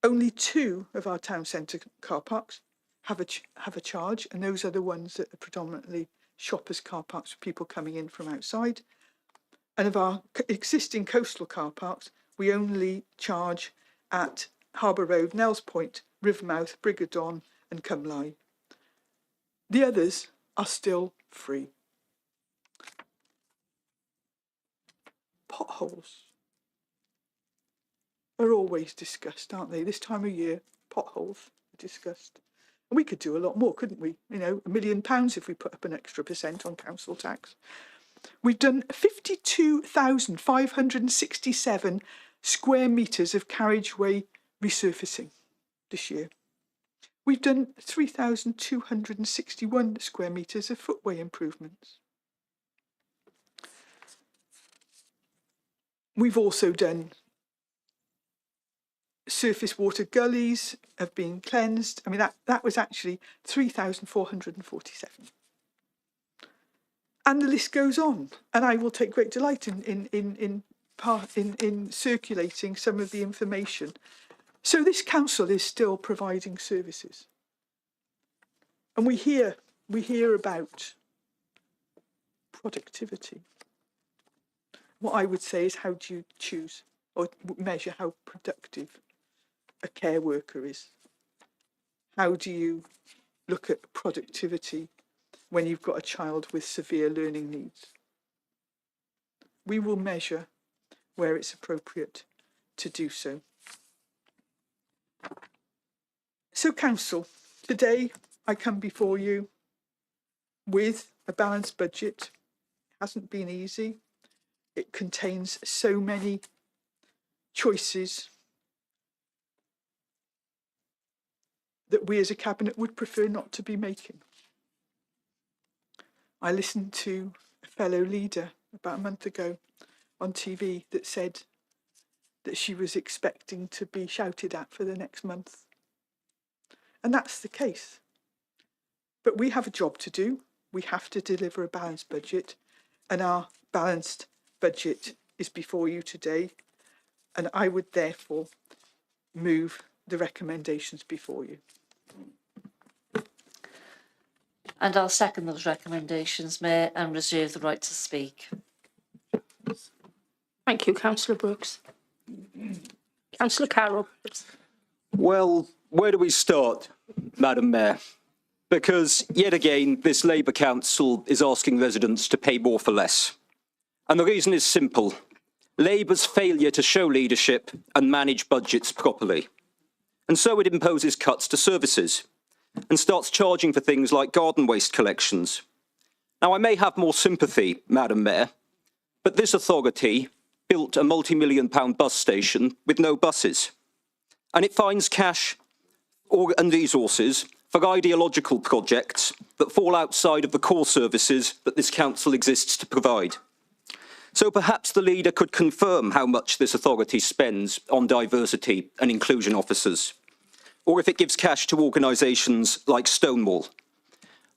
Only 2 of our town centre car parks have a charge, and those are the ones that are predominantly shoppers' car parks for people coming in from outside. And of our existing coastal car parks, we only charge at Harbour Road, Nels Point, Rivermouth, Brigadon and Cymlai. The others are still free. Potholes are always discussed, aren't they? This time of year, potholes are discussed. And we could do a lot more, couldn't we? £1 million if we put up an extra % on council tax. We've done 52,567 square metres of carriageway resurfacing this year. We've done 3,261 square metres of footway improvements. We've also done surface water gullies have been cleansed. I mean, that was actually 3,447. And the list goes on. And I will take great delight in circulating some of the information. So this council is still providing services. And we hear about productivity. What I would say is, how do you choose or measure how productive a care worker is? How do you look at productivity when you've got a child with severe learning needs? We will measure where it's appropriate to do so. So, council, today I come before you with a balanced budget. It hasn't been easy. It contains so many choices that we as a cabinet would prefer not to be making. I listened to a fellow leader about a month ago on TV that said that she was expecting to be shouted at for the next month. And that's the case. But we have a job to do. We have to deliver a balanced budget, and our balanced budget is before you today. And I would therefore move the recommendations before you. And I'll second those recommendations, Mayor, and reserve the right to speak. Thank you, Councillor Brooks. Councillor Carroll. Well, where do we start, Madam Mayor? Because, yet again, this Labour Council is asking residents to pay more for less. And the reason is simple. Labour's failure to show leadership and manage budgets properly. And so it imposes cuts to services and starts charging for things like garden waste collections. Now, I may have more sympathy, Madam Mayor, but this authority built a multi-million-pound bus station with no buses. And it finds cash and resources for ideological projects that fall outside of the core services that this council exists to provide. So perhaps the leader could confirm how much this authority spends on diversity and inclusion officers, or if it gives cash to organisations like Stonewall,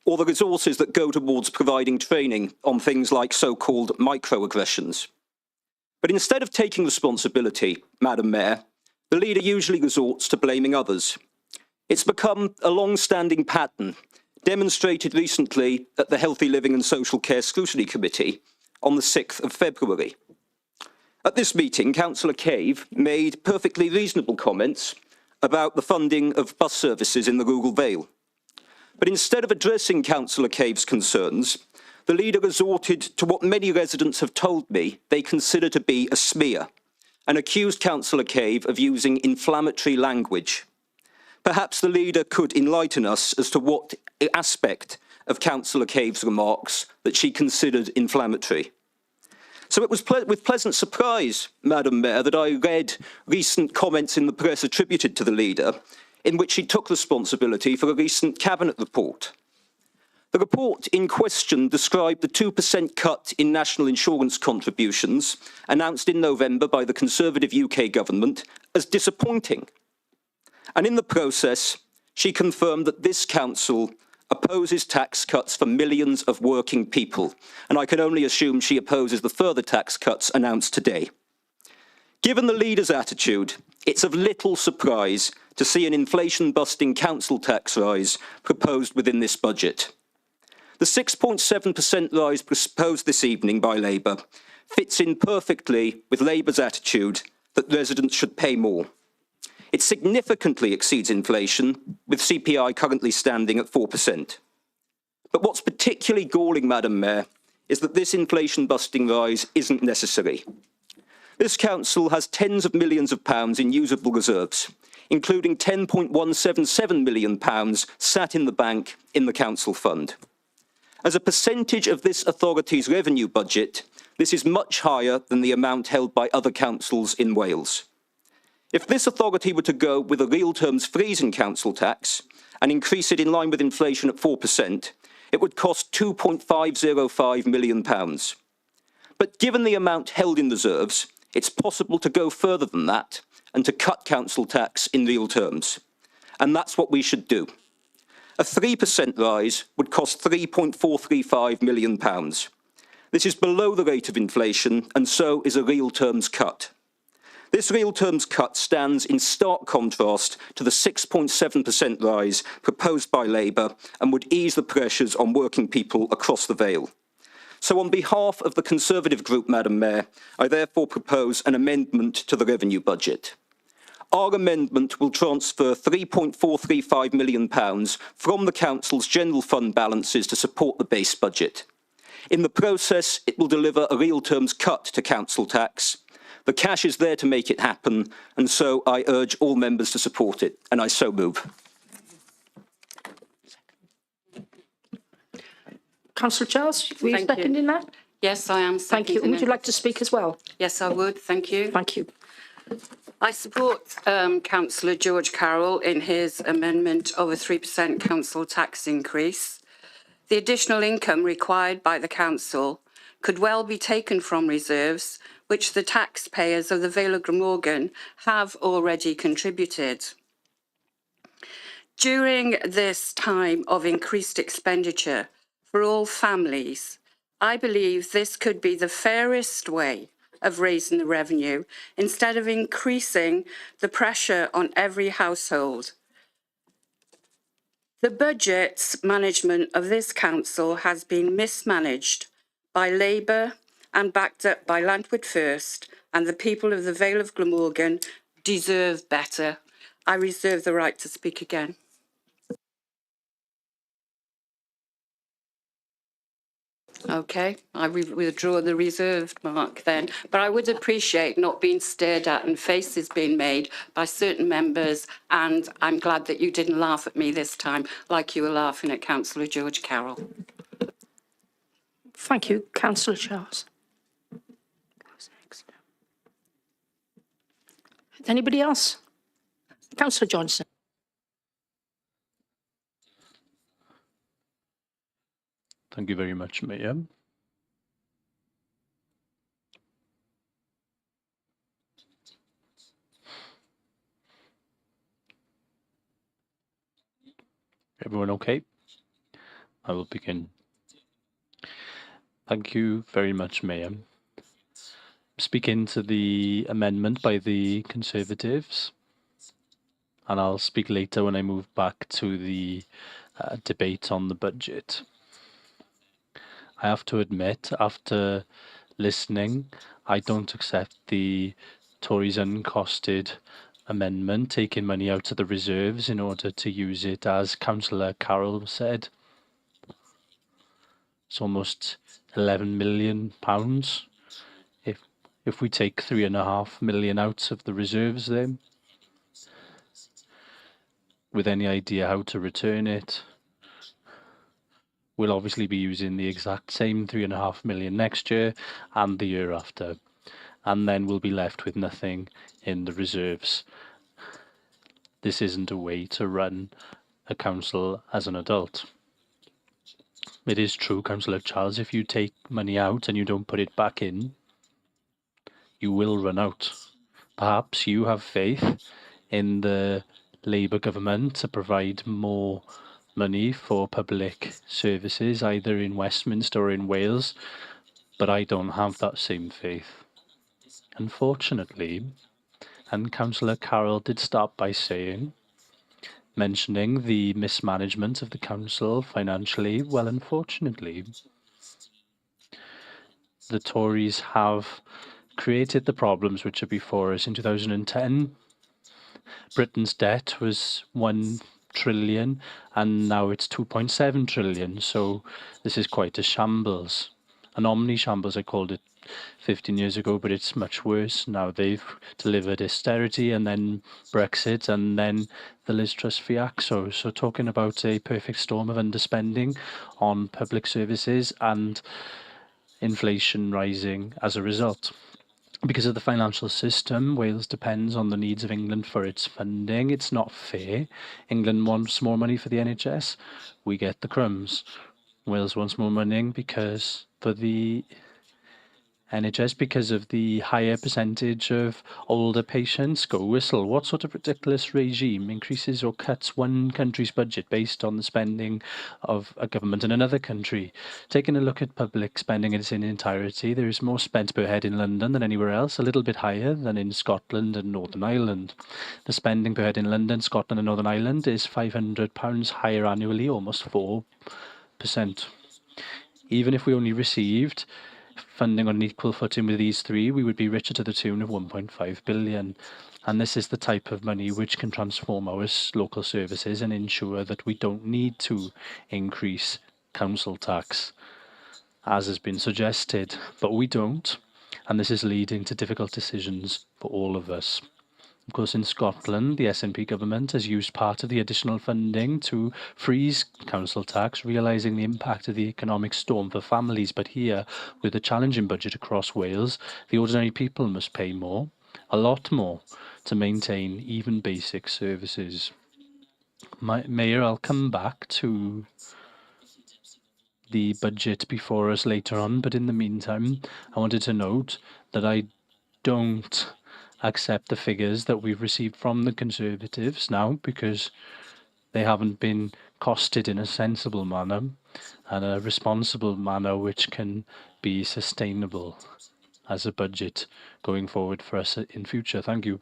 or the resources that go towards providing training on things like so-called microaggressions. But instead of taking responsibility, Madam Mayor, the leader usually resorts to blaming others. It's become a long-standing pattern, demonstrated recently at the Healthy Living and Social Care Scrutiny Committee on the 6th of February. At this meeting, Councillor Cave made perfectly reasonable comments about the funding of bus services in the rural Vale. But instead of addressing Councillor Cave's concerns, the leader resorted to what many residents have told me they consider to be a smear, and accused Councillor Cave of using inflammatory language. Perhaps the leader could enlighten us as to what aspect of Councillor Cave's remarks that she considered inflammatory. So it was with pleasant surprise, Madam Mayor, that I read recent comments in the press attributed to the leader, in which she took responsibility for a recent cabinet report. The report in question described the 2% cut in national insurance contributions announced in November by the Conservative UK government as disappointing. And in the process, she confirmed that this council opposes tax cuts for millions of working people, and I can only assume she opposes the further tax cuts announced today. Given the leader's attitude, it's of little surprise to see an inflation-busting council tax rise proposed within this budget. The 6.7% rise proposed this evening by Labour fits in perfectly with Labour's attitude that residents should pay more. It significantly exceeds inflation, with CPI currently standing at 4%. But what's particularly galling, Madam Mayor, is that this inflation-busting rise isn't necessary. This council has tens of millions of pounds in usable reserves, including £10.177 million sat in the bank in the council fund. As a percentage of this authority's revenue budget, this is much higher than the amount held by other councils in Wales. If this authority were to go with a real terms freeze in council tax and increase it in line with inflation at 4%, it would cost £2.505 million. But given the amount held in reserves, it's possible to go further than that and to cut council tax in real terms. And that's what we should do. A 3% rise would cost £3.435 million. This is below the rate of inflation, and so is a real terms cut. This real terms cut stands in stark contrast to the 6.7% rise proposed by Labour and would ease the pressures on working people across the Vale. So on behalf of the Conservative group, Madam Mayor, I therefore propose an amendment to the revenue budget. Our amendment will transfer £3.435 million from the Council's general fund balances to support the base budget. In the process, it will deliver a real terms cut to council tax. The cash is there to make it happen, and so I urge all members to support it, and I so move. Councillor Charles, were you seconding that? Yes, I am. Thank you. And would you like to speak as well? Yes, I would. Thank you. Thank you. I support Councillor George Carroll in his amendment of a 3% council tax increase. The additional income required by the council could well be taken from reserves, which the taxpayers of the Vale of Glamorgan have already contributed. During this time of increased expenditure for all families, I believe this could be the fairest way of raising the revenue instead of increasing the pressure on every household. The budget management of this council has been mismanaged by Labour and backed up by Landward First and the people of the Vale of Glamorgan deserve better. I reserve the right to speak again. Okay, I withdraw the reserved mark then. But I would appreciate not being stared at and faces being made by certain members, and I'm glad that you didn't laugh at me this time like you were laughing at Councillor George Carroll. Thank you, Councillor Charles. Anybody else? Councillor Johnson. Thank you very much, Mayor. Everyone okay? I will begin. Thank you very much, Mayor. Speaking to the amendment by the Conservatives, and I'll speak later when I move back to the debate on the budget. I have to admit, after listening, I don't accept the Tories' uncosted amendment, taking money out of the reserves in order to use it, as Councillor Carroll said. It's almost £11 million. If we take £3.5 million out of the reserves then, with any idea how to return it, we'll obviously be using the exact same £3.5 million next year and the year after. And then we'll be left with nothing in the reserves. This isn't a way to run a council as an adult. It is true, Councillor Charles, if you take money out and you don't put it back in, you will run out. Perhaps you have faith in the Labour government to provide more money for public services, either in Westminster or in Wales, but I don't have that same faith. Unfortunately, and Councillor Carroll did start by mentioning the mismanagement of the council financially. Well, unfortunately, the Tories have created the problems which are before us. In 2010, Britain's debt was 1 trillion and now it's 2.7 trillion. So this is quite a shambles. An omni-shambles, I called it 15 years ago, but it's much worse. Now they've delivered austerity and then Brexit and then the Liz Truss fiasco. So talking about a perfect storm of underspending on public services and inflation rising as a result. Because of the financial system, Wales depends on the needs of England for its funding. It's not fair. England wants more money for the NHS. We get the crumbs. Wales wants more money because for the NHS because of the higher percentage of older patients. Go whistle. What sort of ridiculous regime increases or cuts one country's budget based on the spending of a government in another country? Taking a look at public spending in its entirety, there is more spent per head in London than anywhere else, a little bit higher than in Scotland and Northern Ireland. The spending per head in London, Scotland and Northern Ireland is £500 higher annually, almost 4%. Even if we only received funding on an equal footing with these three, we would be richer to the tune of 1.5 billion. And this is the type of money which can transform our local services and ensure that we don't need to increase council tax, as has been suggested. But we don't, and this is leading to difficult decisions for all of us. Of course, in Scotland, the SNP government has used part of the additional funding to freeze council tax, realising the impact of the economic storm for families. But here, with a challenging budget across Wales, the ordinary people must pay more, a lot more, to maintain even basic services. Mayor, I'll come back to the budget before us later on, but in the meantime, I wanted to note that I don't accept the figures that we've received from the Conservatives now, because they haven't been costed in a sensible manner and a responsible manner which can be sustainable as a budget going forward for us in future. Thank you.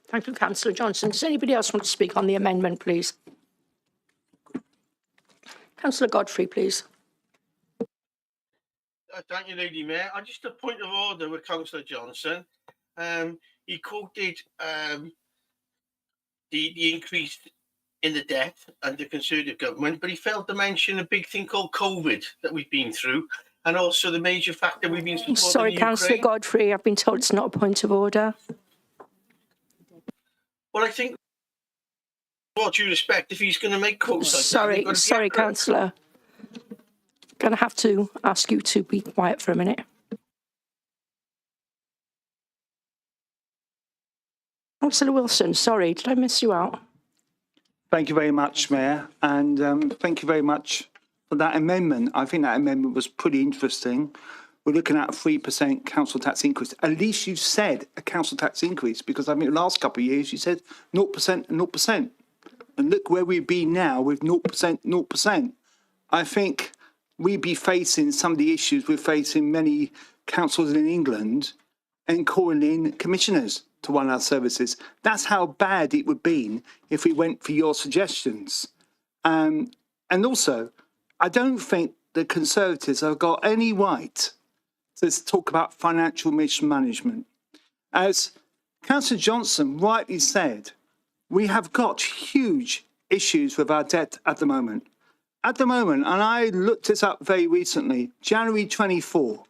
Thank you, Councillor Johnson. Does anybody else want to speak on the amendment, please? Councillor Godfrey, please. Thank you, Lady Mayor. Just a point of order with Councillor Johnson. He quoted the increase in the debt under Conservative government, but he failed to mention a big thing called COVID that we've been through, and also the major factor we've been supporting Sorry, Councillor Godfrey, I've been told it's not a point of order. Well, I think, with all due respect, if he's going to make quotes like that, Sorry, Councillor. Going to have to ask you to be quiet for a minute. Councillor Wilson, sorry, did I miss you out? Thank you very much, Mayor, and thank you very much for that amendment. I think that amendment was pretty interesting. We're looking at a 3% council tax increase. At least you said a council tax increase, because I think the last couple of years you said 0% and 0%. And look where we've been now with 0%, 0%. I think we'd be facing some of the issues we're facing many councils in England and calling in commissioners to run our services. That's how bad it would be if we went for your suggestions. And also, I don't think the Conservatives have got any right to talk about financial mismanagement. As Councillor Johnson rightly said, we have got huge issues with our debt at the moment. At the moment, and I looked this up very recently, January 24,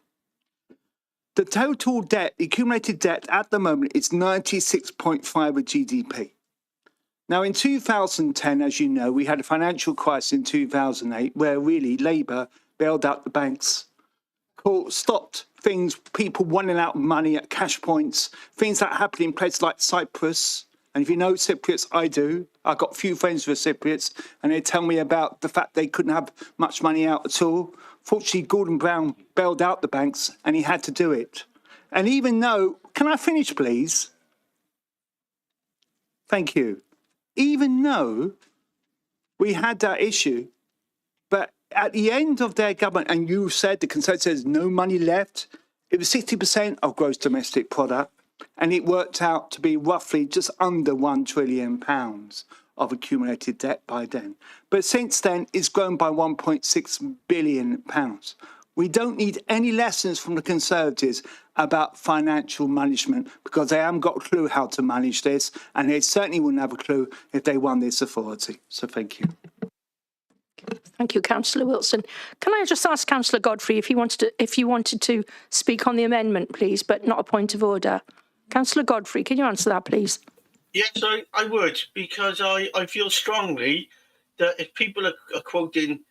the total debt, the accumulated debt at the moment is 96.5 of GDP. Now, in 2010, as you know, we had a financial crisis in 2008 where really Labour bailed out the banks, stopped things, people running out of money at cash points, things that happen in places like Cyprus. And if you know Cypriots, I do. I've got a few friends who are Cypriots, and they tell me about the fact they couldn't have much money out at all. Fortunately, Gordon Brown bailed out the banks, and he had to do it. And even though, can I finish, please? Thank you. Even though we had that issue, but at the end of their government, and you said the Conservatives says no money left, it was 60% of gross domestic product, and it worked out to be roughly just under £1 trillion of accumulated debt by then. But since then, it's grown by £1.6 billion. We don't need any lessons from the Conservatives about financial management, because they haven't got a clue how to manage this, and they certainly wouldn't have a clue if they won this authority. So thank you. Thank you, Councillor Wilson. Can I just ask Councillor Godfrey if you wanted to speak on the amendment, please, but not a point of order? Councillor Godfrey, can you answer that, please? Yes, I would, because I feel strongly that if people are quoting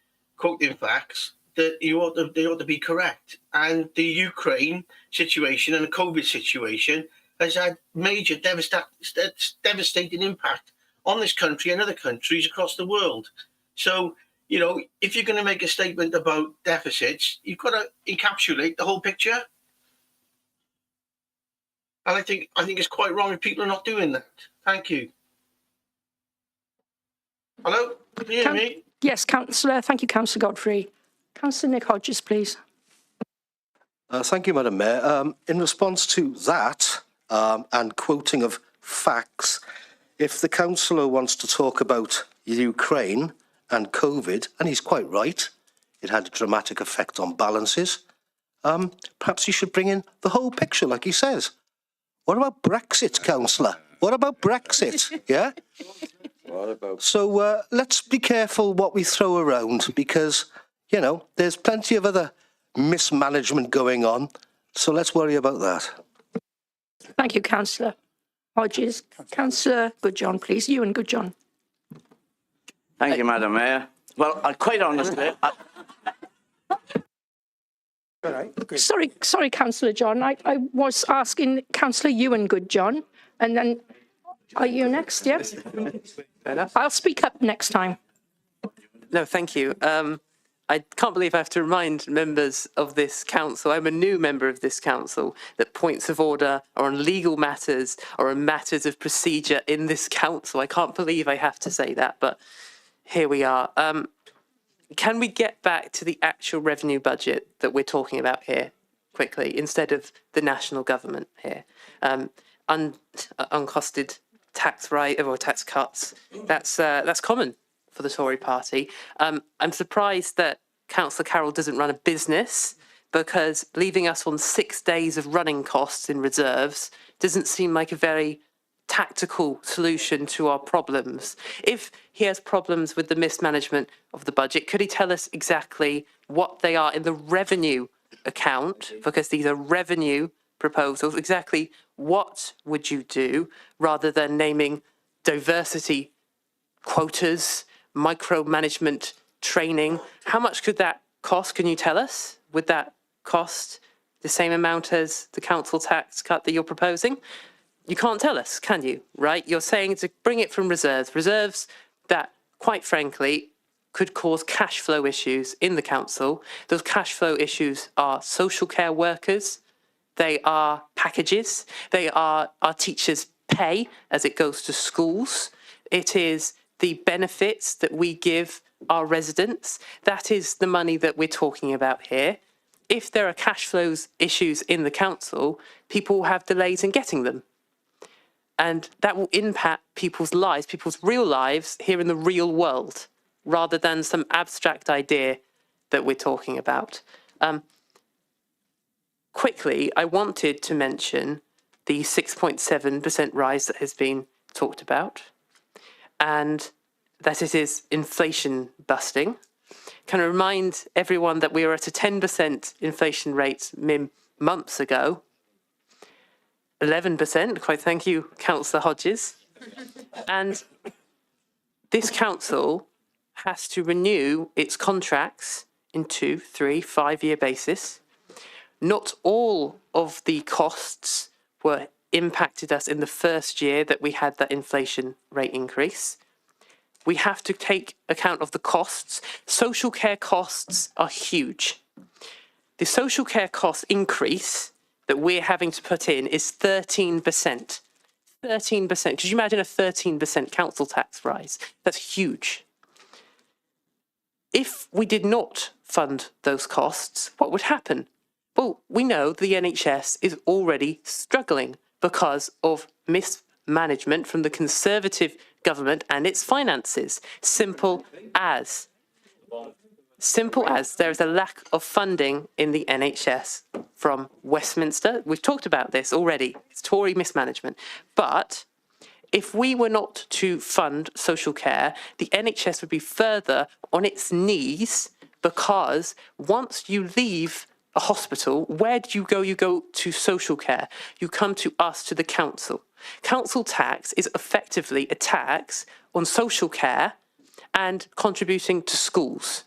facts, that they ought to be correct. And the Ukraine situation and the COVID situation has had major devastating impact on this country and other countries across the world. So, you know, if you're going to make a statement about deficits, you've got to encapsulate the whole picture. And I think it's quite wrong if people are not doing that. Thank you. Hello? Can you hear me? Yes, Councillor. Thank you, Councillor Godfrey. Councillor Nick Hodges, please. Thank you, Madam Mayor. In response to that and quoting of facts, if the councillor wants to talk about Ukraine and COVID, and he's quite right, it had a dramatic effect on balances, perhaps he should bring in the whole picture, like he says. What about Brexit, councillor? What about Brexit? Yeah? What about? So let's be careful what we throw around, because, you know, there's plenty of other mismanagement going on. So let's worry about that. Thank you, Councillor Hodges. Councillor Goodjohn, please. You and Goodjohn. Thank you, Madam Mayor. Well, quite honestly, Sorry, Councillor John. I was asking Councillor Ewan Goodjohn, and then are you next? Yes. I'll speak up next time. No, thank you. I can't believe I have to remind members of this council, I'm a new member of this council, that points of order are on legal matters or on matters of procedure in this council. I can't believe I have to say that, but here we are. Can we get back to the actual revenue budget that we're talking about here quickly, instead of the national government here? Uncosted tax tax cuts, that's common for the Tory party. I'm surprised that Councillor Carroll doesn't run a business because leaving us on 6 days of running costs in reserves doesn't seem like a very tactical solution to our problems. If he has problems with the mismanagement of the budget, could he tell us exactly what they are in the revenue account? Because these are revenue proposals. Exactly what would you do rather than naming diversity quotas, micromanagement training? How much could that cost? Can you tell us? Would that cost the same amount as the council tax cut that you're proposing? You can't tell us, can you? Right? You're saying to bring it from reserves that, quite frankly, could cause cash flow issues in the council. Those cash flow issues are social care workers, they are packages, they are our teachers' pay as it goes to schools. It is the benefits that we give our residents. That is the money that we're talking about here. If there are cash flows issues in the council, people will have delays in getting them. And that will impact people's lives, people's real lives here in the real world, rather than some abstract idea that we're talking about. Quickly, I wanted to mention the 6.7% rise that has been talked about, and that it is inflation busting. Can I remind everyone that we were at a 10% inflation rate months ago, 11%, quite thank you, Councillor Hodges. And this council has to renew its contracts in 2, 3, 5-year basis. Not all of the costs were impacted us in the first year that we had that inflation rate increase. We have to take account of the costs. Social care costs are huge. The social care cost increase that we're having to put in is 13%. 13%. Could you imagine a 13% council tax rise? That's huge. If we did not fund those costs, what would happen? Well, we know the NHS is already struggling because of mismanagement from the Conservative government and its finances. Simple as there is a lack of funding in the NHS from Westminster. We've talked about this already. It's Tory mismanagement. But if we were not to fund social care, the NHS would be further on its knees, because once you leave a hospital, where do you go? You go to social care. You come to us, to the council. Council tax is effectively a tax on social care and contributing to schools,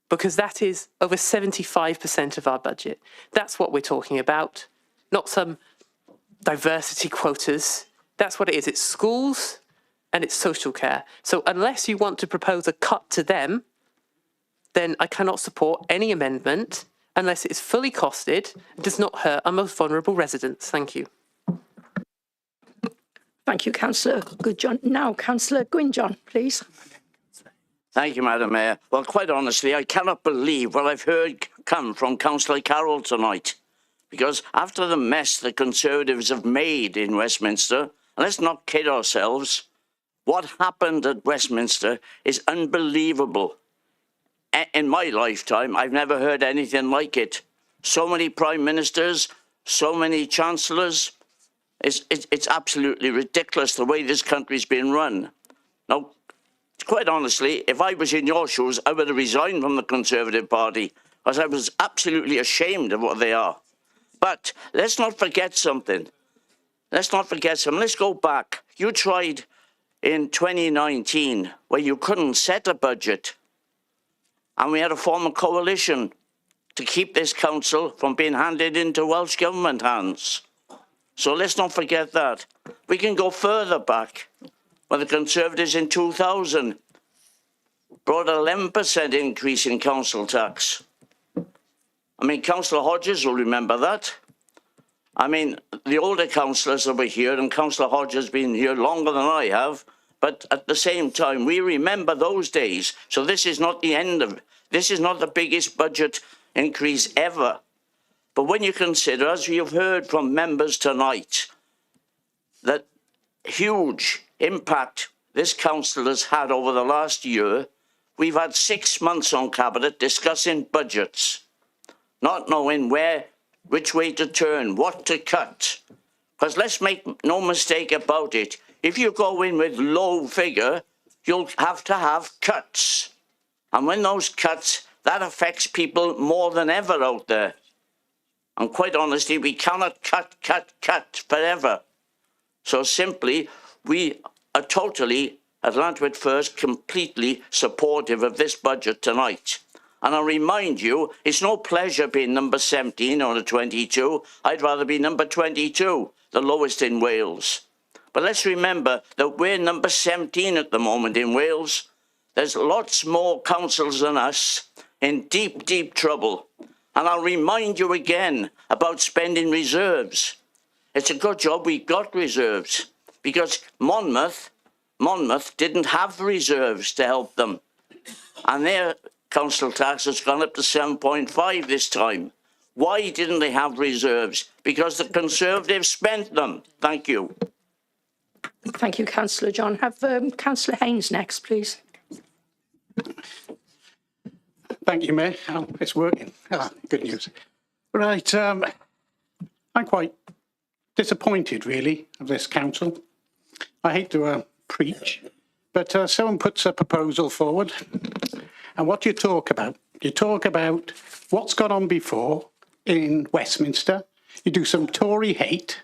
because that is over 75% of our budget. That's what we're talking about, not some diversity quotas. That's what it is. It's schools and it's social care. So unless you want to propose a cut to them, then I cannot support any amendment unless it is fully costed and does not hurt our most vulnerable residents. Thank you. Thank you, Councillor Goodjohn. Now, Councillor Gwynjohn, please. Thank you, Madam Mayor. Well, quite honestly, I cannot believe what I've heard come from Councillor Carroll tonight. Because after the mess the Conservatives have made in Westminster, and let's not kid ourselves, what happened at Westminster is unbelievable. In my lifetime, I've never heard anything like it. So many prime ministers, so many chancellors. It's absolutely ridiculous the way this country's been run. Now, quite honestly, if I was in your shoes, I would have resigned from the Conservative Party, because I was absolutely ashamed of what they are. But let's not forget something. Let's not forget something. Let's go back. You tried in 2019, where you couldn't set a budget, and we had to form a coalition to keep this council from being handed into Welsh Government hands. So let's not forget that. We can go further back, when the Conservatives in 2000 brought an 11% increase in council tax. I mean, Councillor Hodges will remember that. I mean, the older councillors that were here, and Councillor Hodges has been here longer than I have, but at the same time, we remember those days. So this is not the end of, this is not the biggest budget increase ever. But when you consider, as we have heard from members tonight, that huge impact this council has had over the last year, we've had 6 months on Cabinet discussing budgets. not knowing which way to turn, what to cut. Because let's make no mistake about it, if you go in with low figure, you'll have to have cuts. And when those cuts, that affects people more than ever out there. And quite honestly, we cannot cut forever. So simply, we are totally, at Lantwit First, completely supportive of this budget tonight. And I'll remind you, it's no pleasure being number 17 or 22. I'd rather be number 22, the lowest in Wales. But let's remember that we're number 17 at the moment in Wales. There's lots more councils than us in deep, deep trouble. And I'll remind you again about spending reserves. It's a good job we got reserves because Monmouth didn't have reserves to help them. And their council tax has gone up to 7.5 this time. Why didn't they have reserves? Because the Conservatives spent them. Thank you. Thank you, Councillor John. Have Councillor Haynes next, please. Thank you, Mayor. Oh, it's working. Good news. Right, I'm quite disappointed, really, of this council. I hate to preach, but someone puts a proposal forward, and what do you talk about? You talk about what's gone on before in Westminster. You do some Tory hate.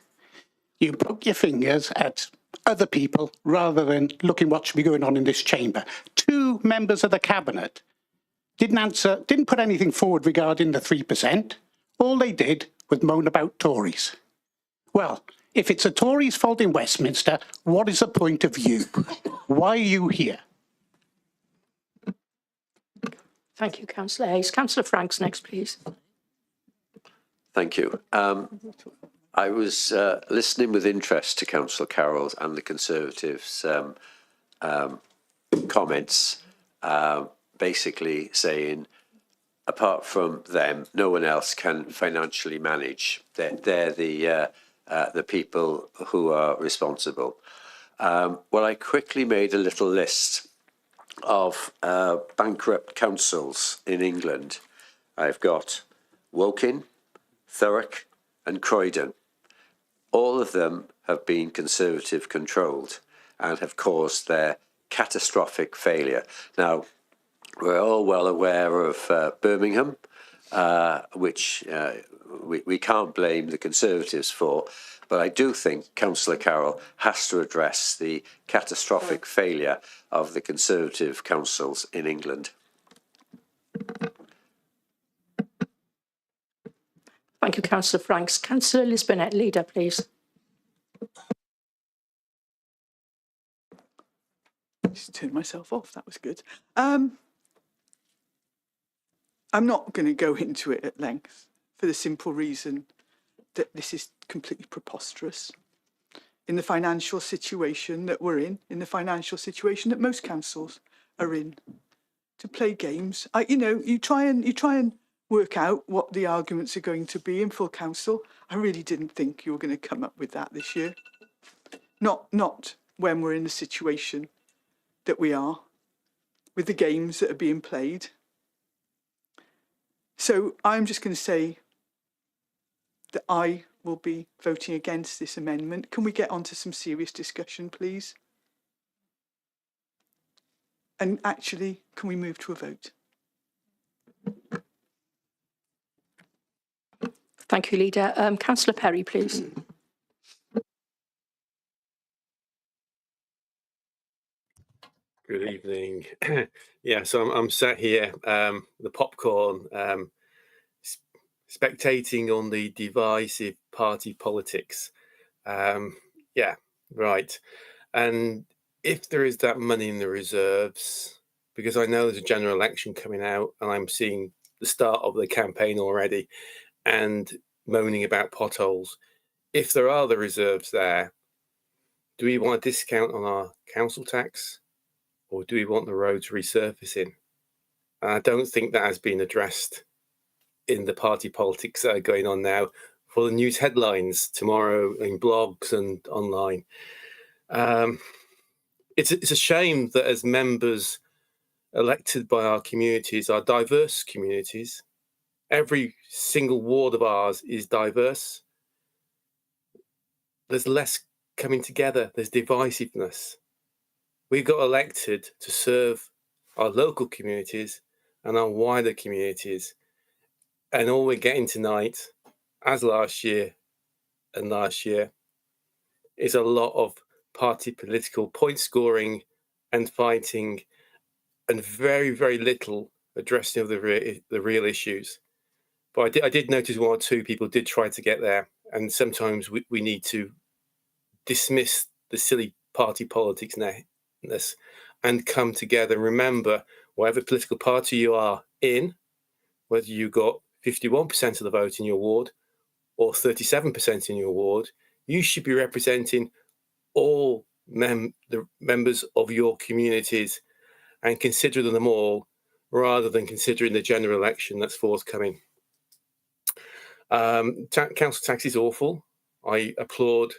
You poke your fingers at other people rather than looking what should be going on in this chamber. 2 members of the cabinet didn't put anything forward regarding the 3%. All they did was moan about Tories. Well, if it's a Tories' fault in Westminster, what is the point of you? Why are you here? Thank you, Councillor Hayes. Councillor Franks next, please. Thank you. I was listening with interest to Councillor Carroll's and the Conservatives' comments, basically saying, apart from them, no one else can financially manage. They're the people who are responsible. Well, I quickly made a little list of bankrupt councils in England. I've got Woking, Thurrock and Croydon. All of them have been Conservative controlled and have caused their catastrophic failure. Now, we're all well aware of Birmingham, which we can't blame the Conservatives for, but I do think Councillor Carroll has to address the catastrophic failure of the Conservative councils in England. Thank you, Councillor Franks. Councillor Lisbonette, leader, please. Just turned myself off. That was good. I'm not going to go into it at length for the simple reason that this is completely preposterous in the financial situation that we're in the financial situation that most councils are in. To play games, you try and work out what the arguments are going to be in full council. I really didn't think you were going to come up with that this year. Not when we're in the situation that we are, with the games that are being played. So I'm just going to say that I will be voting against this amendment. Can we get on to some serious discussion, please? And actually, can we move to a vote? Thank you, leader. Councillor Perry, please. Good evening. Yeah, so I'm sat here, the popcorn, spectating on the divisive party politics. Yeah, right. And if there is that money in the reserves, because I know there's a general election coming out and I'm seeing the start of the campaign already and moaning about potholes, if there are the reserves there, do we want a discount on our council tax? Or do we want the roads resurfacing? And I don't think that has been addressed in the party politics that are going on now for the news headlines tomorrow in blogs and online. It's a shame that as members elected by our communities, our diverse communities, Every single ward of ours is diverse. There's less coming together. There's divisiveness. We got elected to serve our local communities and our wider communities. And all we're getting tonight, as last year, is a lot of party political point scoring and fighting, and very, very little addressing of the real issues. But I did notice one or two people did try to get there, and sometimes we need to dismiss the silly party politics and come together and remember, whatever political party you are in, whether you got 51% of the vote in your ward or 37% in your ward, you should be representing all the members of your communities and considering them all, rather than considering the general election that's forthcoming. Council tax is awful. I applaud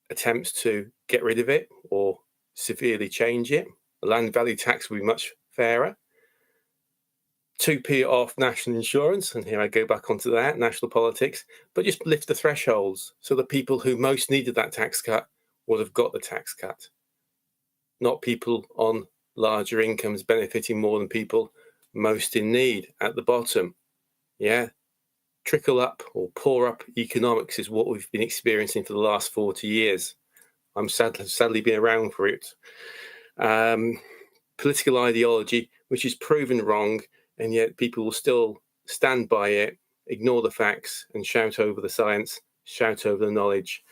attempts to get rid of it or severely change it. The land value tax will be much fairer. 2p off national insurance, and here I go back onto that, national politics, but just lift the thresholds so the people who most needed that tax cut would have got the tax cut, not people on larger incomes benefiting more than people most in need at the bottom. Yeah, trickle up or pour up economics is what we've been experiencing for the last 40 years. I'm sadly been around for it. Political ideology, which is proven wrong, and yet people will still stand by it, ignore the facts, and shout over the science, shout over the knowledge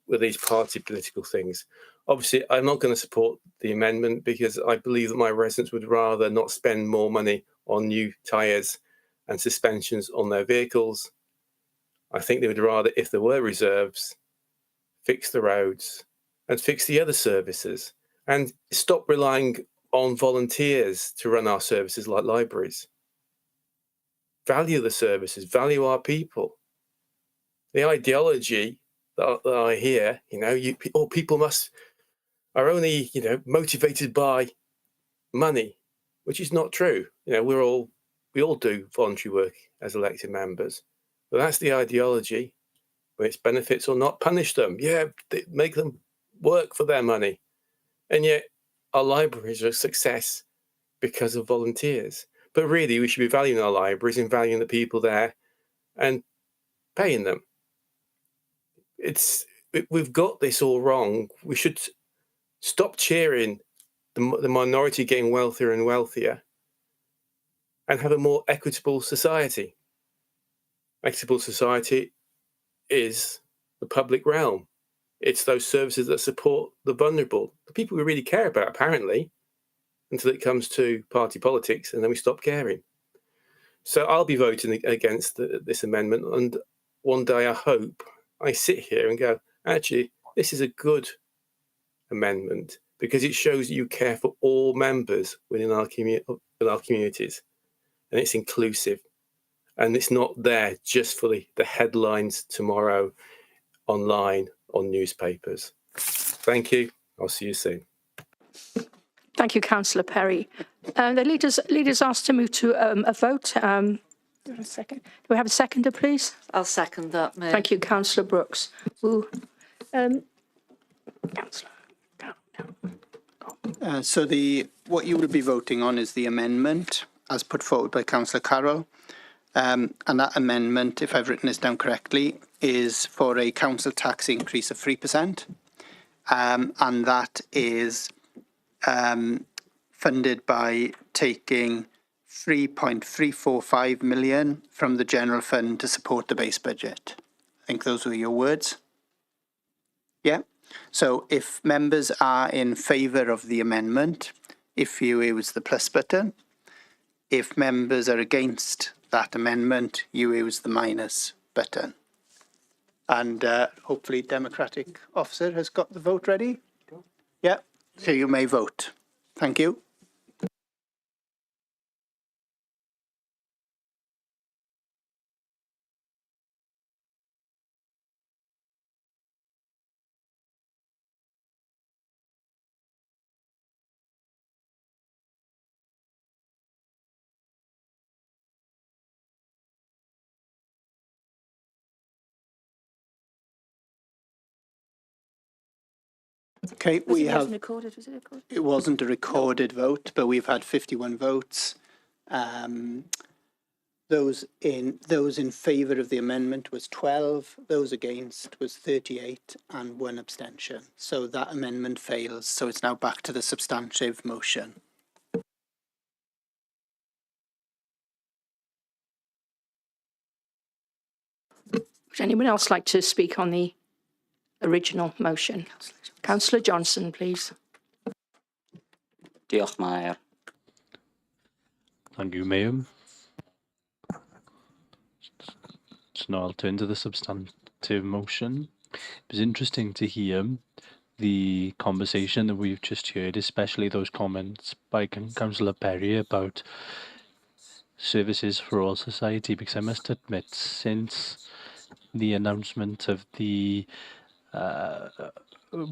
with these party political things. Obviously, I'm not going to support the amendment because I believe that my residents would rather not spend more money on new tyres and suspensions on their vehicles. I think they would rather, if there were reserves, fix the roads and fix the other services and stop relying on volunteers to run our services like libraries. Value the services, value our people. The ideology that I hear, people are only, motivated by money, which is not true. We all do voluntary work as elected members, but that's the ideology. When it's benefits or not, punish them. Yeah, make them work for their money. And yet our libraries are a success because of volunteers. But really, we should be valuing our libraries and valuing the people there and paying them. We've got this all wrong. We should stop cheering the minority getting wealthier and wealthier and have a more equitable society. Equitable society is the public realm. It's those services that support the vulnerable, the people we really care about, apparently, until it comes to party politics, and then we stop caring. So I'll be voting against this amendment, and one day I hope I sit here and go, actually, this is a good amendment because it shows you care for all members within our communities, and it's inclusive, and it's not there just for the headlines tomorrow online on newspapers. Thank you. I'll see you soon. Thank you, Councillor Perry. The leaders asked to move to a vote. A second. Do we have a seconder, please? I'll second that, Mayor. Thank you, Councillor Brooks. Councillor. So what you will be voting on is the amendment as put forward by Councillor Carroll. And that amendment, if I've written this down correctly, is for a council tax increase of 3%. And that is funded by taking 3.345 million from the general fund to support the base budget. I think those were your words. Yeah. So if members are in favour of the amendment, if you use the plus button. If members are against that amendment, you use the minus button. And hopefully Democratic officer has got the vote ready. Yeah, so you may vote. Thank you. Okay, we have. Recorded, was it recorded? It wasn't a recorded vote, but we've had 51 votes. Those in favour of the amendment was 12. Those against was 38, and 1 abstention. So that amendment fails. So it's now back to the substantive motion. Would anyone else like to speak on the original motion? Councillor Johnson, please. Diolch, Mayor. Thank you, Mayor. So now I'll turn to the substantive motion. It was interesting to hear the conversation that we've just heard, especially those comments by Councillor Perry about services for all society, because I must admit, since the announcement of the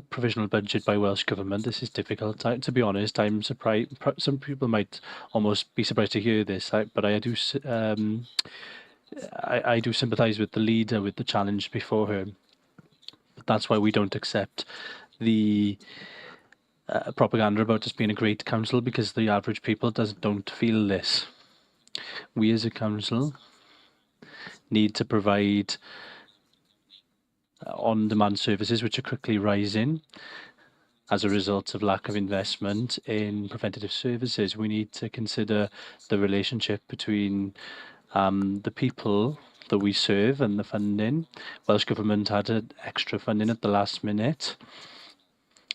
provisional budget by Welsh Government, this is difficult. To be honest, I'm surprised. Some people might almost be surprised to hear this, but I do sympathise with the leader, with the challenge before her. But that's why we don't accept the propaganda about us being a great council, because the average people don't feel this. We as a council need to provide on-demand services which are quickly rising as a result of lack of investment in preventative services. We need to consider the relationship between the people that we serve and the funding. Welsh Government had extra funding at the last minute,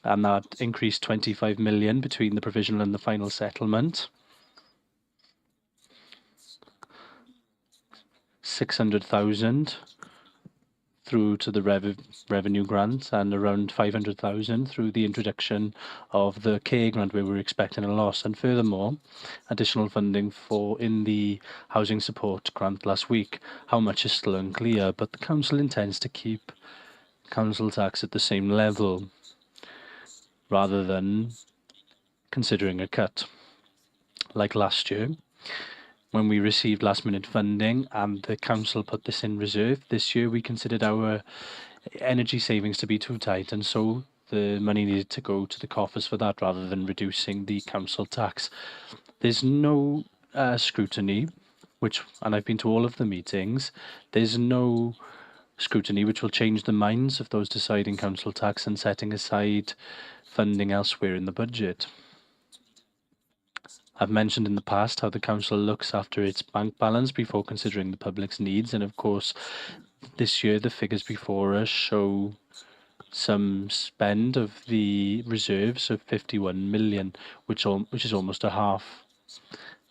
and that increased 25 million between the provisional and the final settlement. 600,000 through to the revenue grant, and around 500,000 through the introduction of the care grant, where we were expecting a loss. And furthermore, additional funding in the housing support grant last week. How much is still unclear, but the council intends to keep council tax at the same level rather than considering a cut like last year, when we received last-minute funding and the council put this in reserve. This year we considered our energy savings to be too tight, and so the money needed to go to the coffers for that rather than reducing the council tax. There's no scrutiny, and I've been to all of the meetings, there's no scrutiny which will change the minds of those deciding council tax and setting aside funding elsewhere in the budget. I've mentioned in the past how the council looks after its bank balance before considering the public's needs, and of course this year the figures before us show some spend of the reserves of 51 million, which is almost a half.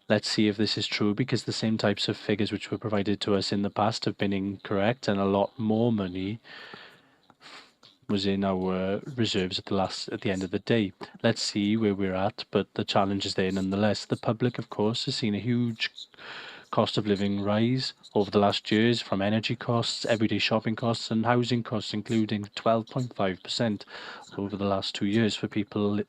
Let's see if this is true, because the same types of figures which were provided to us in the past have been incorrect, and a lot more money was in our reserves at the end of the day. Let's see where we're at, but the challenge is there nonetheless. The public, of course, has seen a huge cost of living rise over the last years, from energy costs, everyday shopping costs and housing costs, including 12.5% over the last 2 years for people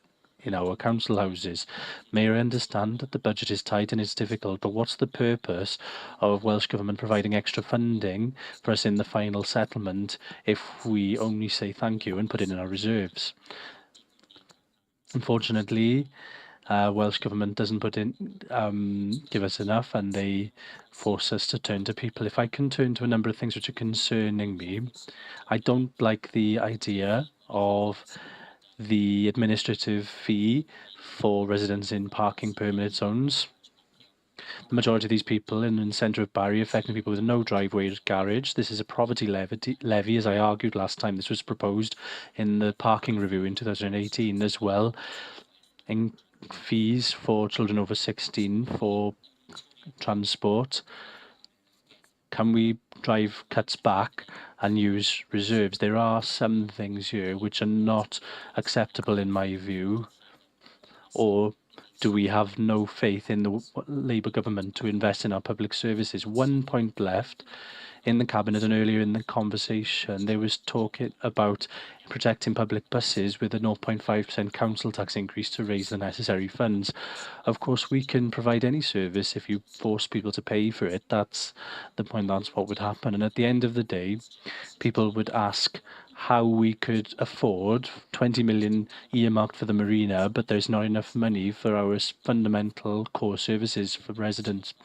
in our council houses. Mayor, I understand that the budget is tight and it's difficult, but what's the purpose of Welsh Government providing extra funding for us in the final settlement if we only say thank you and put it in our reserves? Unfortunately, Welsh Government doesn't give us enough, and they force us to turn to people. If I can turn to a number of things which are concerning me, I don't like the idea of the administrative fee for residents in parking permit zones. The majority of these people in the centre of Barry, affecting people with no driveway or garage. This is a poverty levy, as I argued last time. This was proposed in the parking review in 2018 as well. In fees for children over 16 for transport. Can we drive cuts back and use reserves? There are some things here which are not acceptable in my view. Or do we have no faith in the Labour government to invest in our public services? 1 point left. In the Cabinet and earlier in the conversation, there was talk about protecting public buses with a 0.5% council tax increase to raise the necessary funds. Of course, we can provide any service if you force people to pay for it. That's the point, that's what would happen. And at the end of the day, people would ask, how we could afford 20 million earmarked for the marina, but there's not enough money for our fundamental core services for residents.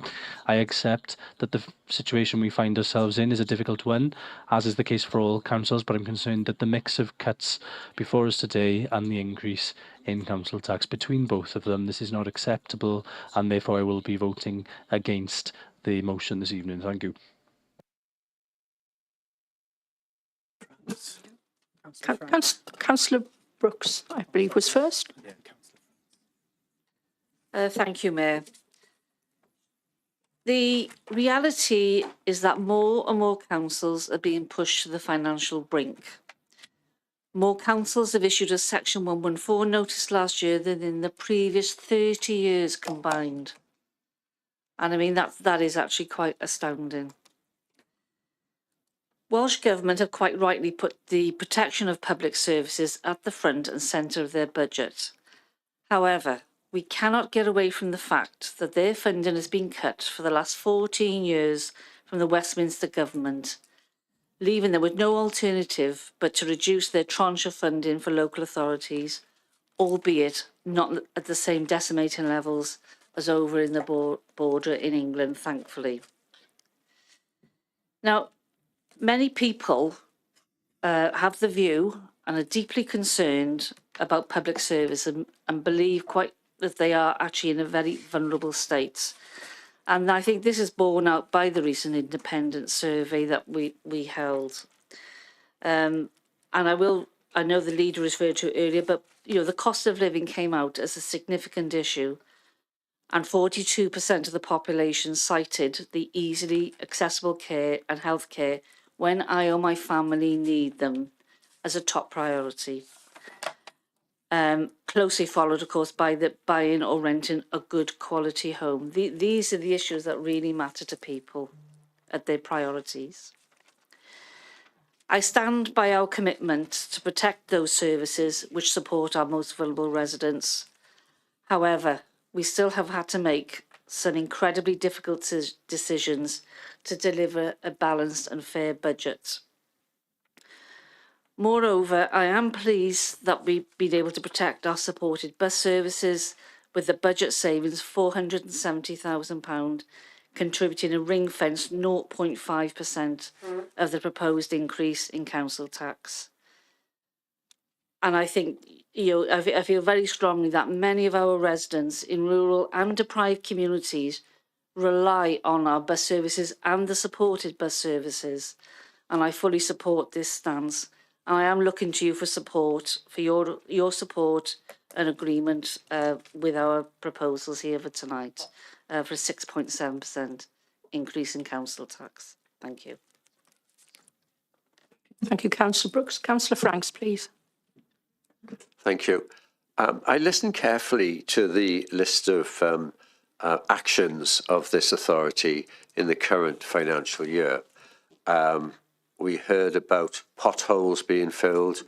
I accept that the situation we find ourselves in is a difficult one, as is the case for all councils, but I'm concerned that the mix of cuts before us today and the increase in council tax, between both of them, this is not acceptable, and therefore I will be voting against the motion this evening. Thank you. Councillor Brooks, I believe, was first. Thank you, Mayor. The reality is that more and more councils are being pushed to the financial brink. More councils have issued a Section 114 notice last year than in the previous 30 years combined. And I mean, that is actually quite astounding. Welsh Government have quite rightly put the protection of public services at the front and centre of their budget. However, we cannot get away from the fact that their funding has been cut for the last 14 years from the Westminster Government, leaving them with no alternative but to reduce their tranche of funding for local authorities, albeit not at the same decimating levels as over in the border in England, thankfully. Now, many people have the view and are deeply concerned about public service and believe quite that they are actually in a very vulnerable state. And I think this is borne out by the recent independent survey that we held. And I know the leader referred to it earlier, but the cost of living came out as a significant issue, and 42% of the population cited the easily accessible care and healthcare when I or my family need them as a top priority. Closely followed, of course, by the buying or renting a good quality home. These are the issues that really matter to people at their priorities. I stand by our commitment to protect those services which support our most vulnerable residents. However, we still have had to make some incredibly difficult decisions to deliver a balanced and fair budget. Moreover, I am pleased that we've been able to protect our supported bus services with the budget savings £470,000, contributing a ring-fenced 0.5% of the proposed increase in council tax. And I think, I feel very strongly that many of our residents in rural and deprived communities rely on our bus services and the supported bus services. And I fully support this stance. And I am looking to you for support, for your support and agreement with our proposals here for tonight for a 6.7% increase in council tax. Thank you. Thank you, Councillor Brooks. Councillor Franks, please. Thank you. I listened carefully to the list of actions of this authority in the current financial year. We heard about potholes being filled,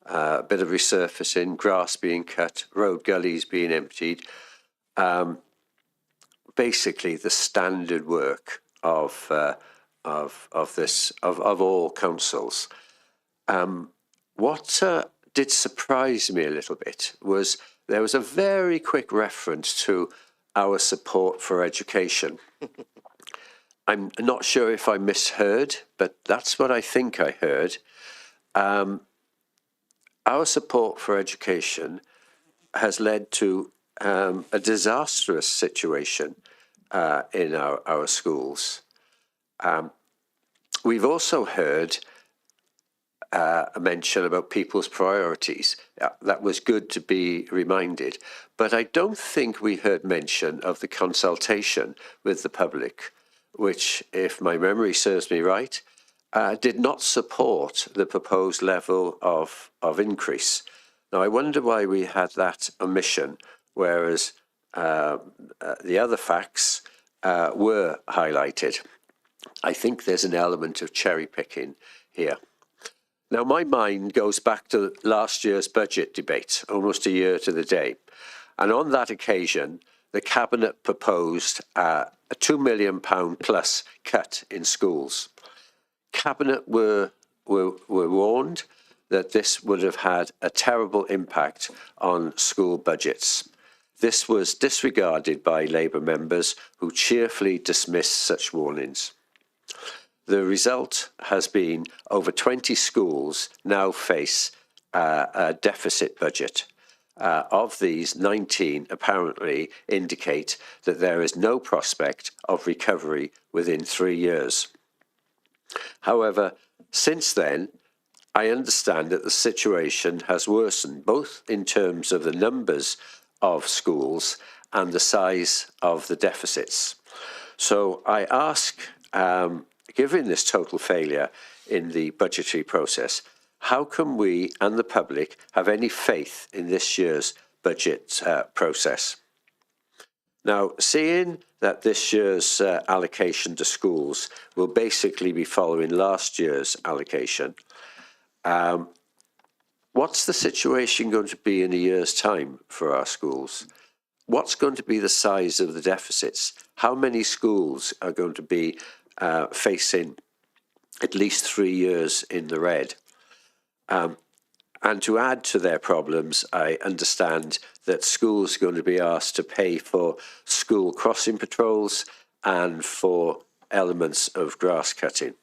a bit of resurfacing, grass being cut, road gullies being emptied. Basically, the standard work of all councils. What did surprise me a little bit was there was a very quick reference to our support for education. I'm not sure if I misheard, but that's what I think I heard. Our support for education has led to a disastrous situation in our schools. We've also heard a mention about people's priorities. That was good to be reminded. But I don't think we heard mention of the consultation with the public, which, if my memory serves me right, did not support the proposed level of increase. Now, I wonder why we had that omission, whereas the other facts were highlighted. I think there's an element of cherry picking here. Now, my mind goes back to last year's budget debate, almost a year to the day. And on that occasion, the Cabinet proposed a £2 million plus cut in schools. Cabinet were warned that this would have had a terrible impact on school budgets. This was disregarded by Labour members who cheerfully dismissed such warnings. The result has been over 20 schools now face a deficit budget. Of these, 19 apparently indicate that there is no prospect of recovery within 3 years. However, since then, I understand that the situation has worsened, both in terms of the numbers of schools and the size of the deficits. So I ask, given this total failure in the budgetary process, how can we and the public have any faith in this year's budget process? Now, seeing that this year's allocation to schools will basically be following last year's allocation, what's the situation going to be in a year's time for our schools? What's going to be the size of the deficits? How many schools are going to be facing at least 3 years in the red? And to add to their problems, I understand that schools are going to be asked to pay for school crossing patrols and for elements of grass cutting.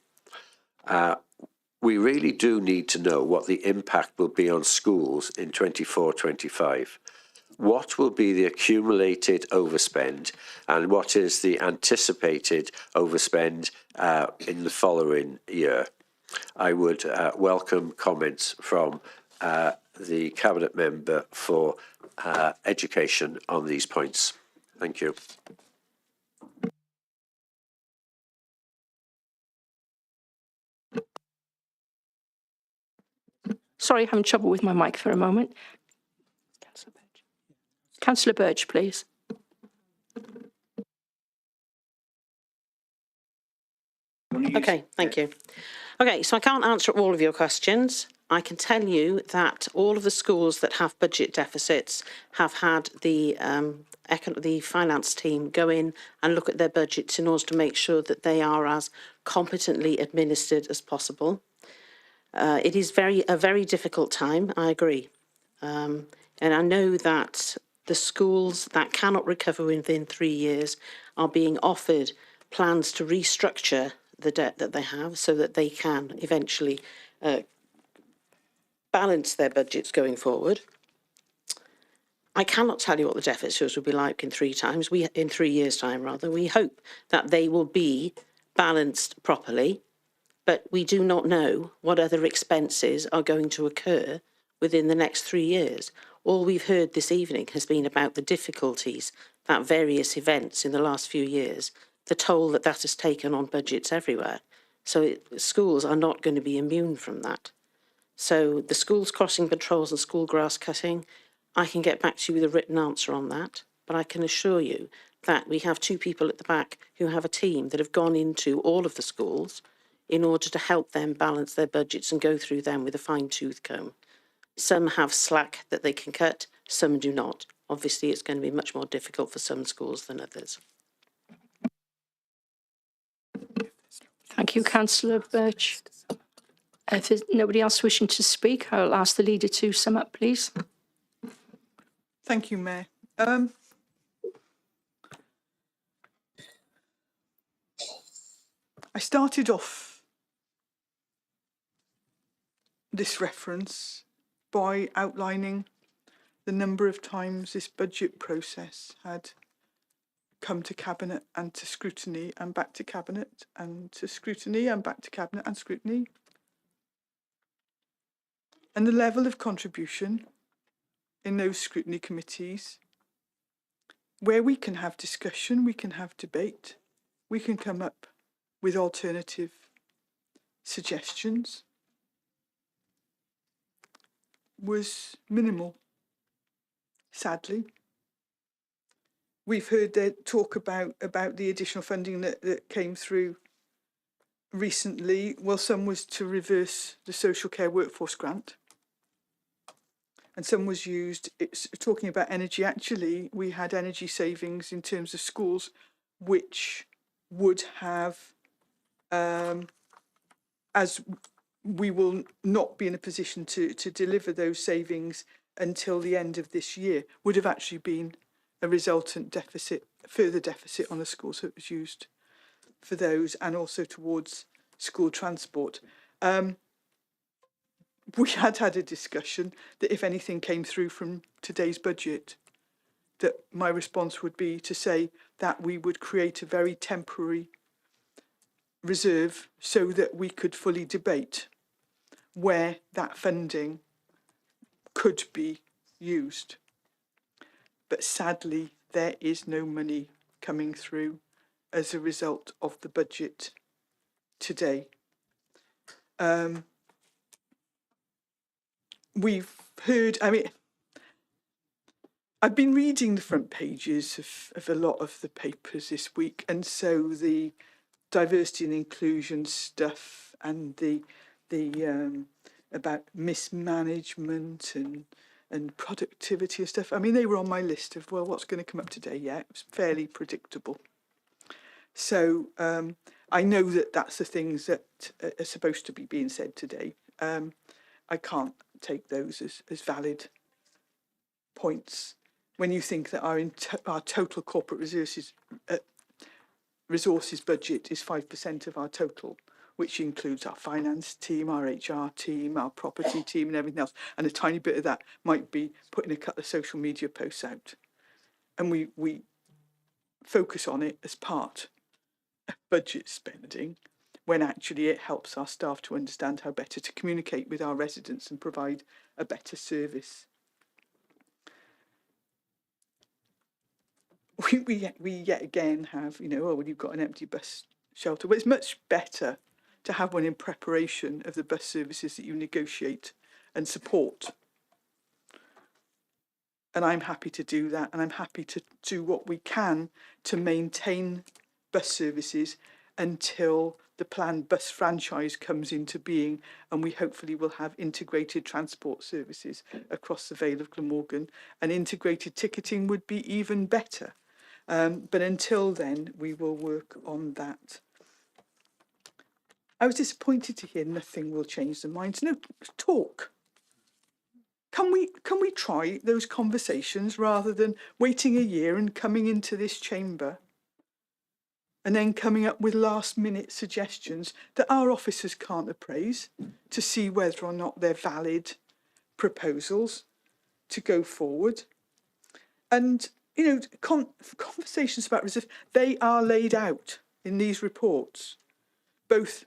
We really do need to know what the impact will be on schools in 24-25. What will be the accumulated overspend and what is the anticipated overspend in the following year? I would welcome comments from the Cabinet Member for Education on these points. Thank you. Sorry, having trouble with my mic for a moment. Councillor Birch, please. Okay, thank you. Okay, so I can't answer all of your questions. I can tell you that all of the schools that have budget deficits have had the finance team go in and look at their budgets in order to make sure that they are as competently administered as possible. It is a very difficult time, I agree. And I know that the schools that cannot recover within 3 years are being offered plans to restructure the debt that they have so that they can eventually balance their budgets going forward. I cannot tell you what the deficits will be like in 3 years' time, rather. We hope that they will be balanced properly, but we do not know what other expenses are going to occur within the next 3 years. All we've heard this evening has been about the difficulties that various events in the last few years, the toll that that has taken on budgets everywhere. So schools are not going to be immune from that. So the schools crossing patrols and school grass cutting, I can get back to you with a written answer on that, but I can assure you that we have 2 people at the back who have a team that have gone into all of the schools in order to help them balance their budgets and go through them with a fine-tooth comb. Some have slack that they can cut, some do not. Obviously, it's going to be much more difficult for some schools than others. Thank you, Councillor Birch. If there's nobody else wishing to speak, I'll ask the leader to sum up, please. Thank you, Mayor. I started off this reference by outlining the number of times this budget process had come to Cabinet and to scrutiny and back to Cabinet and to scrutiny and back to Cabinet and scrutiny. And the level of contribution in those scrutiny committees, where we can have discussion, we can have debate, we can come up with alternative suggestions, was minimal, sadly. We've heard talk about the additional funding that came through recently. Well, some was to reverse the social care workforce grant. And some was used, it's talking about energy. Actually, we had energy savings in terms of schools, which would have, as we will not be in a position to deliver those savings until the end of this year, would have actually been a resultant deficit, further deficit on the schools that was used for those, and also towards school transport. We had a discussion that if anything came through from today's budget, that my response would be to say that we would create a very temporary reserve so that we could fully debate where that funding could be used. But sadly, there is no money coming through as a result of the budget today. We've heard, I've been reading the front pages of a lot of the papers this week, and so the diversity and inclusion stuff and the about mismanagement and productivity and stuff. I mean, they were on my list of, well, what's going to come up today? Yeah, it was fairly predictable. So I know that that's the things that are supposed to be being said today. I can't take those as valid points when you think that our total corporate resources budget is 5% of our total, which includes our finance team, our HR team, our property team and everything else. And a tiny bit of that might be putting a couple of social media posts out. And we focus on it as part of budget spending, when actually it helps our staff to understand how better to communicate with our residents and provide a better service. We yet again have, well, you've got an empty bus shelter. Well, it's much better to have one in preparation of the bus services that you negotiate and support. And I'm happy to do that, and I'm happy to do what we can to maintain bus services until the planned bus franchise comes into being, and we hopefully will have integrated transport services across the Vale of Glamorgan, and integrated ticketing would be even better. But until then, we will work on that. I was disappointed to hear nothing will change the minds. No, talk. Can we try those conversations rather than waiting a year and coming into this chamber and then coming up with last-minute suggestions that our officers can't appraise to see whether or not they're valid proposals to go forward? And, conversations about reserves, they are laid out in these reports, both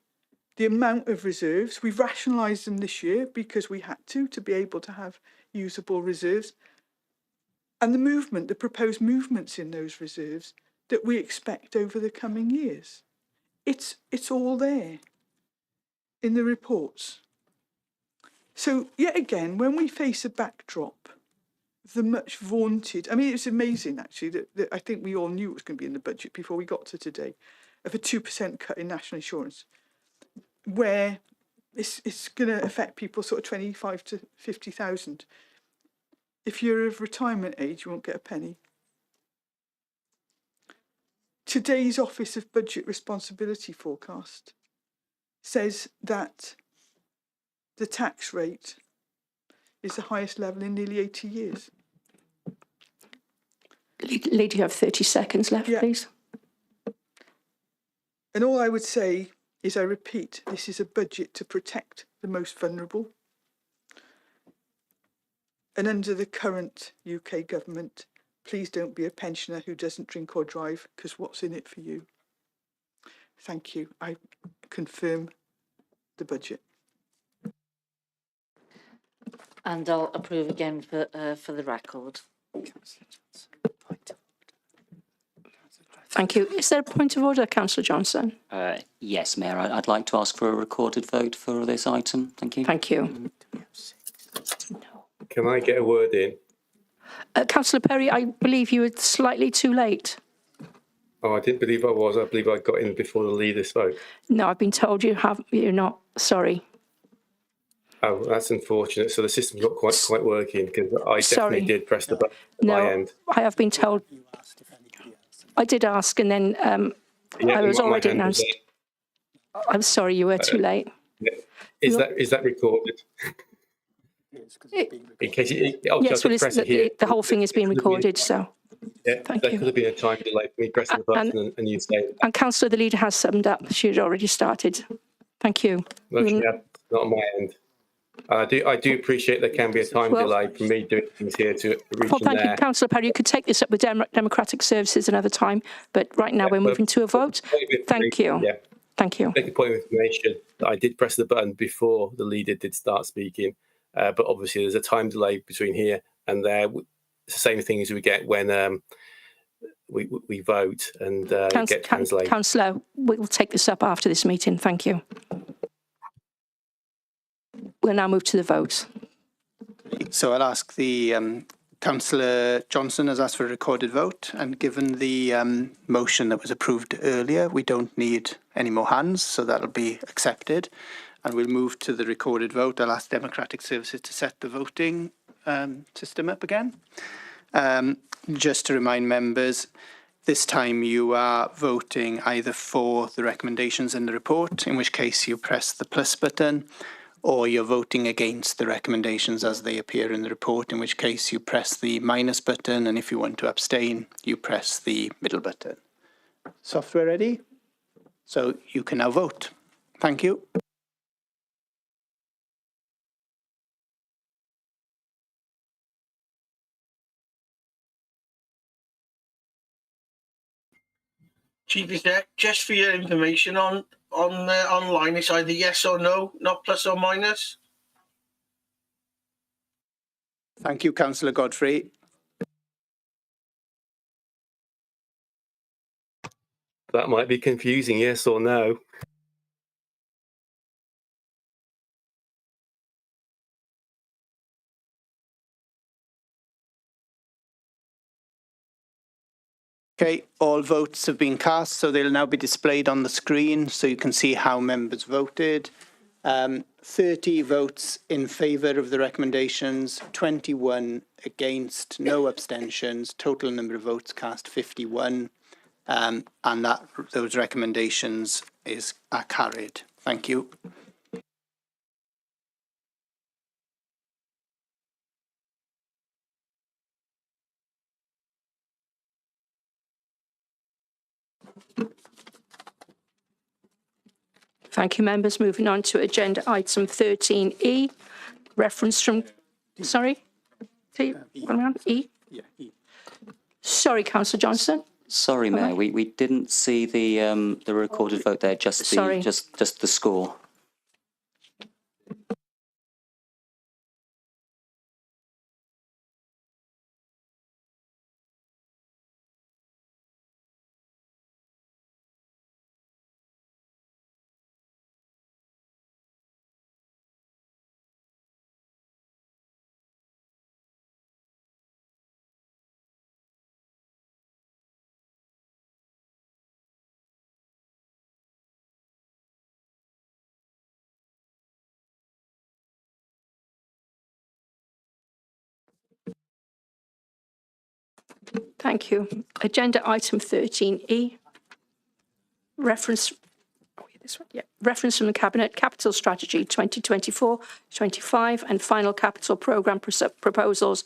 the amount of reserves. We've rationalised them this year because we had to be able to have usable reserves, and the proposed movements in those reserves that we expect over the coming years. It's all there in the reports. So yet again, when we face a backdrop, the much vaunted, it's amazing actually that I think we all knew it was going to be in the budget before we got to today, of a 2% cut in national insurance, where it's going to affect people sort of 25 to 50,000. If you're of retirement age, you won't get a penny. Today's Office of Budget Responsibility forecast says that the tax rate is the highest level in nearly 80 years. Lady, you have 30 seconds left, please. And all I would say is, I repeat, this is a budget to protect the most vulnerable. And under the current UK government, please don't be a pensioner who doesn't drink or drive, because what's in it for you? Thank you. I confirm the budget. And I'll approve again for the record. Thank you. Is there a point of order, Councillor Johnson? Yes, Mayor. I'd like to ask for a recorded vote for this item. Thank you. Thank you. Can I get a word in? Councillor Perry, I believe you were slightly too late. Oh, I didn't believe I was. I believe I got in before the leader spoke. No, I've been told you're not. Sorry. Oh, that's unfortunate. So the system's not quite working, because I definitely did press the button at my end. I have been told. I did ask, and then I was already announced. I'm sorry, you were too late. Is that recorded? In case Yes, well, the whole thing is being recorded, so. Yeah, Thank there you. could have been a time delay for me pressing the button and you say. And Councillor, the leader has summed up. She had already started. Thank you. No, she had, not on my end. I do appreciate there can be a time delay for me doing things here to reach Well, thank you, Councillor Perry. You could take this up with Democratic Services another time, but right now we're moving to a vote. Thank you. Yeah. Thank you. Make a point of information that I did press the button before the leader did start speaking, but obviously there's a time delay between here and there. It's the same thing as we get when we vote and get translated. Councillor, we will take this up after this meeting. Thank you. We'll now move to the vote. So I'll ask the Councillor Johnson has asked for a recorded vote, and given the motion that was approved earlier, we don't need any more hands, so that'll be accepted. And we'll move to the recorded vote. I'll ask Democratic Services to set the voting system up again. Just to remind members, this time you are voting either for the recommendations in the report, in which case you press the plus button, or you're voting against the recommendations as they appear in the report, in which case you press the minus button, and if you want to abstain, you press the middle button. Software ready? So you can now vote. Thank you. Chief Exec, just for your information online, it's either yes or no, not plus or minus. Thank you, Councillor Godfrey. That might be confusing, yes or no. Okay, all votes have been cast, so they'll now be displayed on the screen so you can see how members voted. 30 votes in favour of the recommendations, 21 against, no abstentions, total number of votes cast 51, and those recommendations are carried. Thank you. Thank you, members. Moving on to agenda item 13E, reference from, sorry? What am I on? E? Yeah, E. Sorry, Councillor Johnson. Sorry, Mayor, we didn't see the recorded vote there, just the score. Thank you. Agenda item 13E, reference from the Cabinet, Capital Strategy 2024-25 and Final Capital Programme Proposals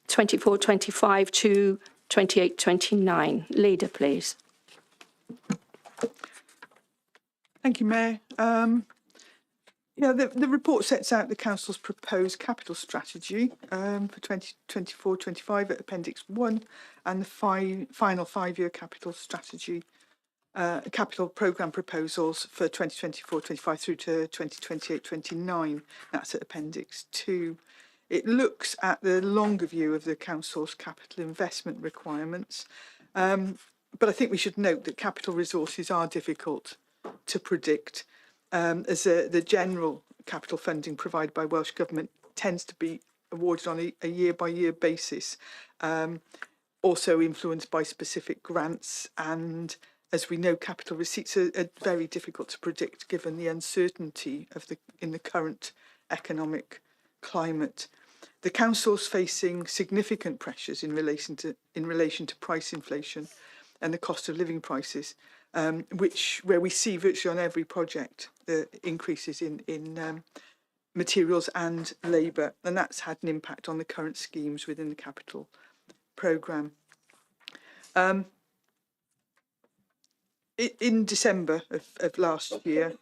24-25 to 28-29. Leader, please. Thank you, Mayor. The report sets out the Council's proposed capital strategy for 2024-25 at Appendix 1 and the final five-year capital strategy, capital programme proposals for 2024-25 through to 2028-29. That's at Appendix 2. It looks at the longer view of the Council's capital investment requirements, but I think we should note that capital resources are difficult to predict, as the general capital funding provided by Welsh Government tends to be awarded on a year-by-year basis, also influenced by specific grants. And as we know, capital receipts are very difficult to predict given the uncertainty in the current economic climate. The Council's facing significant pressures in relation to price inflation and the cost of living prices. where we see virtually on every project the increases in materials and labour, and that's had an impact on the current schemes within the capital programme. In December of last year,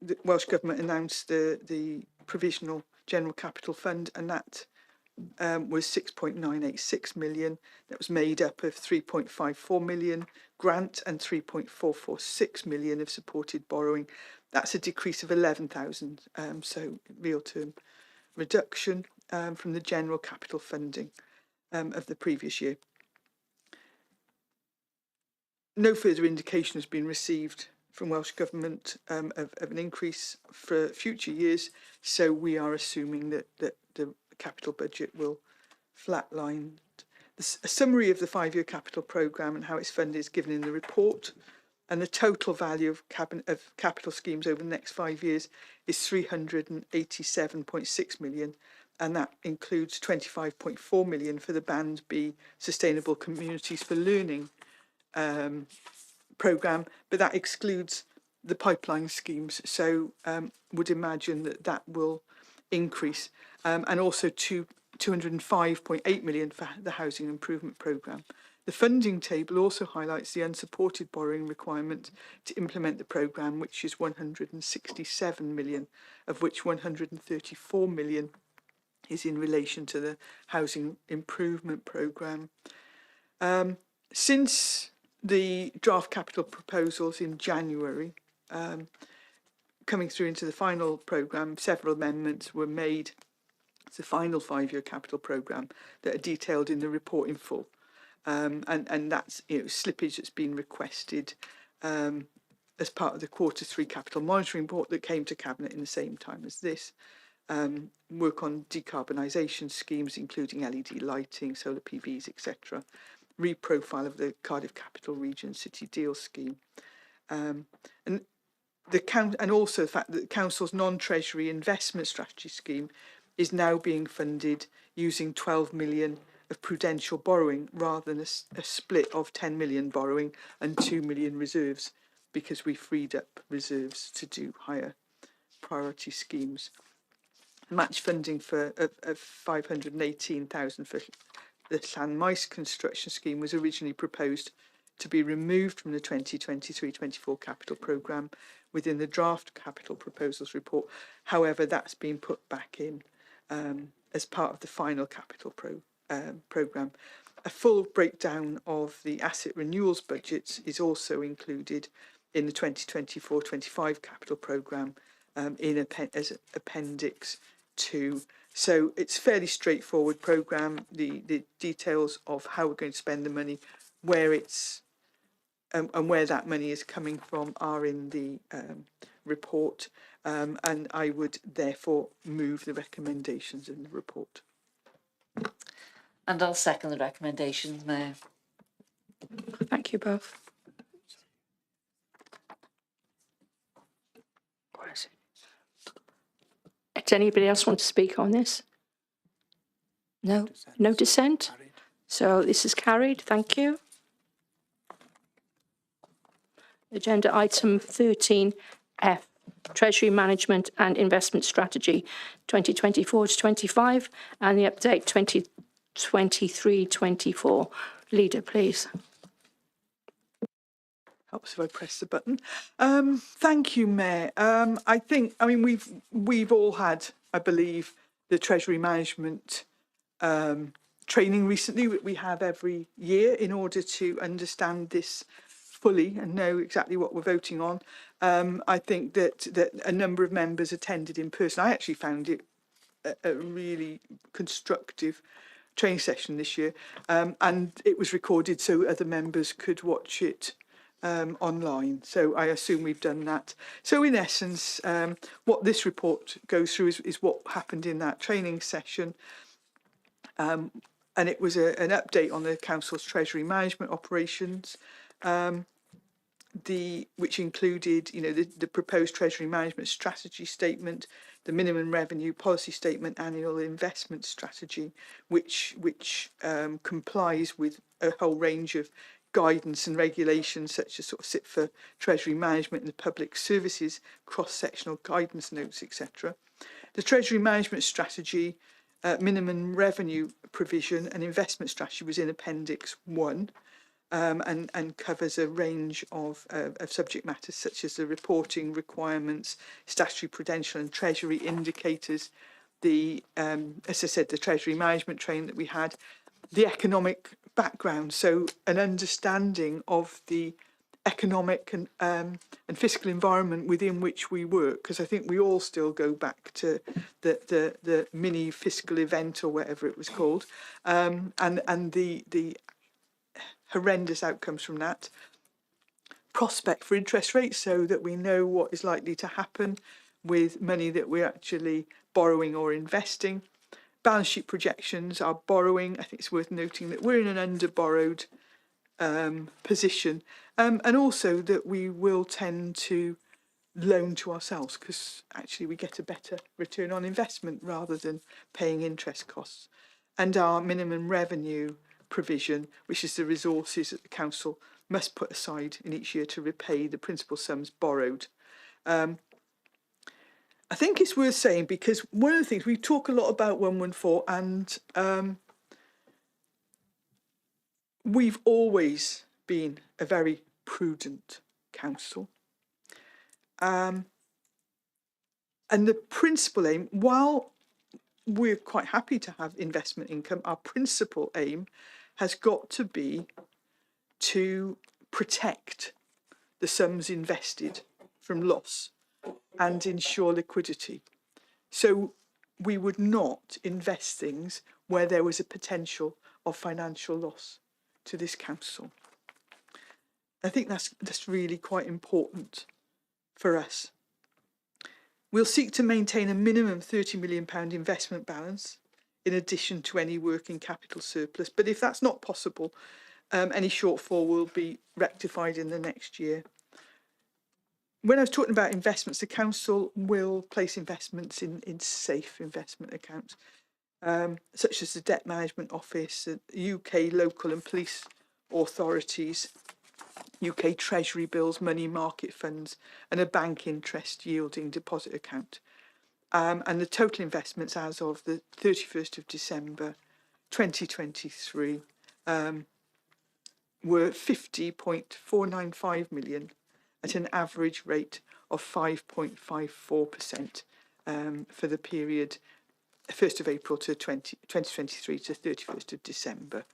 the Welsh Government announced the Provisional General Capital Fund, and that was 6.986 million. That was made up of 3.54 million grant and 3.446 million of supported borrowing. That's a decrease of 11,000, so real term reduction from the general capital funding of the previous year. No further indication has been received from Welsh Government of an increase for future years, so we are assuming that the capital budget will flatline. A summary of the 5-year capital programme and how it's funded is given in the report, and the total value of capital schemes over the next 5 years is 387.6 million, and that includes 25.4 million for the Band B Sustainable Communities for Learning programme, but that excludes the pipeline schemes, so would imagine that will increase, and also 205.8 million for the housing improvement programme. The funding table also highlights the unsupported borrowing requirement to implement the programme, which is 167 million, of which 134 million is in relation to the housing improvement programme. Since the draft capital proposals in January, coming through into the final programme, several amendments were made to the final 5-year capital programme that are detailed in the report in full. And that's slippage that's been requested as part of the Q3 capital monitoring report that came to Cabinet in the same time as this. Work on decarbonisation schemes, including LED lighting, solar PVs, etc. Reprofile of the Cardiff Capital Region City Deal Scheme, and also the fact that the Council's non-treasury investment strategy scheme is now being funded using 12 million of prudential borrowing rather than a split of 10 million borrowing and 2 million reserves, because we freed up reserves to do higher priority schemes. Match funding of 518,000 for the Llan Maes construction scheme was originally proposed to be removed from the 2023-24 capital programme within the draft capital proposals report. However, that's been put back in as part of the final capital programme. A full breakdown of the asset renewals budgets is also included in the 2024-25 capital programme as Appendix 2. So it's a fairly straightforward programme. The details of how we're going to spend the money, where it's and where that money is coming from are in the report, and I would therefore move the recommendations in the report. And I'll second the recommendations, Mayor. Thank you both. Does anybody else want to speak on this? No? No dissent? So this is carried. Thank you. Agenda item 13F, Treasury Management and Investment Strategy 2024-25, and the update 2023-24. Leader, please. Helps if I press the button. Thank you, Mayor. We've all had, I believe, the Treasury Management training recently. We have every year in order to understand this fully and know exactly what we're voting on. I think that a number of members attended in person. I actually found it a really constructive training session this year, and it was recorded so other members could watch it online. So I assume we've done that. So in essence, what this report goes through is what happened in that training session. And it was an update on the Council's Treasury Management operations, which included, the proposed Treasury Management Strategy Statement, the Minimum Revenue Policy Statement, Annual Investment Strategy, which complies with a whole range of guidance and regulations such as sort of sit for Treasury Management and the Public Services cross-sectional guidance notes, etc. The Treasury Management Strategy, minimum revenue provision and investment strategy was in Appendix 1 and covers a range of subject matters such as the reporting requirements, statutory prudential and Treasury indicators, the, as I said, the Treasury Management training that we had, the economic background, so an understanding of the economic and fiscal environment within which we work, because I think we all still go back to the mini fiscal event or whatever it was called, and the horrendous outcomes from that. Prospect for interest rates, so that we know what is likely to happen with money that we're actually borrowing or investing. Balance sheet projections, our borrowing. I think it's worth noting that we're in an under-borrowed position, and also that we will tend to loan to ourselves because actually we get a better return on investment rather than paying interest costs. And our minimum revenue provision, which is the resources that the council must put aside in each year to repay the principal sums borrowed. I think it's worth saying, because one of the things we talk a lot about 114, and we've always been a very prudent council. And the principal aim, while we're quite happy to have investment income, our principal aim has got to be to protect the sums invested from loss and ensure liquidity. So we would not invest things where there was a potential of financial loss to this council. I think that's really quite important for us. We'll seek to maintain a minimum £30 million investment balance in addition to any working capital surplus. But if that's not possible, any shortfall will be rectified in the next year. When I was talking about investments, the council will place investments in safe investment accounts, such as the Debt Management Office, UK local and police authorities, UK Treasury bills, money market funds, and a bank interest yielding deposit account. And the total investments as of the 31st of December 2023 were 50.495 million at an average rate of 5.54% for the period 1st of April to 2023 to 31st of December.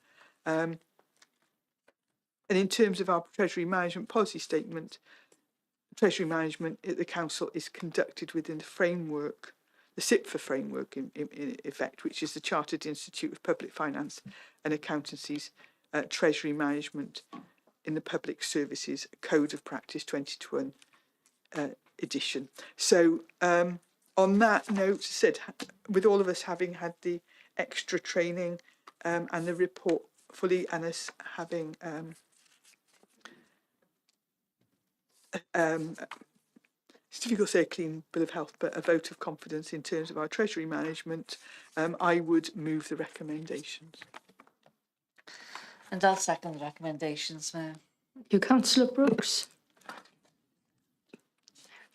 And in terms of our Treasury Management Policy Statement, Treasury Management at the Council is conducted within the framework, the CIPFA framework in effect, which is the Chartered Institute of Public Finance and Accountancy's Treasury Management in the Public Services Code of Practice 2021 edition. So on that note, said, with all of us having had the extra training and the report fully, and us having it's difficult to say a clean bill of health, but a vote of confidence in terms of our Treasury management, I would move the recommendations. And I'll second the recommendations, Mayor. Thank you, Councillor Brooks.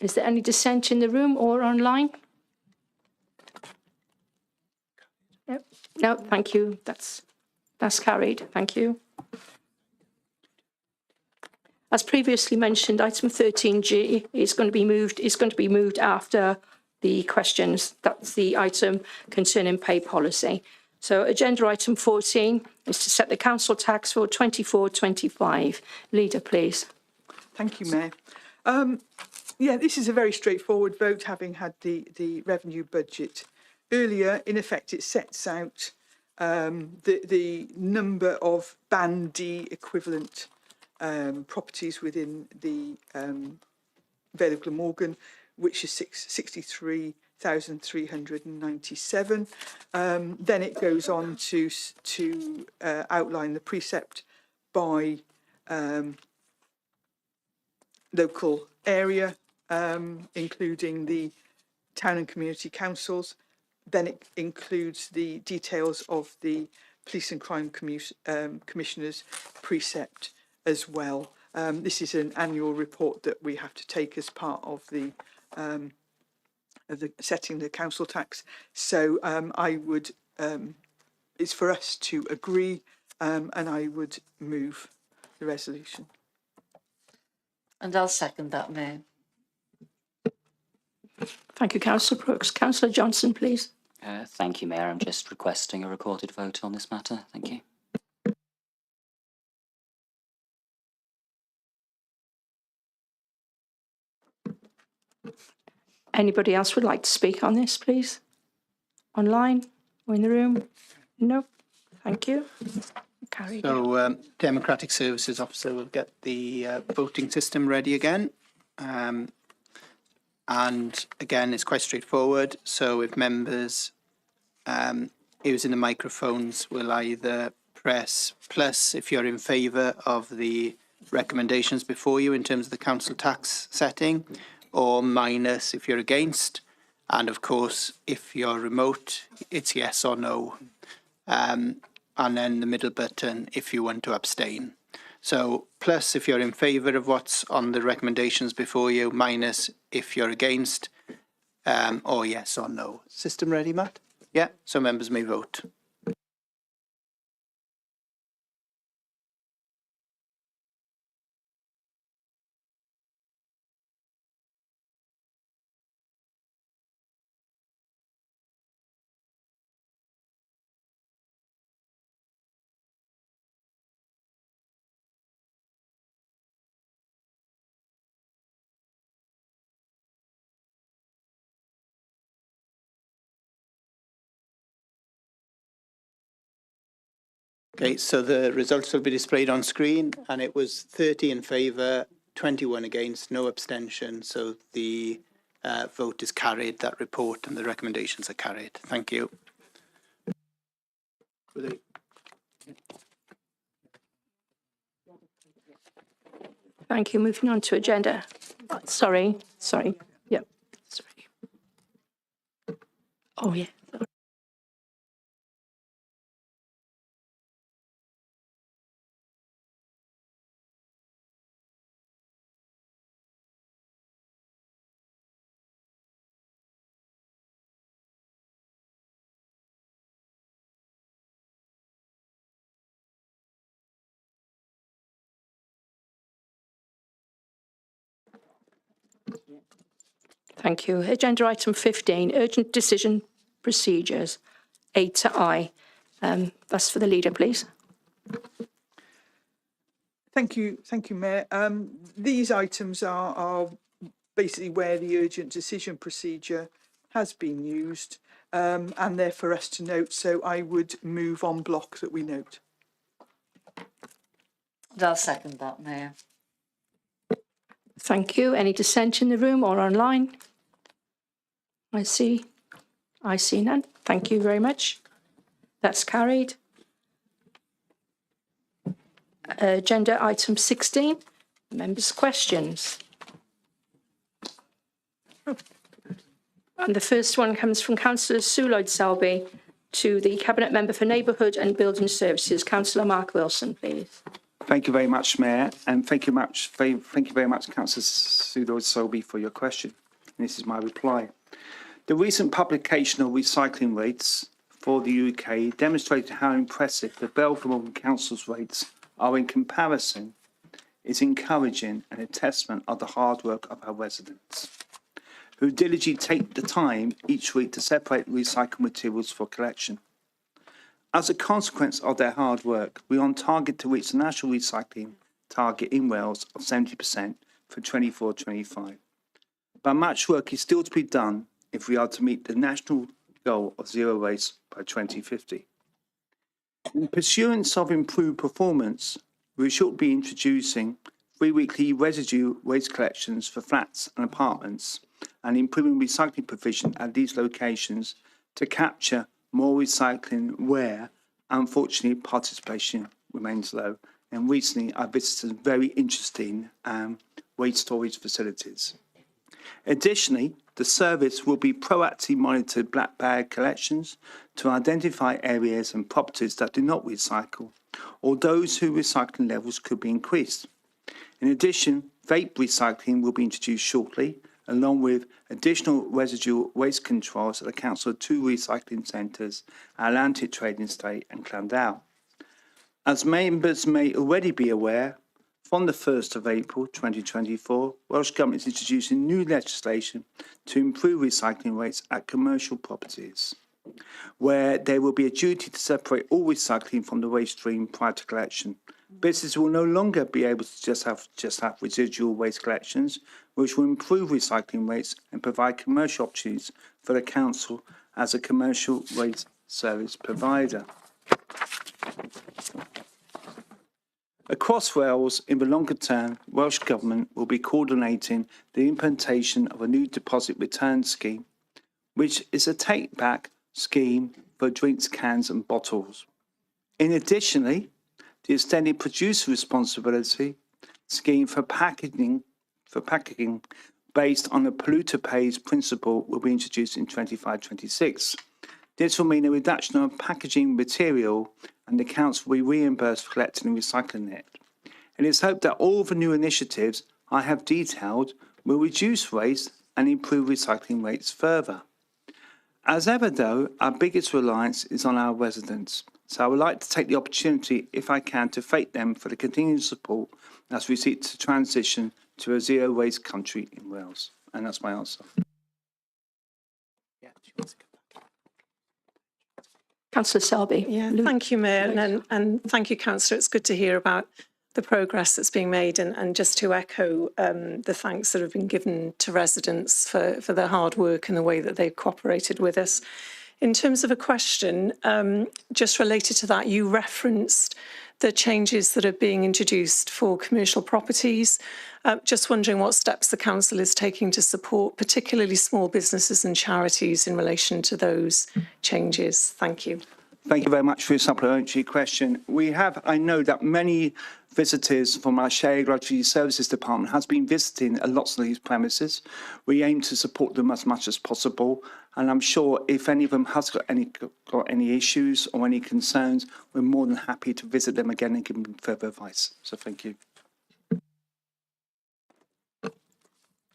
Is there any dissent in the room or online? No, thank you. That's carried. Thank you. As previously mentioned, item 13G is going to be moved after the questions. That's the item concerning pay policy. So agenda item 14 is to set the council tax for 24-25. Leader, please. Thank you, Mayor. Yeah, this is a very straightforward vote, having had the revenue budget earlier. In effect, it sets out the number of Band D equivalent properties within the Vale of Glamorgan, which is 63,397. Then it goes on to outline the precept by local area, including the town and community councils. Then it includes the details of the police and crime commissioners' precept as well. This is an annual report that we have to take as part of the setting the council tax. So I would, it's for us to agree, and I would move the resolution. And I'll second that, Mayor. Thank you, Councillor Brooks. Councillor Johnson, please. Thank you, Mayor. I'm just requesting a recorded vote on this matter. Thank you. Anybody else would like to speak on this, please? Online or in the room? No. Thank you. Carried. So Democratic Services Officer will get the voting system ready again. And again, it's quite straightforward. So if members using the microphones will either press plus if you're in favour of the recommendations before you in terms of the council tax setting, or minus if you're against. And of course, if you're remote, it's yes or no. And then the middle button if you want to abstain. So plus if you're in favour of what's on the recommendations before you, minus if you're against, or yes or no. System ready, Matt? Yeah, so members may vote. Okay, so the results will be displayed on screen, and it was 30 in favour, 21 against, no abstention. So the vote is carried, that report and the recommendations are carried. Thank you. Thank you. Moving on to agenda. Sorry. Yep. Sorry. Oh, yeah. Thank you. Agenda item 15, urgent decision procedures, A to I. That's for the leader, please. Thank you, Mayor. These items are basically where the urgent decision procedure has been used, and they're for us to note. So I would move on block that we note. And I'll second that, Mayor. Thank you. Any dissent in the room or online? I see none. Thank you very much. That's carried. Agenda item 16, members' questions. And the first one comes from Councillor Sue Lloyd-Selby to the Cabinet Member for Neighbourhood and Building Services, Councillor Mark Wilson, please. Thank you very much, Mayor, and thank you very much, Councillor Sue Lloyd-Selby, for your question. And this is my reply. The recent publication of recycling rates for the UK demonstrated how impressive the Belgian Council's rates are in comparison. Is encouraging and a testament of the hard work of our residents, who diligently take the time each week to separate recycled materials for collection. As a consequence of their hard work, we are on target to reach the national recycling target in Wales of 70% for 24-25. But much work is still to be done if we are to meet the national goal of zero waste by 2050. In pursuance of improved performance, we should be introducing free weekly residue waste collections for flats and apartments and improving recycling provision at these locations to capture more recycling where, unfortunately, participation remains low. And recently, I visited some very interesting waste storage facilities. Additionally, the service will be proactively monitored black bag collections to identify areas and properties that do not recycle, or those whose recycling levels could be increased. In addition, vape recycling will be introduced shortly, along with additional residual waste controls at the Council of 2 recycling centres, Atlantic Trading Estate and Clandau. As members may already be aware, from the 1st of April 2024, Welsh Government is introducing new legislation to improve recycling rates at commercial properties, where there will be a duty to separate all recycling from the waste stream prior to collection. Businesses will no longer be able to just have residual waste collections, which will improve recycling rates and provide commercial opportunities for the council as a commercial waste service provider. Across Wales, in the longer term, Welsh Government will be coordinating the implementation of a new deposit return scheme, which is a take-back scheme for drinks, cans and bottles. In addition, the extended producer responsibility scheme for packaging based on the polluter pays principle will be introduced in 25-26. This will mean a reduction of packaging material and the council will be reimbursed for collecting and recycling it. It is hoped that all the new initiatives I have detailed will reduce waste and improve recycling rates further. As ever though, our biggest reliance is on our residents. So I would like to take the opportunity, if I can, to thank them for the continued support as we seek to transition to a zero waste country in Wales. And that's my answer. Councillor Selby. Yeah, thank you, Mayor, and thank you, Councillor. It's good to hear about the progress that's being made and just to echo the thanks that have been given to residents for their hard work and the way that they've cooperated with us. In terms of a question, just related to that, you referenced the changes that are being introduced for commercial properties. Just wondering what steps the council is taking to support particularly small businesses and charities in relation to those changes. Thank you. Thank you very much for your supplementary question. I know that many visitors from our Shared Regulatory Services Department has been visiting lots of these premises. We aim to support them as much as possible, and I'm sure if any of them has got any issues or any concerns, we're more than happy to visit them again and give them further advice. So thank you.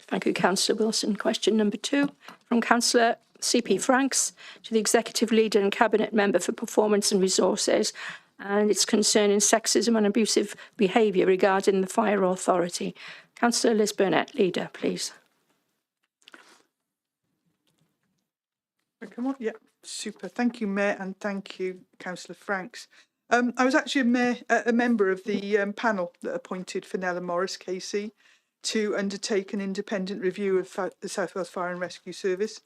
Thank you, Councillor Wilson. Question number 2 from Councillor CP Franks to the Executive Leader and Cabinet Member for Performance and Resources, and it's concerning sexism and abusive behaviour regarding the Fire Authority. Councillor Liz Burnett, Leader, please. Come on, yeah, super. Thank you, Mayor, and thank you, Councillor Franks. I was actually a member of the panel that appointed Fenella Morris KC to undertake an independent review of the South Wales Fire and Rescue Service.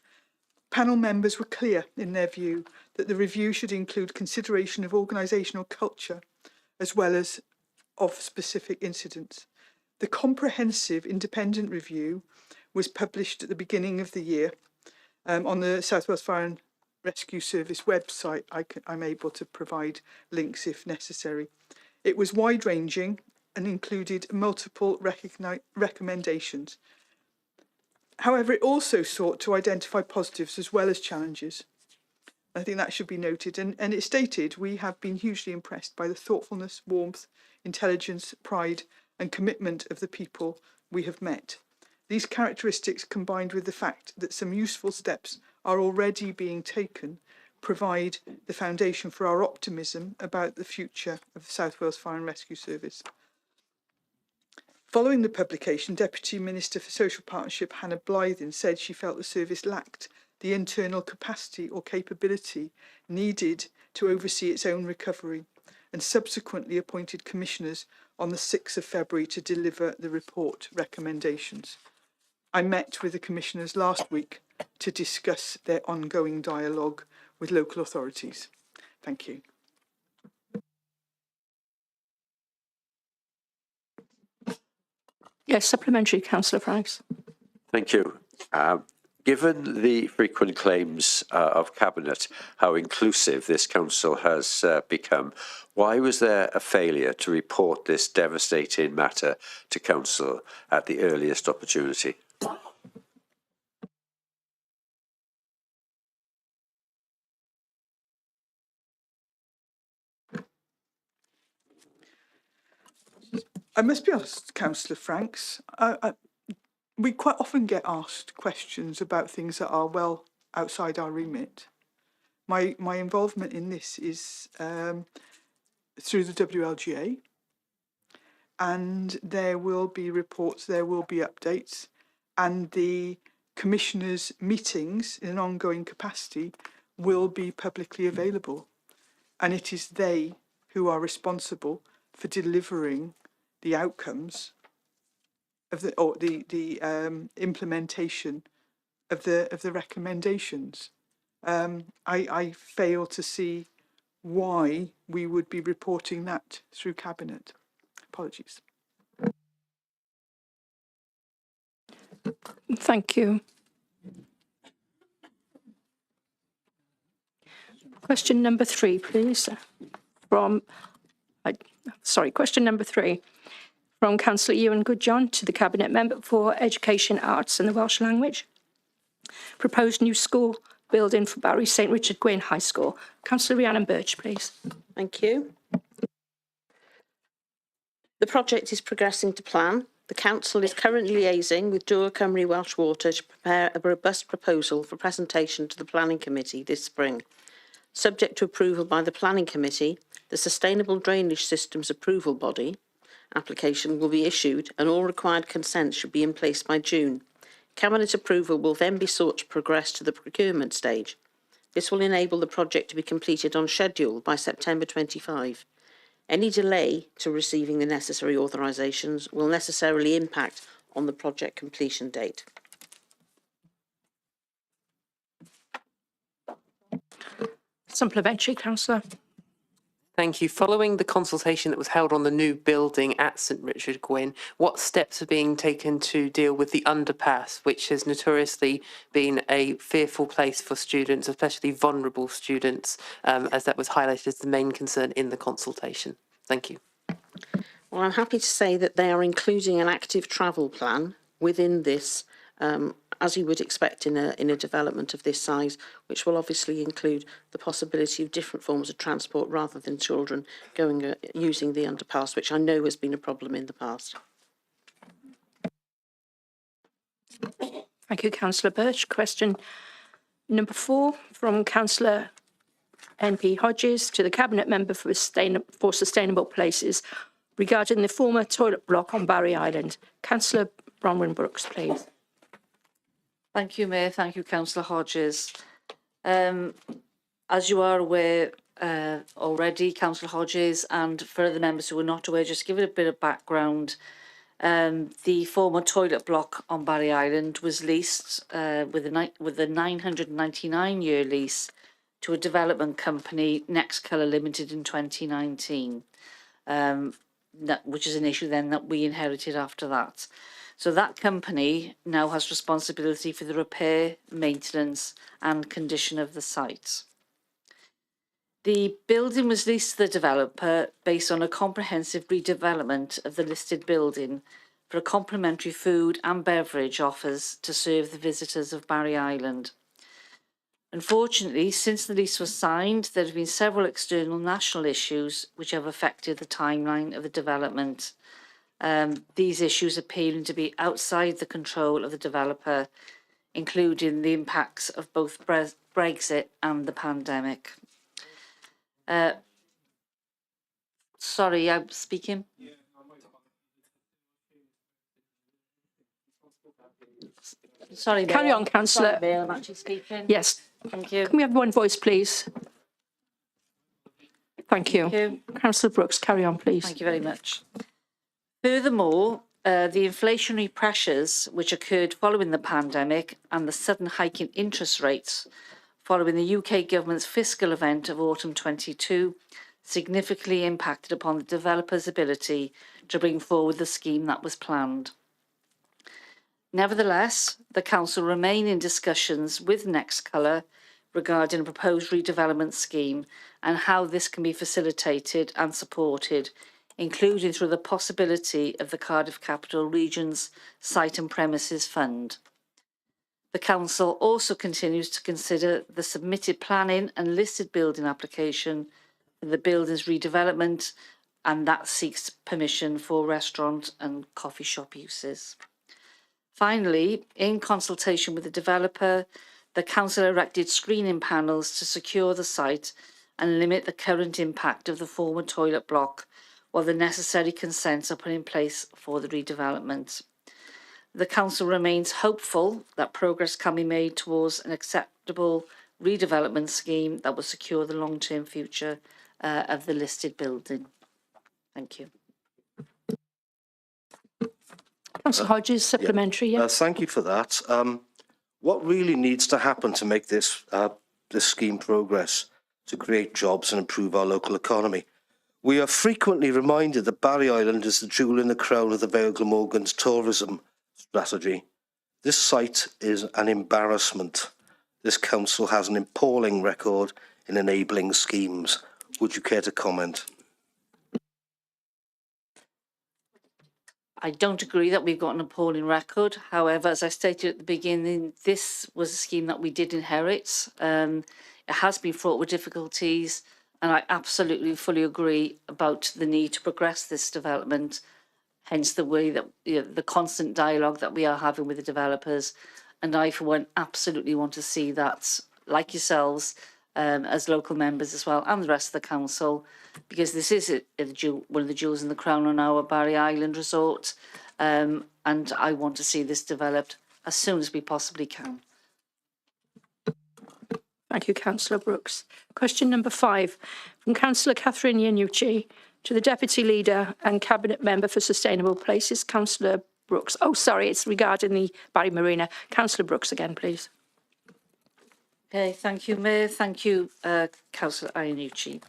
Panel members were clear in their view that the review should include consideration of organisational culture as well as of specific incidents. The comprehensive independent review was published at the beginning of the year on the South Wales Fire and Rescue Service website. I'm able to provide links if necessary. It was wide-ranging and included multiple recommendations. However, it also sought to identify positives as well as challenges. I think that should be noted. And it stated, we have been hugely impressed by the thoughtfulness, warmth, intelligence, pride and commitment of the people we have met. These characteristics, combined with the fact that some useful steps are already being taken, provide the foundation for our optimism about the future of the South Wales Fire and Rescue Service. Following the publication, Deputy Minister for Social Partnership Hannah Blythen said she felt the service lacked the internal capacity or capability needed to oversee its own recovery, and subsequently appointed commissioners on the 6th of February to deliver the report recommendations. I met with the commissioners last week to discuss their ongoing dialogue with local authorities. Thank you. Yes, supplementary, Councillor Franks. Thank you. Given the frequent claims of Cabinet how inclusive this council has become, why was there a failure to report this devastating matter to council at the earliest opportunity? I must be honest, Councillor Franks. We quite often get asked questions about things that are well outside our remit. My involvement in this is through the WLGA, and there will be reports, there will be updates, and the commissioners' meetings in an ongoing capacity will be publicly available. And it is they who are responsible for delivering the outcomes of the implementation of the recommendations. I fail to see why we would be reporting that through Cabinet. Apologies. Thank you. Question number 3, please. Question number 3 from Councillor Ewan Goodjohn to the Cabinet Member for Education, Arts and the Welsh Language. Proposed new school building for Barry St Richard Gwyn High School. Councillor Rhiannon Birch, please. Thank you. The project is progressing to plan. The Council is currently liaising with Dŵr Cymru Welsh Water to prepare a robust proposal for presentation to the Planning Committee this spring. Subject to approval by the Planning Committee, the Sustainable Drainage Systems Approval Body application will be issued and all required consents should be in place by June. Cabinet approval will then be sought to progress to the procurement stage. This will enable the project to be completed on schedule by September 25. Any delay to receiving the necessary authorisations will necessarily impact on the project completion date. Supplementary, Councillor. Thank you. Following the consultation that was held on the new building at St Richard Gwyn, what steps are being taken to deal with the underpass, which has notoriously been a fearful place for students, especially vulnerable students, as that was highlighted as the main concern in the consultation? Thank you. Well, I'm happy to say that they are including an active travel plan within this, as you would expect in a development of this size, which will obviously include the possibility of different forms of transport rather than children going using the underpass, which I know has been a problem in the past. Thank you, Councillor Birch. Question number 4 from Councillor NP Hodges to the Cabinet Member for Sustainable Places regarding the former toilet block on Barry Island. Councillor Bronwyn Brooks, please. Thank you, Mayor. Thank you, Councillor Hodges. As you are aware already, Councillor Hodges, and for other members who are not aware, just give it a bit of background. The former toilet block on Barry Island was leased with a 999-year lease to a development company, Next Colour Limited, in 2019, which is an issue then that we inherited after that. So that company now has responsibility for the repair, maintenance and condition of the site. The building was leased to the developer based on a comprehensive redevelopment of the listed building for a complimentary food and beverage offers to serve the visitors of Barry Island. Unfortunately, since the lease was signed, there have been several external national issues which have affected the timeline of the development. These issues appearing to be outside the control of the developer, including the impacts of both Brexit and the pandemic. Sorry, I'm speaking. Sorry, Carry on, Councillor. Sorry, Mayor, I'm actually speaking. Yes. Thank you. Can we have one voice, please? Thank you. Thank you. Councillor Brooks, carry on, please. Thank you very much. Furthermore, the inflationary pressures which occurred following the pandemic and the sudden hike in interest rates following the UK government's fiscal event of autumn 22 significantly impacted upon the developer's ability to bring forward the scheme that was planned. Nevertheless, the Council remain in discussions with Next Colour regarding a proposed redevelopment scheme and how this can be facilitated and supported, including through the possibility of the Cardiff Capital Region's Site and Premises Fund. The Council also continues to consider the submitted planning and listed building application for the building's redevelopment and that seeks permission for restaurant and coffee shop uses. Finally, in consultation with the developer, the council erected screening panels to secure the site and limit the current impact of the former toilet block while the necessary consents are put in place for the redevelopment. The council remains hopeful that progress can be made towards an acceptable redevelopment scheme that will secure the long-term future of the listed building. Thank you. Councillor Hodges, supplementary. Thank you for that. What really needs to happen to make this scheme progress, to create jobs and improve our local economy? We are frequently reminded that Barry Island is the jewel in the crown of the Vale Glamorgan's tourism strategy. This site is an embarrassment. This council has an appalling record in enabling schemes. Would you care to comment? I don't agree that we've got an appalling record. However, as I stated at the beginning, this was a scheme that we did inherit. It has been fraught with difficulties, and I absolutely fully agree about the need to progress this development, hence the way that, you know, the constant dialogue that we are having with the developers. And I, for one, absolutely want to see that, like yourselves, as local members as well, and the rest of the council, because this is one of the jewels in the crown on our Barry Island resort, and I want to see this developed as soon as we possibly can. Thank you, Councillor Brooks. Question number 5, from Councillor Catherine Iannucci to the Deputy Leader and Cabinet Member for Sustainable Places, Councillor Brooks. Oh, sorry, it's regarding the Barry Marina. Councillor Brooks again, please. Okay, thank you, Mayor. Thank you, Councillor Iannucci.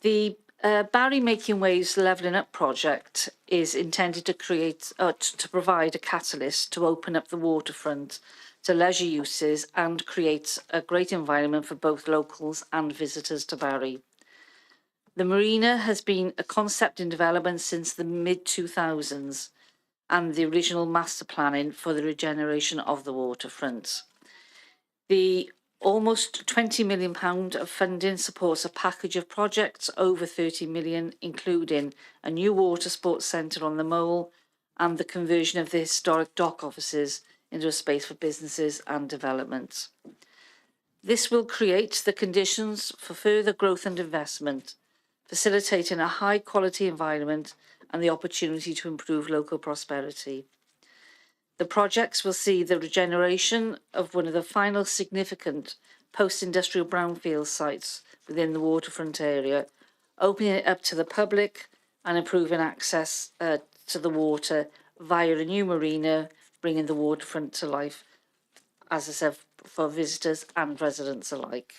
The Barry Making Waves Levelling Up project is intended to to provide a catalyst to open up the waterfront to leisure uses and create a great environment for both locals and visitors to Barry. The marina has been a concept in development since the mid-2000s and the original master planning for the regeneration of the waterfront. The almost £20 million of funding supports a package of projects over 30 million, including a new water sports centre on the Mole and the conversion of the historic dock offices into a space for businesses and development. This will create the conditions for further growth and investment, facilitating a high quality environment and the opportunity to improve local prosperity. The projects will see the regeneration of one of the final significant post-industrial brownfield sites within the waterfront area, opening it up to the public and improving access to the water via a new marina, bringing the waterfront to life, as I said, for visitors and residents alike.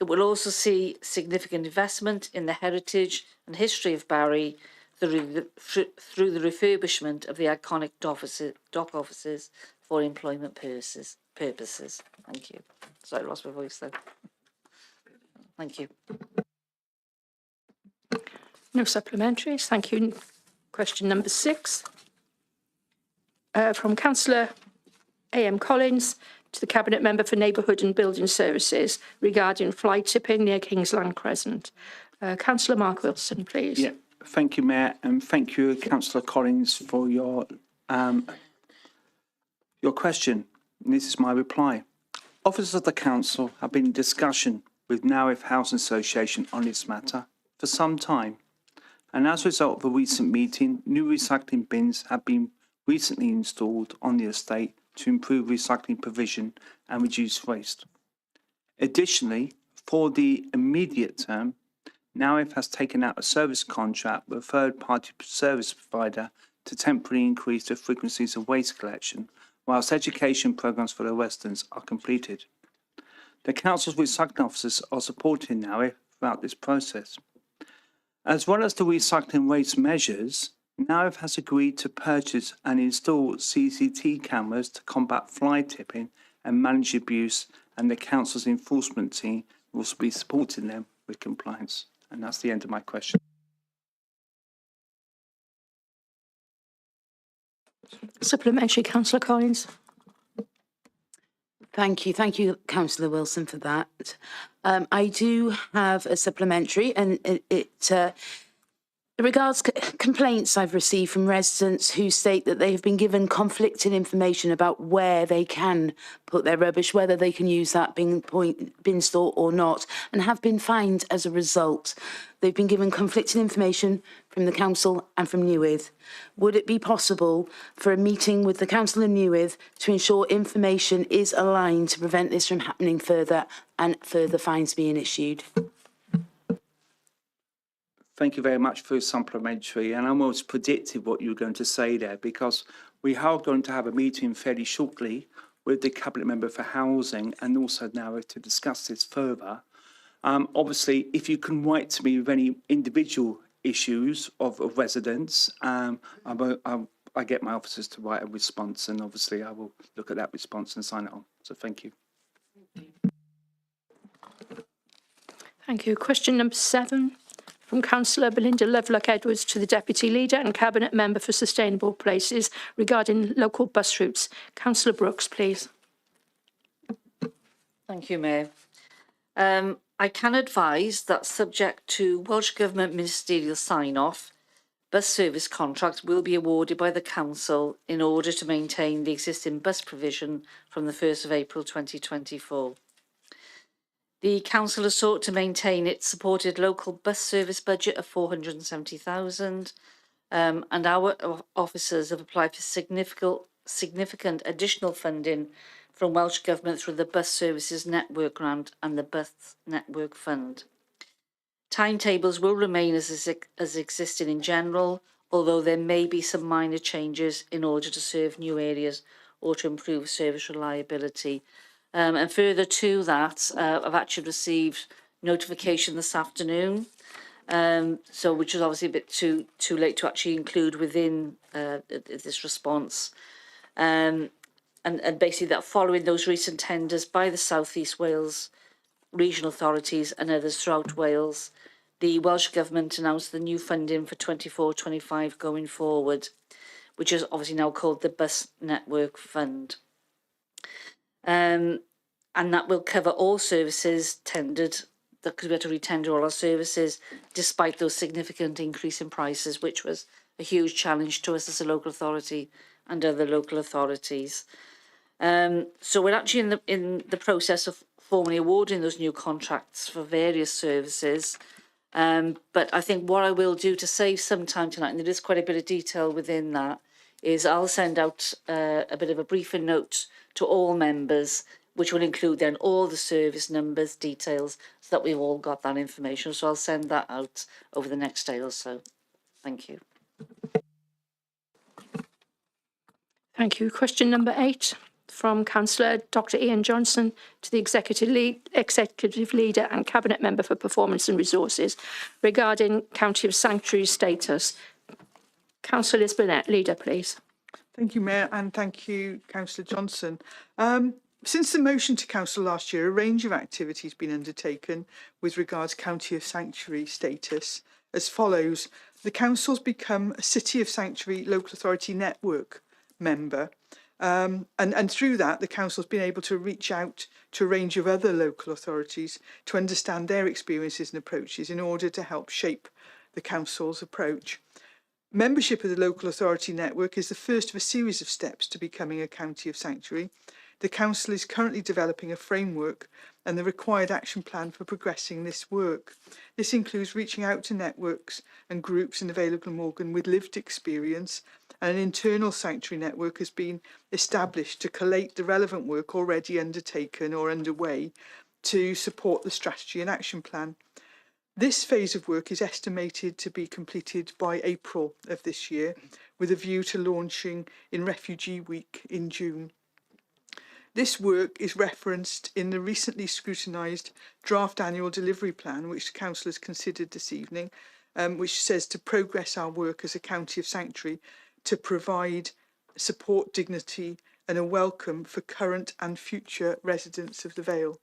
It will also see significant investment in the heritage and history of Barry through the refurbishment of the iconic dock offices for employment purposes. Thank you. Sorry, I lost my voice there. Thank you. No supplementaries. Thank you. Question number 6, from Councillor A.M. Collins to the Cabinet Member for Neighbourhood and Building Services regarding fly tipping near Kingsland Crescent. Councillor Mark Wilson, please. Yeah. Thank you, Mayor, and thank you, Councillor Collins, for your question. And this is my reply. Officers of the Council have been in discussion with Narev Housing Association on this matter for some time, and as a result of a recent meeting, new recycling bins have been recently installed on the estate to improve recycling provision and reduce waste. Additionally, for the immediate term, Narev has taken out a service contract with a third-party service provider to temporarily increase the frequencies of waste collection, whilst education programmes for the residents are completed. The Council's recycling officers are supporting Narev throughout this process. As well as the recycling waste measures, Narev has agreed to purchase and install CCTV cameras to combat fly tipping and manage abuse, and the Council's enforcement team will be supporting them with compliance. And that's the end of my question. Supplementary, Councillor Collins. Thank you, Councillor Wilson, for that. I do have a supplementary, and it In regards to complaints I've received from residents who state that they have been given conflicting information about where they can put their rubbish, whether they can use that bin store or not, and have been fined as a result. They've been given conflicting information from the council and from Newydd. Would it be possible for a meeting with the council and Newydd to ensure information is aligned to prevent this from happening further and further fines being issued? Thank you very much for your supplementary. And I almost predicted what you were going to say there, because we are going to have a meeting fairly shortly with the Cabinet Member for Housing and also now to discuss this further. Obviously, if you can write to me with any individual issues of residents, I get my officers to write a response, and obviously I will look at that response and sign it on. So thank you. Thank you. Question number 7. From Councillor Belinda Lovelock-Edwards to the Deputy Leader and Cabinet Member for Sustainable Places regarding local bus routes. Councillor Brooks, please. Thank you, Mayor. I can advise that subject to Welsh Government ministerial sign-off, bus service contracts will be awarded by the Council in order to maintain the existing bus provision from the 1st of April 2024. The Council has sought to maintain its supported local bus service budget of 470,000, and our officers have applied for significant additional funding from Welsh Government through the Bus Services Network Grant and the Bus Network Fund. Timetables will remain as existing in general, although there may be some minor changes in order to serve new areas or to improve service reliability. And further to that, I've actually received notification this afternoon, which is obviously a bit too late to actually include within this response. And basically that following those recent tenders by the South East Wales regional authorities and others throughout Wales, the Welsh Government announced the new funding for 24-25 going forward, which is obviously now called the Bus Network Fund. And that will cover all services tendered, because we had to retender all our services, despite those significant increase in prices, which was a huge challenge to us as a local authority and other local authorities. So we're actually in the process of formally awarding those new contracts for various services. But I think what I will do to save some time tonight, and there is quite a bit of detail within that, is I'll send out a bit of a briefing note to all members, which will include then all the service numbers, details, so that we've all got that information. So I'll send that out over the next day or so. Thank you. Thank you. Question number 8 from Councillor Dr. Ian Johnson to the Executive Leader and Cabinet Member for Performance and Resources regarding County of Sanctuary status. Councillor Liz Burnett, Leader, please. Thank you, Mayor, and thank you, Councillor Johnson. Since the motion to Council last year, a range of activities have been undertaken with regards County of Sanctuary status as follows. The Council's become a City of Sanctuary Local Authority Network member, and through that, the Council's been able to reach out to a range of other local authorities to understand their experiences and approaches in order to help shape the Council's approach. Membership of the Local Authority Network is the first of a series of steps to becoming a County of Sanctuary. The Council is currently developing a framework and the required action plan for progressing this work. This includes reaching out to networks and groups in the Vale of Glamorgan with lived experience, and an internal sanctuary network has been established to collate the relevant work already undertaken or underway to support the strategy and action plan. This phase of work is estimated to be completed by April of this year, with a view to launching in Refugee Week in June. This work is referenced in the recently scrutinised draft annual delivery plan, which the Council has considered this evening, which says to progress our work as a County of Sanctuary to provide support, dignity and a welcome for current and future residents of the Vale.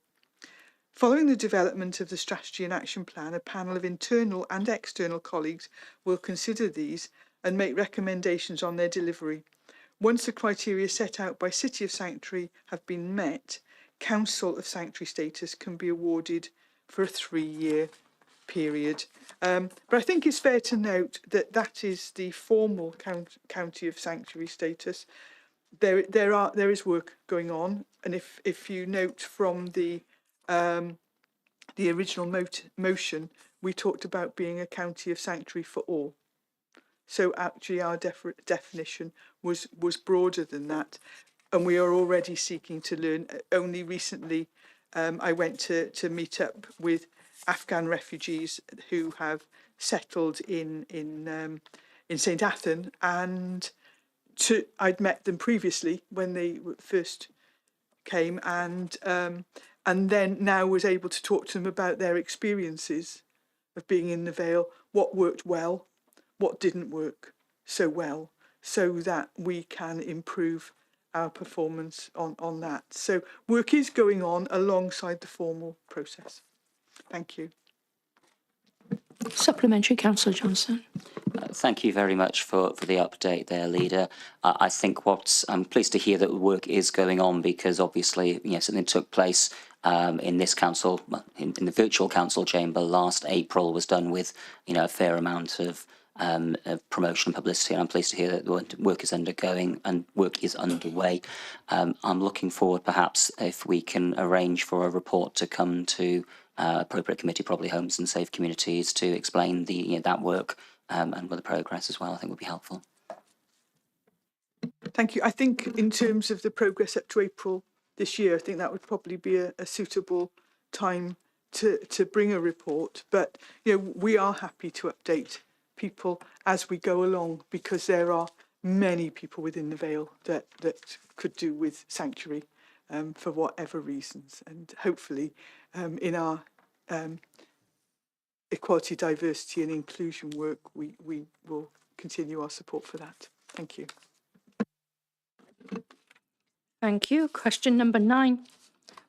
Following the development of the Strategy and Action Plan, a panel of internal and external colleagues will consider these and make recommendations on their delivery. Once the criteria set out by City of Sanctuary have been met, Council of Sanctuary status can be awarded for a 3-year period. But I think it's fair to note that that is the formal county of sanctuary status. There is work going on, and if you note from the original motion, we talked about being a county of sanctuary for all. So actually our definition was broader than that, and we are already seeking to learn. Only recently I went to meet up with Afghan refugees who have settled in St Athan, and I'd met them previously when they first came, and then now was able to talk to them about their experiences of being in the Vale, what worked well, what didn't work so well, so that we can improve our performance on that. So work is going on alongside the formal process. Thank you. Supplementary, Councillor Johnson. Thank you very much for the update there, Leader. I think I'm pleased to hear that work is going on, because obviously, something took place in this council, in the virtual council chamber last April, was done with, a fair amount of promotion and publicity, and I'm pleased to hear that work is undergoing and work is underway. I'm looking forward, perhaps, if we can arrange for a report to come to appropriate committee, probably Homes and Safe Communities, to explain that work and the progress as well. I think would be helpful. Thank you. I think in terms of the progress up to April this year, I think that would probably be a suitable time to bring a report. But we are happy to update people as we go along, because there are many people within the Vale that could do with sanctuary for whatever reasons, and hopefully in our equality, diversity and inclusion work, we will continue our support for that. Thank you. Thank you. Question number 9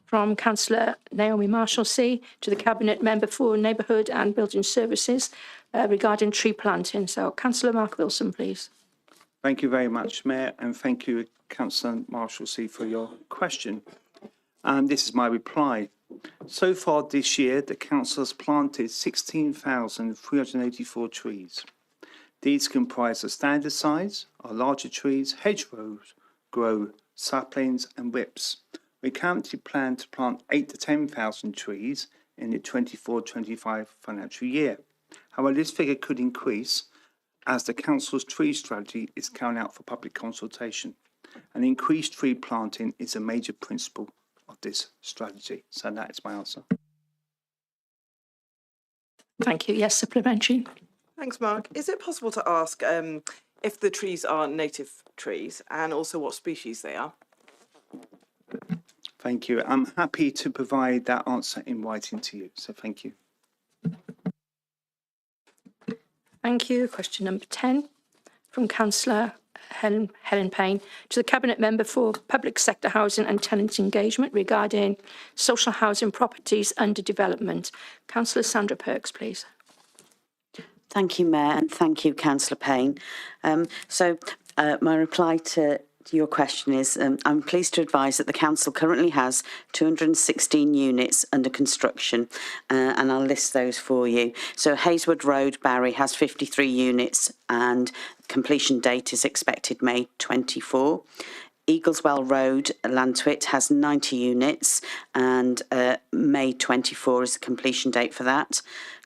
from Councillor Naomi Marshall-C to the Cabinet Member for Neighbourhood and Building Services regarding tree planting. So Councillor Mark Wilson, please. Thank you very much, Mayor, and thank you, Councillor Marshall-C, for your question. And this is my reply. So far this year, the Council has planted 16,384 trees. These comprise the standard size, our larger trees, hedgerows, grow, saplings and whips. We currently plan to plant 8,000 to 10,000 trees in the 24-25 financial year. However, this figure could increase as the Council's tree strategy is carried out for public consultation. And increased tree planting is a major principle of this strategy. So that is my answer. Thank you. Yes, supplementary. Thanks, Mark. Is it possible to ask if the trees are native trees and also what species they are? Thank you. I'm happy to provide that answer in writing to you. So thank you. Thank you. Question number 10 from Councillor Helen Payne to the Cabinet Member for Public Sector Housing and Tenant Engagement regarding social housing properties under development. Councillor Sandra Perks, please. Thank you, Mayor, and thank you, Councillor Payne. My reply to your question is I'm pleased to advise that the Council currently has 216 units under construction, and I'll list those for you. So Hayswood Road, Barry, has 53 units and completion date is expected May 24. Eagleswell Road, Lantwit, has 90 units and May 24 is the completion date for that.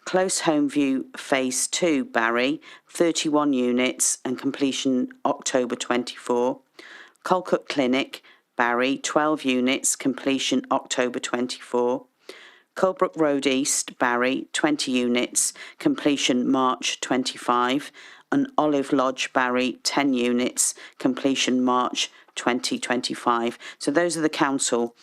Close Homeview Phase 2, Barry, 31 units and completion October 24. Colcook Clinic, Barry, 12 units, completion October 24. Colebrook Road East, Barry, 20 units, completion March 25. And Olive Lodge, Barry, 10 units, completion March 2025. So those are the council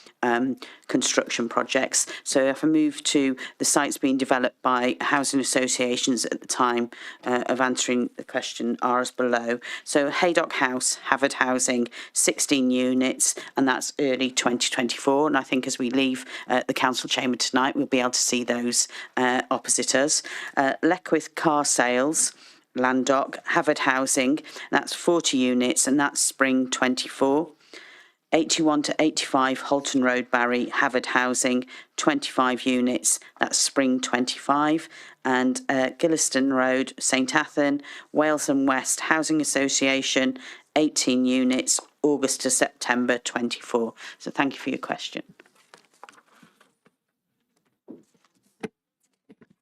construction projects. So if I move to the sites being developed by housing associations at the time of answering the question are as below. So Haydock House, Havard Housing, 16 units, and that's early 2024. And I think as we leave the council chamber tonight, we'll be able to see those opposite us. Leckwith Car Sales, Landock, Havard Housing, that's 40 units and that's spring 24. 81 to 85 Holton Road, Barry, Havard Housing, 25 units, that's Spring 25, and Gilliston Road, St Athan, Wales and West Housing Association, 18 units, August to September 24. So thank you for your question.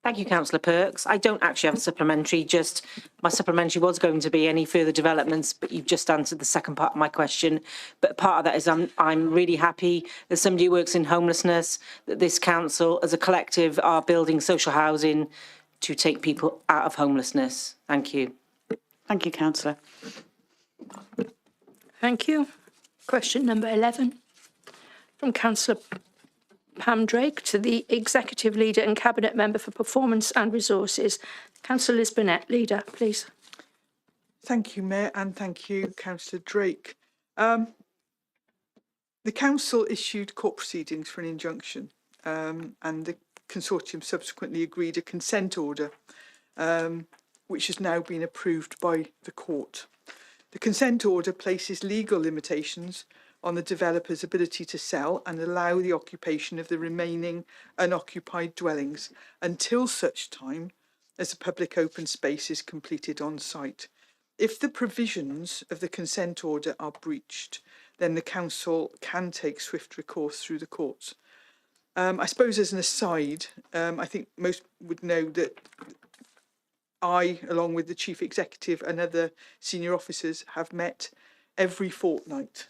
Thank you, Councillor Perks. I don't actually have a supplementary, just my supplementary was going to be any further developments, but you've just answered the second part of my question. But part of that is I'm really happy as somebody who works in homelessness that this council as a collective are building social housing to take people out of homelessness. Thank you. Thank you, Councillor. Thank you. Question number 11 from Councillor Pam Drake to the Executive Leader and Cabinet Member for Performance and Resources. Councillor Liz Burnett, Leader, please. Thank you, Mayor, and thank you, Councillor Drake. The Council issued court proceedings for an injunction, and the consortium subsequently agreed a consent order, which has now been approved by the court. The consent order places legal limitations on the developer's ability to sell and allow the occupation of the remaining unoccupied dwellings until such time as a public open space is completed on site. If the provisions of the consent order are breached, then the council can take swift recourse through the courts. I suppose as an aside, I think most would know that I, along with the chief executive and other senior officers, have met every fortnight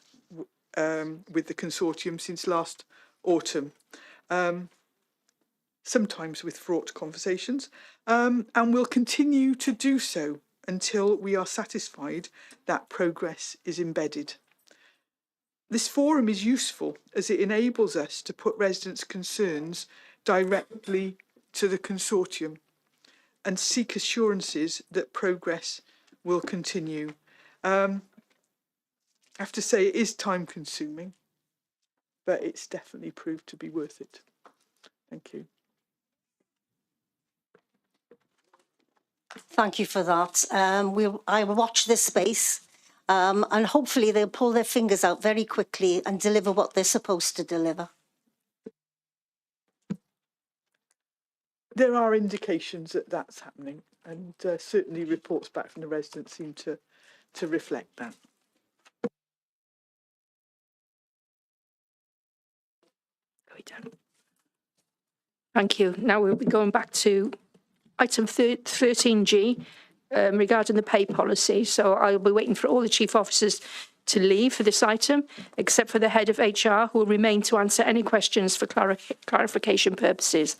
with the consortium since last autumn, sometimes with fraught conversations, and will continue to do so until we are satisfied that progress is embedded. This forum is useful as it enables us to put residents' concerns directly to the consortium and seek assurances that progress will continue. I have to say it is time consuming, but it's definitely proved to be worth it. Thank you. Thank you for that. I will watch this space and hopefully they'll pull their fingers out very quickly and deliver what they're supposed to deliver. There are indications that that's happening, and certainly reports back from the residents seem to reflect that. Thank you. Now we'll be going back to item 13G regarding the pay policy. So I'll be waiting for all the chief officers to leave for this item, except for the head of HR, who will remain to answer any questions for clarification purposes.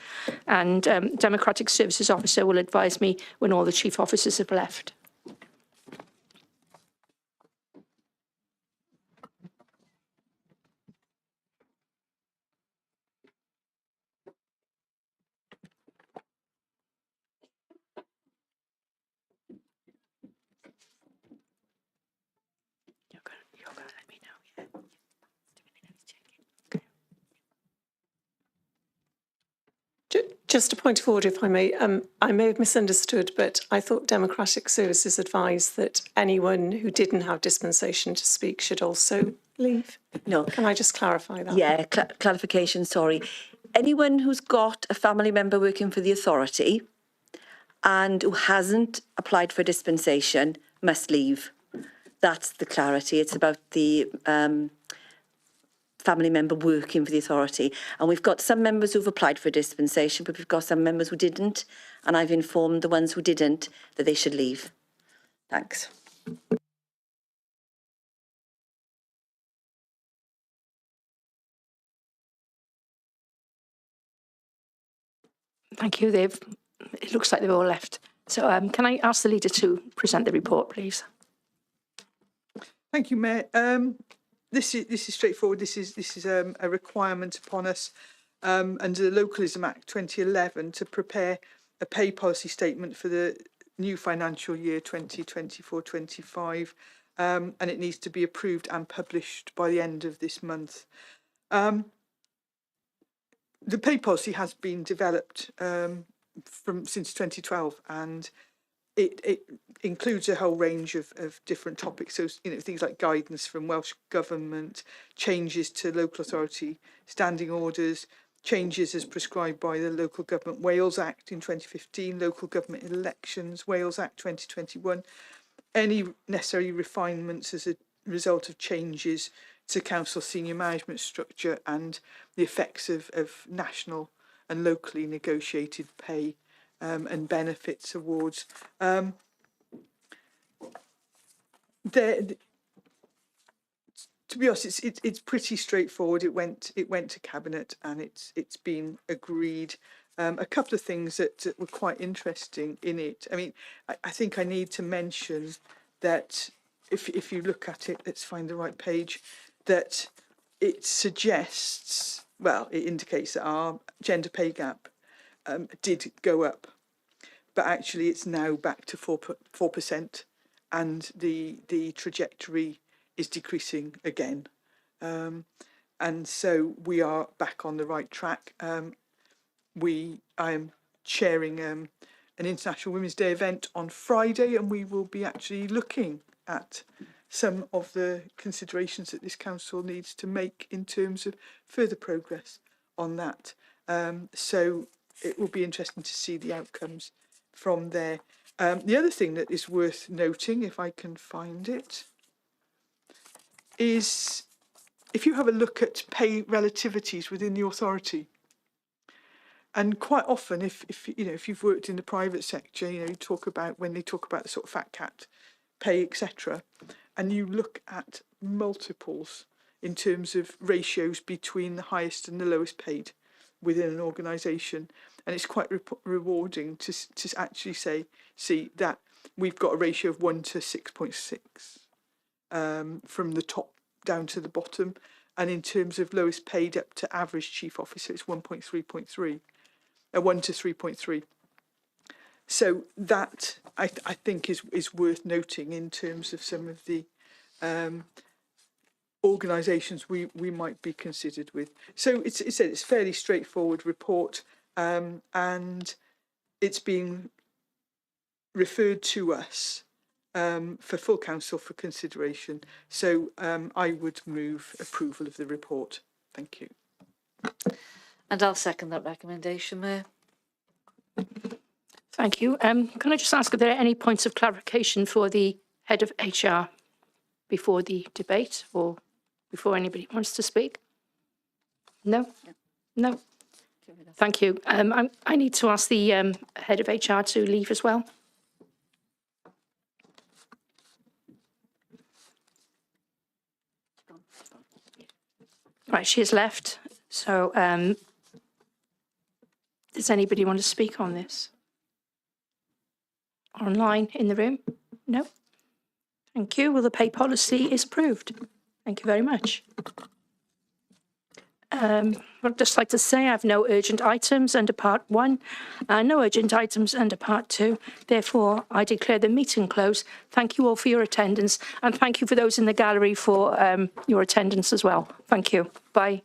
And Democratic Services Officer will advise me when all the chief officers have left. Just a point of order, if I may. I may have misunderstood, but I thought Democratic Services advised that anyone who didn't have dispensation to speak should also leave. No. Can I just clarify that? Yeah, clarification, sorry. Anyone who's got a family member working for the authority and who hasn't applied for dispensation must leave. That's the clarity. It's about the family member working for the authority. And we've got some members who've applied for dispensation, but we've got some members who didn't. And I've informed the ones who didn't that they should leave. Thanks. Thank you. It looks like they've all left. So can I ask the leader to present the report, please? Thank you, Mayor. This is straightforward. This is a requirement upon us under the Localism Act 2011 to prepare a pay policy statement for the new financial year 2024-25, and it needs to be approved and published by the end of this month. The pay policy has been developed since 2012, and it includes a whole range of different topics. So, things like guidance from Welsh Government, changes to local authority standing orders, changes as prescribed by the Local Government Wales Act in 2015, Local Government Elections Wales Act 2021, any necessary refinements as a result of changes to council senior management structure and the effects of national and locally negotiated pay and benefits awards. To be honest, it's pretty straightforward. It went to cabinet and it's been agreed. A couple of things that were quite interesting in it. I mean, I think I need to mention that if you look at it, let's find the right page, that it suggests, well, it indicates that our gender pay gap did go up, but actually it's now back to 4%, and the trajectory is decreasing again. And so we are back on the right track. I am chairing an International Women's Day event on Friday, and we will be actually looking at some of the considerations that this council needs to make in terms of further progress on that. So it will be interesting to see the outcomes from there. The other thing that is worth noting, if I can find it, is if you have a look at pay relativities within the authority. And quite often, if you've worked in the private sector, you talk about when they talk about the sort of fat cat pay, etc., and you look at multiples in terms of ratios between the highest and the lowest paid within an organisation, and it's quite rewarding to actually see that we've got a ratio of 1 to 6.6 from the top down to the bottom, and in terms of lowest paid up to average chief officer, it's 1 to 3.3. So that I think is worth noting in terms of some of the organisations we might be considered with. So it's a fairly straightforward report, and it's been referred to us for full council for consideration. So I would move approval of the report. Thank you. And I'll second that recommendation, Mayor. Thank you. Can I just ask if there are any points of clarification for the head of HR before the debate or before anybody wants to speak? No? No. Thank you. I need to ask the head of HR to leave as well. Right, she has left. So does anybody want to speak on this? Online in the room? No? Thank you. Well, the pay policy is approved. Thank you very much. I'd just like to say I have no urgent items under part 1, no urgent items under part 2. Therefore, I declare the meeting closed. Thank you all for your attendance, and thank you for those in the gallery for your attendance as well. Thank you. Bye.